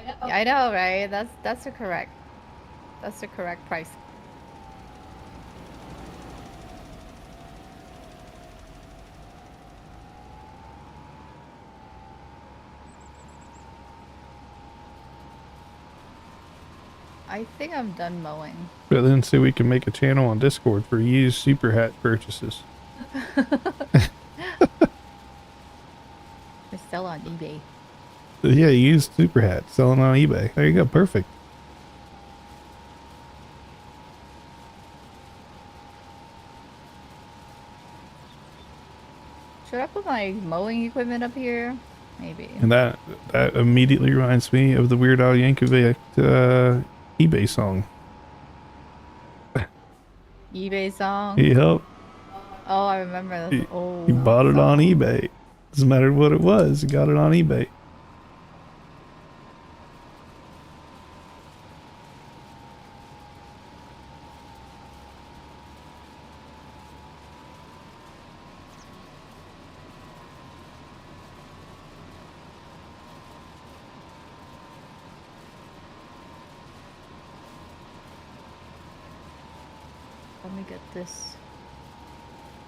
Yeah, I know, right? That's the correct. That's the correct price. I think I'm done mowing. But then say we can make a channel on Discord for used super hat purchases. They sell on eBay. Yeah, used super hat selling on eBay. There you go. Perfect. Should I put my mowing equipment up here? Maybe. And that immediately reminds me of the Weird Al Yankovic eBay song. eBay song. Yep. Oh, I remember this He old bought it on song. eBay. Doesn't matter what it was. He got it on eBay. Let me get this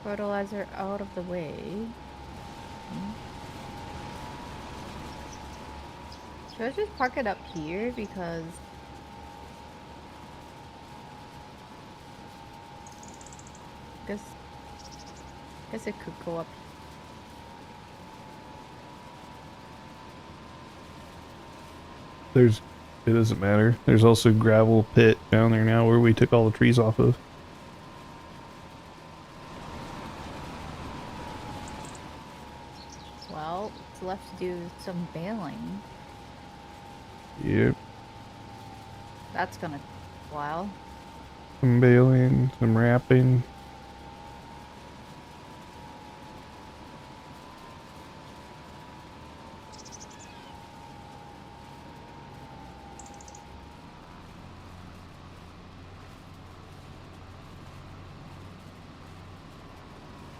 fertilizer out of the way. Should I just park it up here? Because guess guess it could go up. It doesn't matter. There's also gravel pit down there now where we took all the trees off of. Well, it's left to do some baling. Yep. That's gonna take a while. Some baling, some wrapping.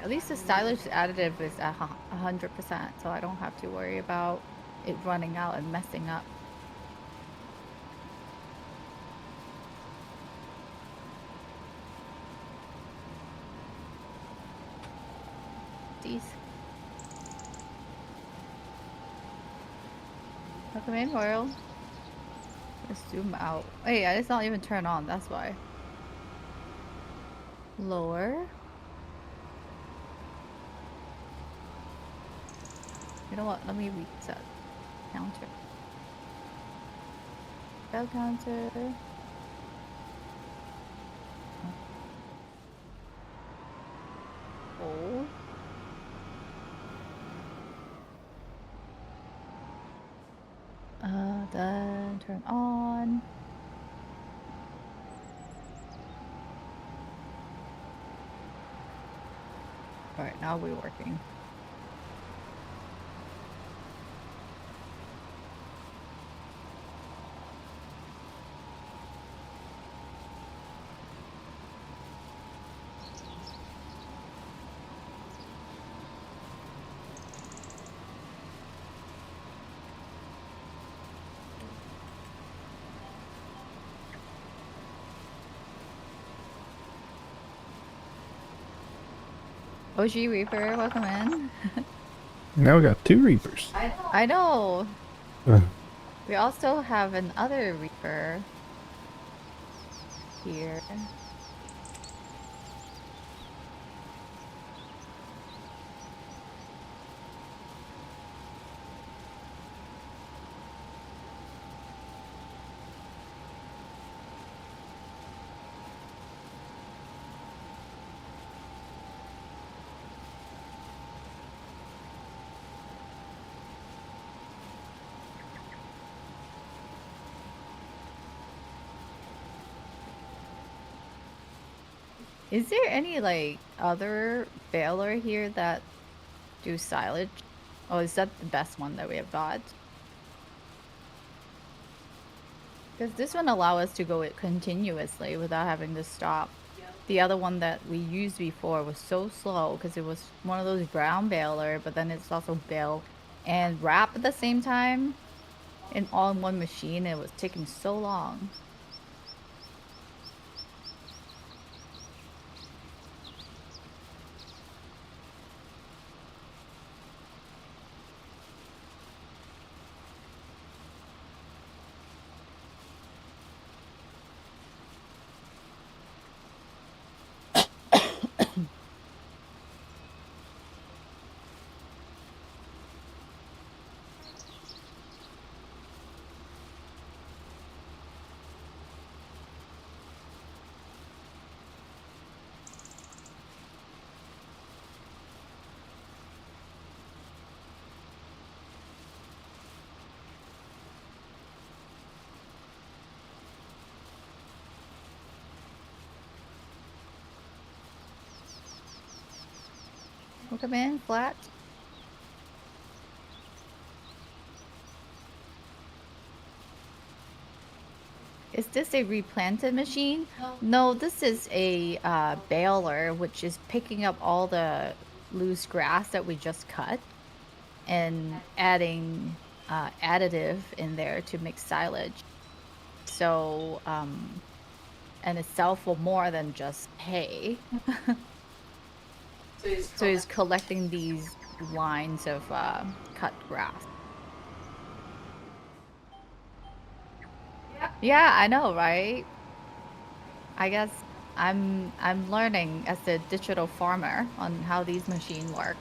At least the stylish additive is at 100%, so I don't have to worry about it running out and messing up. These. Welcome in, Royal. Let's zoom out. Oh yeah, it's not even turned on, that's why. Lower. You know what? Let me reset. Counter. Bell counter. Hold. Then turn on. Alright, now we're working. OG Reaper, welcome in. Now we got 2 Reapers. I know. Uh, We also have another Reaper here. Is there any like other baler here that do silage? Oh, is that the best one that we have got? Because this one allow us to go it continuously without having to stop. The other one that we used before was so slow because it was one of those brown baler, but then it's also bale and wrap at the same time and all in one machine. It was taking so long. Welcome in, flat. Is this a replanted machine? No, this is a baler, which is picking up all the loose grass that we just cut and adding additive in there to make silage. So, and it sells for more than just hay. So he's collecting these lines of cut grass. Yeah, I know, right? I guess I'm learning as a digital farmer on how these machines work.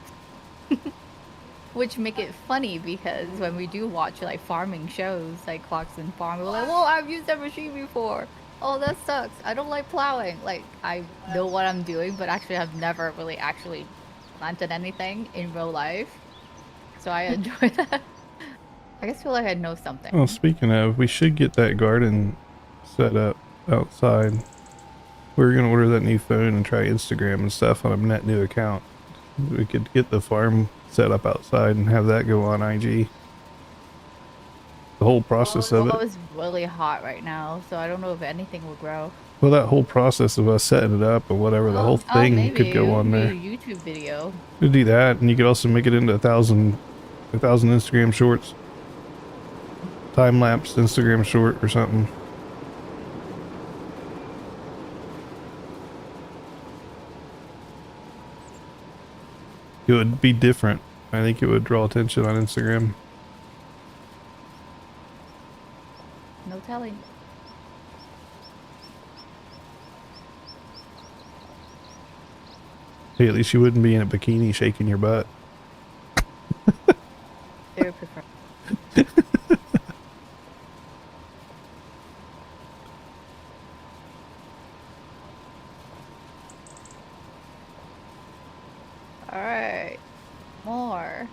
Which make it funny because when we do watch like farming shows like Clocks and Farm, we're like, whoa, I've used that machine before. Oh, that sucks. I don't like plowing. Like I know what I'm doing, but actually I've never really actually planted anything in real life. So I enjoy that. I guess feel like I know well, something. speaking of, we should get that garden set up outside. We're gonna order that new phone and try Instagram and stuff on a net new account. We could get the farm set up outside and have that go on IG. The whole process of Well, it. it's really hot right now, so I don't know if anything will grow. Well, that whole process of us setting it up and whatever, the whole Oh, thing could maybe go we on can do a there. YouTube video. You do that, and you could also make it into a thousand Instagram shorts, time lapse Instagram short or something. It would be different. I think it would draw attention on Instagram. No telling. Hey, at least you wouldn't be in a bikini shaking your butt. They would prefer. All right, more.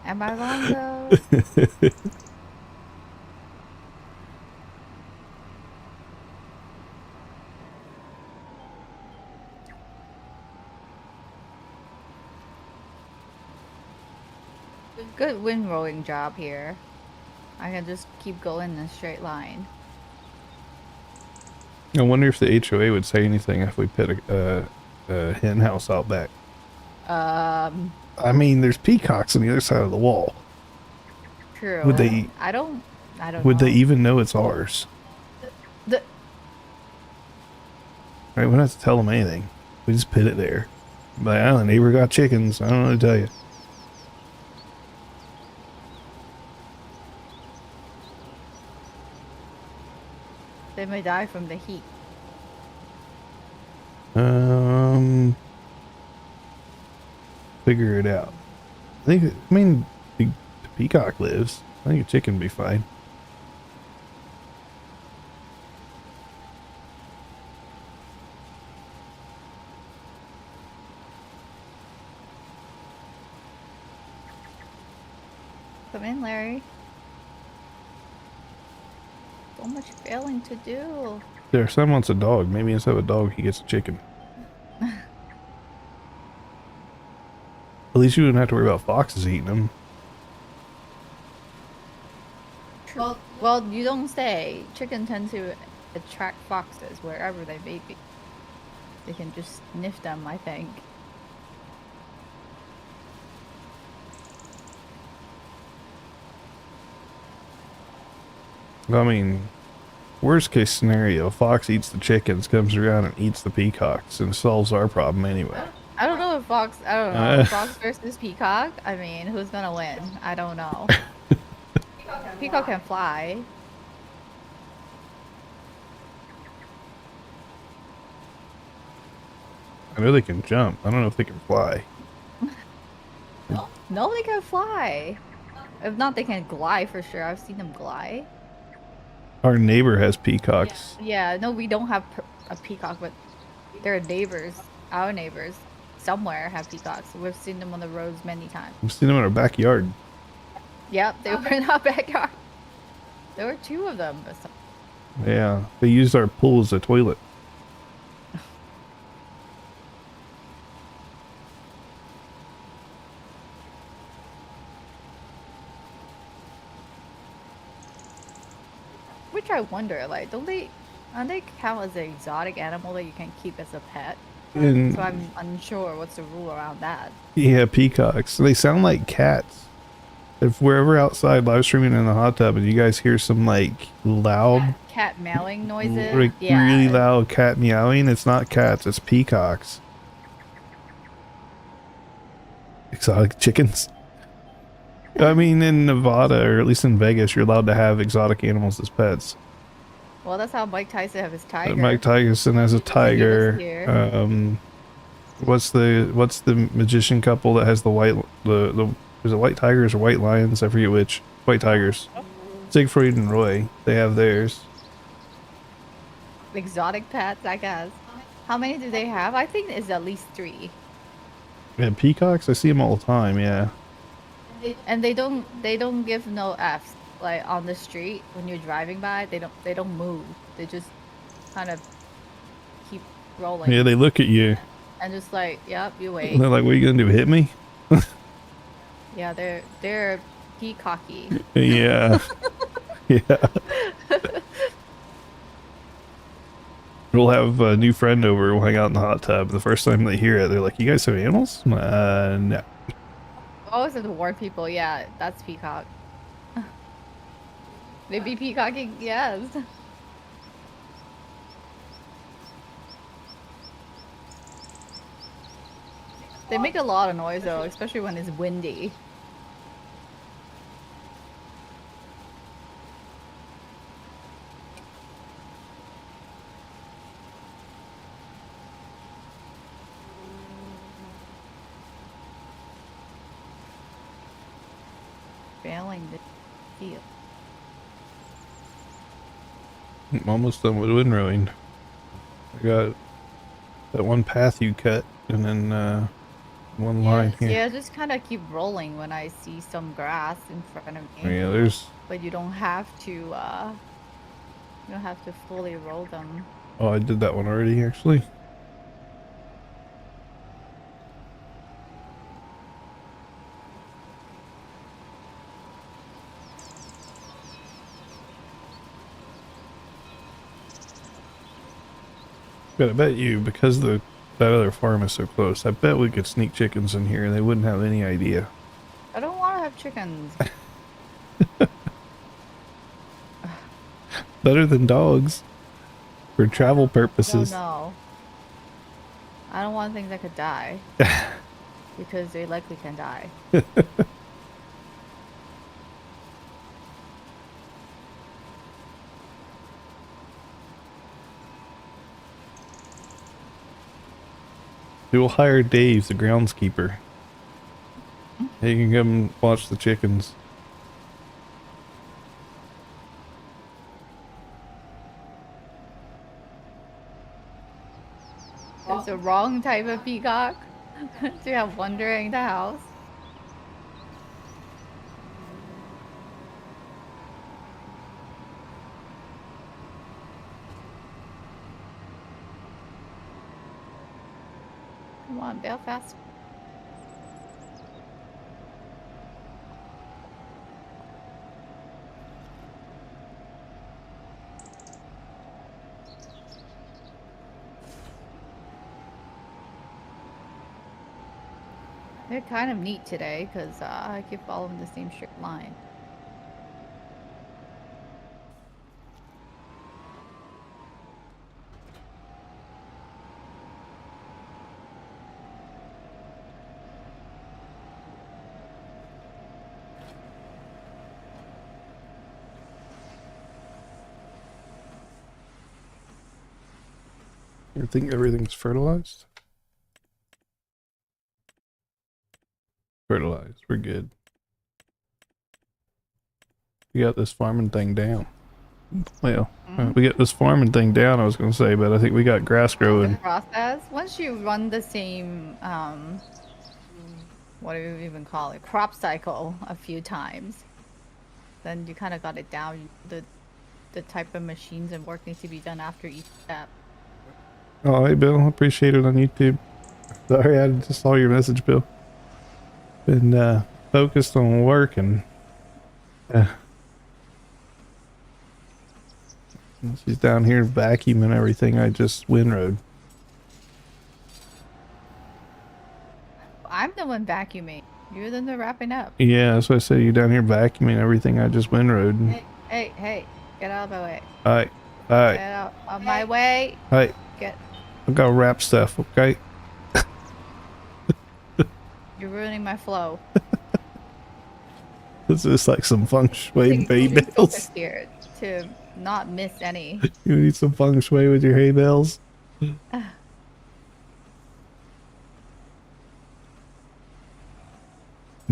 Am I wrong though? Good windrowing job here. I can just keep going in a straight line. I wonder if the HOA would say anything if we put a hen house out back. Um, I mean, there's peacocks on the other side of the wall. Would true. they I don't would they know. even know it's ours? The Right, we don't have to tell them anything. We just put it there. But I don't know, the neighbor got chickens. I don't know what to tell you. They may die from the heat. Um, Figure it out. I mean, the peacock lives. I think a chicken would be fine. Come in, Larry. So much failing to do. There, son wants a dog. Maybe instead of a dog, he gets a chicken. At least you wouldn't have to worry about foxes eating them. Well, you don't say. Chicken tend to attract foxes wherever they may be. They can just sniff them, I think. I mean, worst case scenario, a fox eats the chickens, comes around and eats the peacocks, and solves our problem anyway. I don't know if fox. I don't know. Fox versus peacock. I mean, who's gonna win? I don't know. Peacock can fly. I know they can jump. I don't know if they can fly. No, they can fly. If not, they can glide for sure. I've seen them glide. Our neighbor has peacocks. Yeah, no, we don't have a peacock, but their neighbors, our neighbors, somewhere have peacocks. We've seen them on the roads many times. I've seen them in our backyard. Yep, they were in our backyard. There were two of them. Yeah, they used our pool as a toilet. Which I wonder, like, don't they count as an exotic animal that you can keep as a pet? And So I'm unsure what's the rule around that. yeah, peacocks. They sound like cats. If we're ever outside live streaming in the hot tub and you guys hear some like loud, Cat meowing noises? like really Yeah. loud cat meowing, it's not cats, it's peacocks. Exotic chickens. I mean, in Nevada, or at least in Vegas, you're allowed to have exotic animals as pets. Well, that's how Mike Tyson have his tiger. Mike Tyson has a tiger. Here. What's the magician couple that has the white the is it white tigers or white lions? I forget which. White tigers. Siegfried and Roy. They have theirs. Exotic pets, I guess. How many do they have? I think it's at least 3. And peacocks, I see them all the time. Yeah. And they don't give no Fs. Like on the street when you're driving by, they don't move. They just kind of keep rolling. Yeah, they look at you. And just like, yep, you wait. And they're like, "What are you gonna do? Hit me?" Yeah, they're peacocky. Yeah. Yeah. We'll have a new friend over. We'll hang out in the hot tub. The first time they hear it, they're like, "You guys have animals?" No. Always have to warn people. Yeah, that's peacock. They be peacocking. Yes. They make a lot of noise though, especially when it's windy. Failing the field. I'm almost done with windrowing. I got that one path you cut, and then one line here. Yeah, just kind of keep rolling when I see some grass in front of me. Yeah, there's. But you don't have to. You don't have to fully roll them. Oh, I did that one already, actually. But I bet you, because the That other farm is so close. I bet we could sneak chickens in here and they wouldn't have any idea. I don't want to have chickens. Better than dogs for travel No, purposes. no. I don't want things that could die because they likely can die. We will hire Dave, the groundskeeper. He can come watch the chickens. It's the wrong type of peacock to have wandering the house. Come on, Belfast. They're kind of neat today because I keep following the same strict line. You think everything's fertilized? Fertilized. We're good. We got this farming thing down. Well, we got this farming thing down, I was going to say, but I think we got grass The growing. process, once you run the same, what do you even call it, crop cycle a few times, then you kind of got it down. The type of machines and work needs to be done after each step. Oh, hey, Bill. Appreciate it on YouTube. Sorry, I just saw your message, Bill. Been focused on work and she's down here vacuuming everything I just windrowed. I'm the one vacuuming. You're the one wrapping up. Yeah, that's why I said you're down here vacuuming everything I just windrowed. Hey, get out of my way. Alright, Get out of my way. Alright, Get. I've got to wrap stuff, okay? You're ruining my flow. This is like some feng shui hay Stay bales. focused here to not miss any. You need some feng shui with your hay bales? It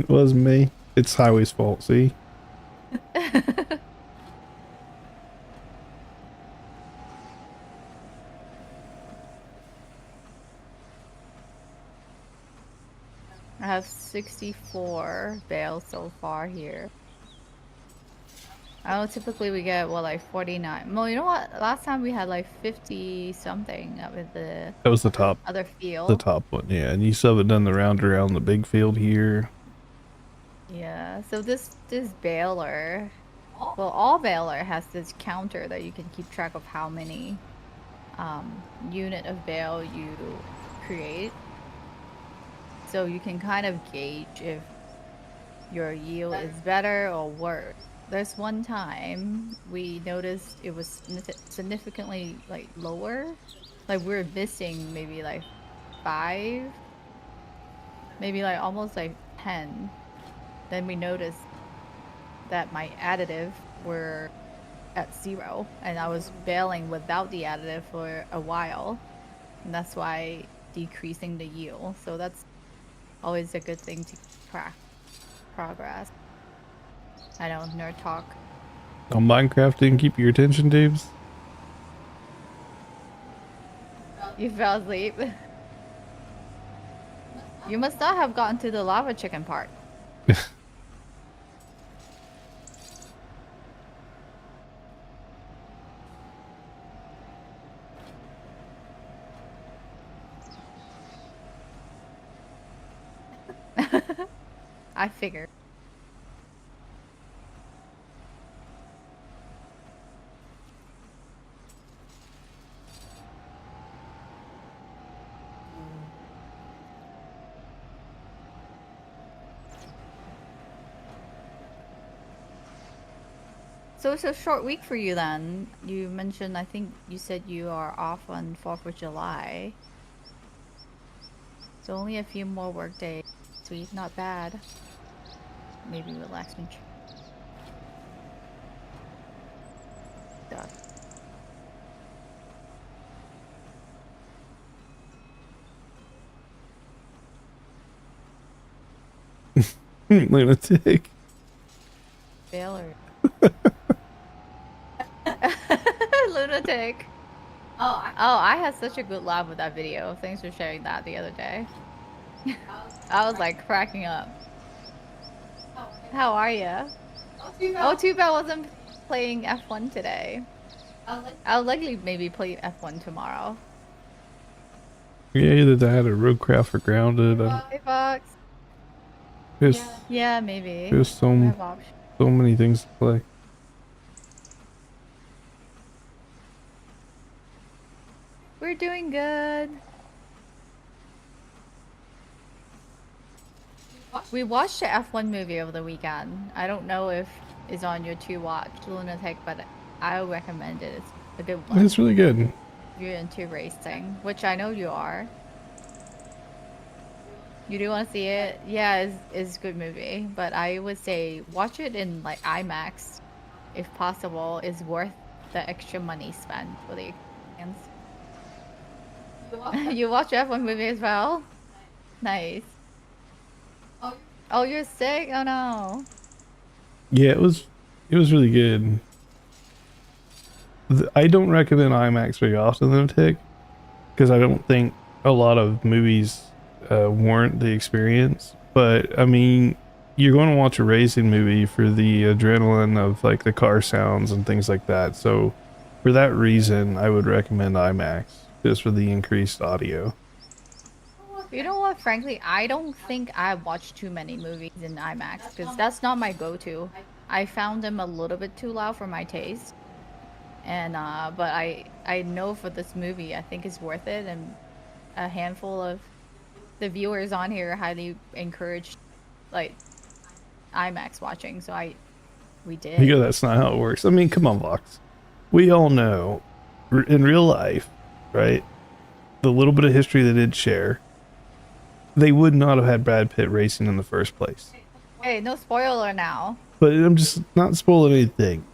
wasn't me. It's Highway's fault, see? I have 64 bales so far here. I know typically we get, what, like 49. Well, you know what? Last time we had like 50 something with the That was the top. other The field. top one, yeah. And you still haven't done the round around the big field here. Yeah, so this baler, well, all baler has this counter that you can keep track of how many unit of bale you create. So you can kind of gauge if your yield is better or worse. There's one time we noticed it was significantly like lower. Like we're missing maybe like 5, maybe like almost like 10. Then we noticed that my additive were at 0 and I was baling without the additive for a while. And that's why decreasing the yield. So that's always a good thing to track progress. I know, nerd talk. On Minecraft didn't keep your attention, Dubes? You fell asleep. You must not have gotten to the lava chicken part. I figured. So it's a short week for you then. You mentioned, I think you said you are off on 4th of July. So only a few more work days this week. Not bad. Maybe relaxing stuff. Lunatic. Failure. Lunatic. Oh, I had such a good laugh with that video. Thanks for sharing that the other day. I was like cracking up. How are you? Oh, too bad I wasn't playing F1 today. I'll likely maybe play F1 tomorrow. Yeah, either that or Roadcraft or Grounded. Hey, Fox. There's Yeah, maybe. there's We so have options. so many things to play. We're doing good. We watched the F1 movie over the weekend. I don't know if it's on your to watch Lunatic, but I recommend it. It's a good one. It's really good. You're into racing, which I know you are. You do want to see it? Yeah, it's a good movie, but I would say watch it in like IMAX if possible. It's worth the extra money spent for the experience. You watch F1 movie as well? Nice. Oh, you're sick? Oh no. Yeah, it was really good. I don't recommend IMAX very often though, Tick, because I don't think a lot of movies warrant the experience. But I mean, you're going to watch a racing movie for the adrenaline of like the car sounds and things like that. So for that reason, I would recommend IMAX just for the increased audio. You know what? Frankly, I don't think I watched too many movies in IMAX because that's not my go-to. I found them a little bit too loud for my taste. And but I know for this movie, I think it's worth it, and a handful of the viewers on here highly encouraged like IMAX watching, so we did. Because that's not how it works. I mean, come on, Vox. We all know in real life, right? The little bit of history they did share, they would not have had Brad Pitt racing in the first place. Hey, no spoiler now. But I'm just not spoiling anything.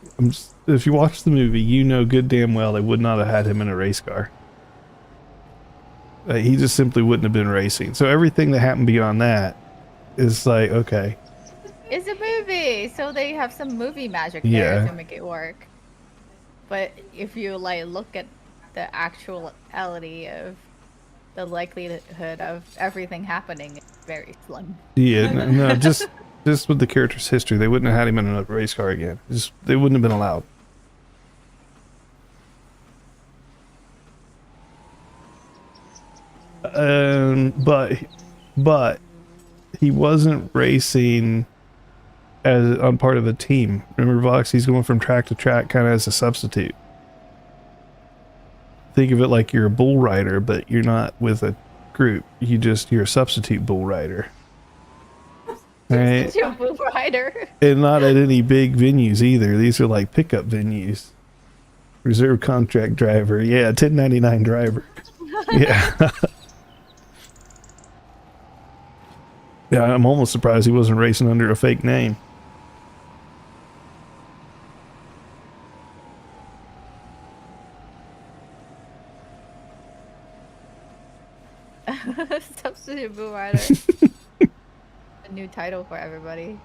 If you watch the movie, you know good damn well they would not have had him in a race car. He just simply wouldn't have been racing. So everything that happened beyond that is like, okay, It's a movie, so they have some movie magic there yeah, to make it work. But if you like look at the actuality of the likelihood of everything happening, it's very slim. yeah, no, just with the character's history, they wouldn't have had him in a race car again. Just they wouldn't have been allowed. But he wasn't racing as on part of a team. Remember, Vox? He's going from track to track, kind of as a substitute. Think of it like you're a bull rider, but you're not with a group. You're a substitute bull rider. Right? You're a Blue Rider. And not at any big venues either. These are like pickup venues. Reserve contract driver. Yeah, 1099 driver. Yeah. Yeah, I'm almost surprised he wasn't racing under a fake name. Substitute Blue Rider. A new title for everybody.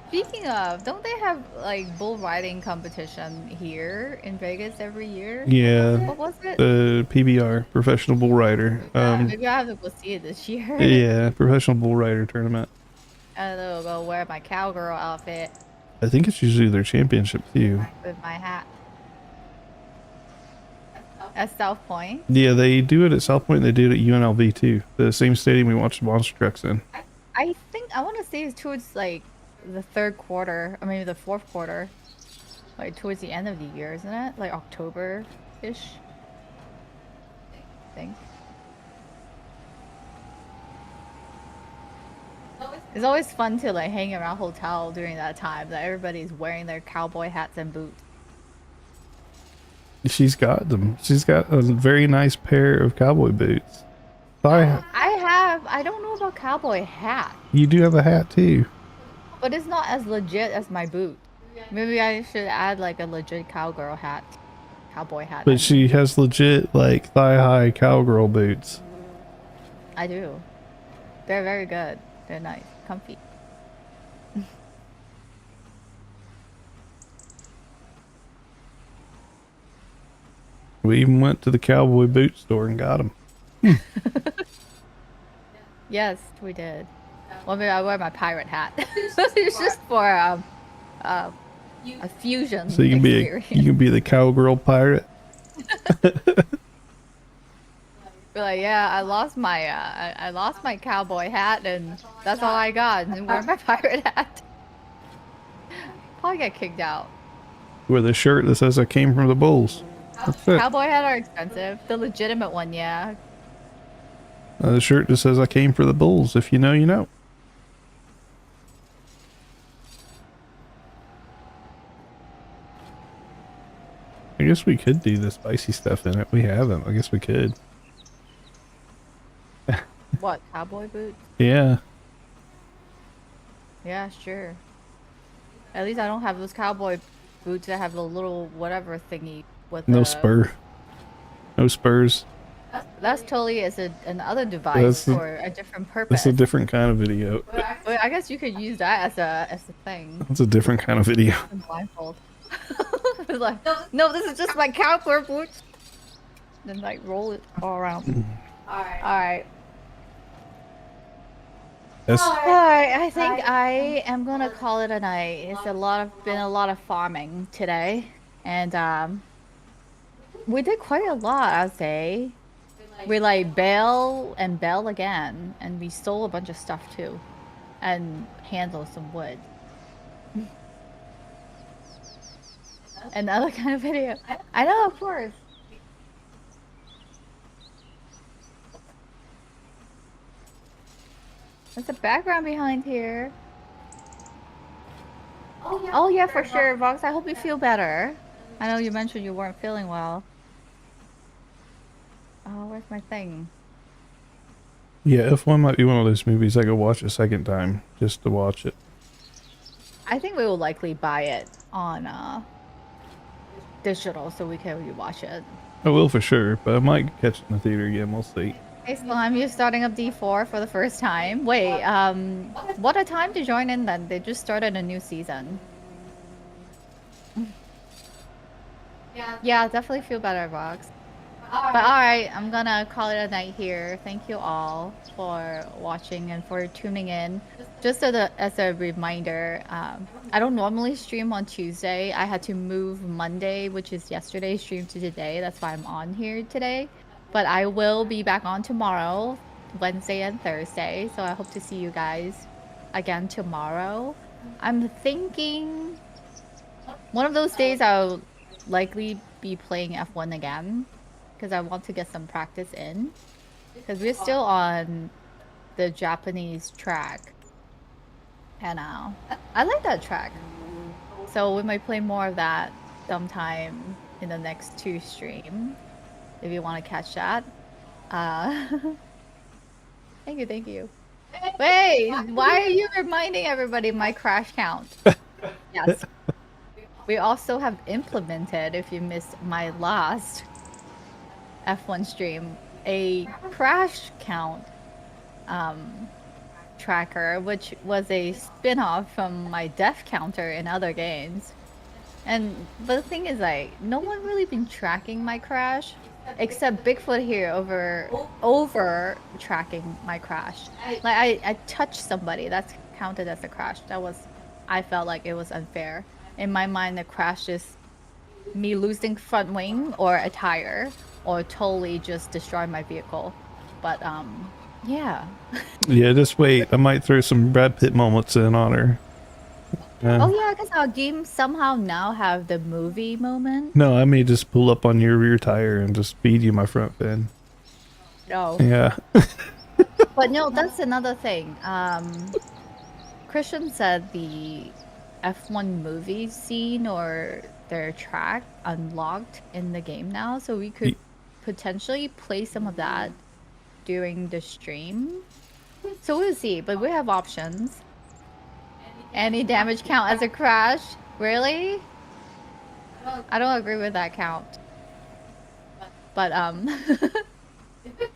Speaking of, don't they have like bull riding competition here in Vegas every year? Yeah, What was it? the PBR, Professional Bull Rider. Maybe I have to go see it this year. Yeah, Professional Bull Rider tournament. I'll go wear my cowgirl outfit I think it's usually their championship too. with my hat. At South Point. Yeah, they do it at South Point. They do it at UNLV too. The same stadium we watched monster trucks in. I think I want to say it's towards like the third quarter, or maybe the fourth quarter, like towards the end of the year, isn't it? Like October-ish, I think. It's always fun to like hang around hotel during that time that everybody's wearing their cowboy hats and boots. She's got them. She's got a very nice pair of cowboy boots. Thigh. I don't know about cowboy hat, You do have a hat too, but it's not as legit as my boot. Maybe I should add like a legit cowgirl hat, cowboy hat, I but mean. she has legit like thigh-high cowgirl boots. I do. They're very good. They're nice, comfy. We even went to the cowboy boot store and got them. Yes, we did. Well, maybe I wear my pirate hat. It's just for uh, a So fusion you experience. can be the cowgirl pirate. Be like, yeah, I lost my cowboy hat, and that's all I got. And wear my pirate hat. Probably get kicked out. With a shirt that says I came from the bulls. That's it. Cowboy hat are expensive. The legitimate one, yeah. The shirt that says I came for the bulls. If you know, you know. I guess we could do the spicy stuff in it. We haven't. I guess we could. What, cowboy boots? Yeah. Yeah, sure. At least I don't have those cowboy boots that have the little whatever thingy with No the. spur. No spurs. That's totally is another device That's a, for a different that's purpose. a different kind of video. Well, I guess you could use that as a thing. That's a different kind of video. Blindfold. It's like, no, this is just my cowboy boots. Then like roll it all around. All right. That's All right. I think I am gonna call it a night. It's been a lot of farming today, and we did quite a lot, I'd say. We like bail and bail again, and we stole a bunch of stuff too, and handled some wood. Another kind of video. I know, of course. There's a background behind here. Oh yeah, for sure, Vox. I hope you feel better. I know you mentioned you weren't feeling well. Oh, where's my thing? yeah. F1 might be one of those movies I could watch a second time just to watch it. I think we will likely buy it on digital so we can rewatch it. I will for sure, but I might catch it in the theater again. We'll see. Hey Slime, you starting up D4 for the first time? Wait, what a time to join in then. They just started a new season. Yeah, definitely feel better, Vox. But alright, I'm gonna call it a night here. Thank you all for watching and for tuning in. Just as a reminder, I don't normally stream on Tuesday. I had to move Monday, which is yesterday's stream, to today. That's why I'm on here today. But I will be back on tomorrow, Wednesday and Thursday. So I hope to see you guys again tomorrow. I'm thinking one of those days I'll likely be playing F1 again because I want to get some practice in because we're still on the Japanese track. And I like that track. So we might play more of that sometime in the next 2 streams if you want to catch that. Uh, thank you. Wait, why are you reminding everybody my crash count? Yes. We also have implemented, if you missed my last F1 stream, a crash count tracker, which was a spin-off from my death counter in other games. But the thing is, like, no one really been tracking my crash, except Bigfoot here over tracking my crash. Like I touched somebody, that's counted as a crash. I felt like it was unfair. In my mind, the crash is me losing front wing or a tire or totally just destroy my vehicle. But yeah. Yeah, just wait. I might throw some Brad Pitt moments in on her. Oh yeah, because our games somehow now have the movie moment. No, I may just pull up on your rear tire and just feed you my front fin. No. Yeah. But no, that's another thing. Christian said the F1 movie scene or their track unlocked in the game now, so we could Y- potentially play some of that during the stream. So we'll see, but we have options. Any damage count as a crash? Really? I don't agree with that count. But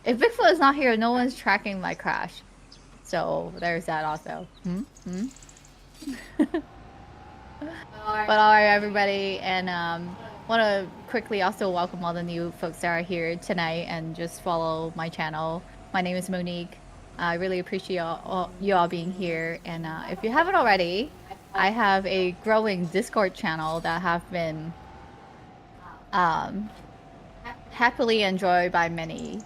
if Bigfoot is not here, no one's tracking my crash. So there's that also. Hmm? Hmm? But all right, everybody, and want to quickly also welcome all the new folks that are here tonight and just follow my channel. My name is Monique. I really appreciate you all being here. And if you haven't already, I have a growing Discord channel that have been um, happily enjoyed by many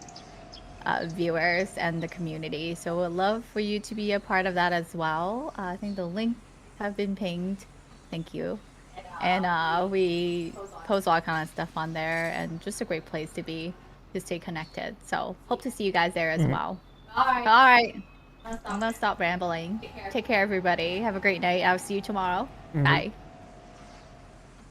viewers and the community. So we'd love for you to be a part of that as well. I think the link have been pinged. Thank you. And we post all kind of stuff on there, and just a great place to be to stay connected. So hope to see you guys there as mm, well. All right. I'm gonna stop rambling. Take care, everybody. Have a great night. I'll see you tomorrow. mm. Bye.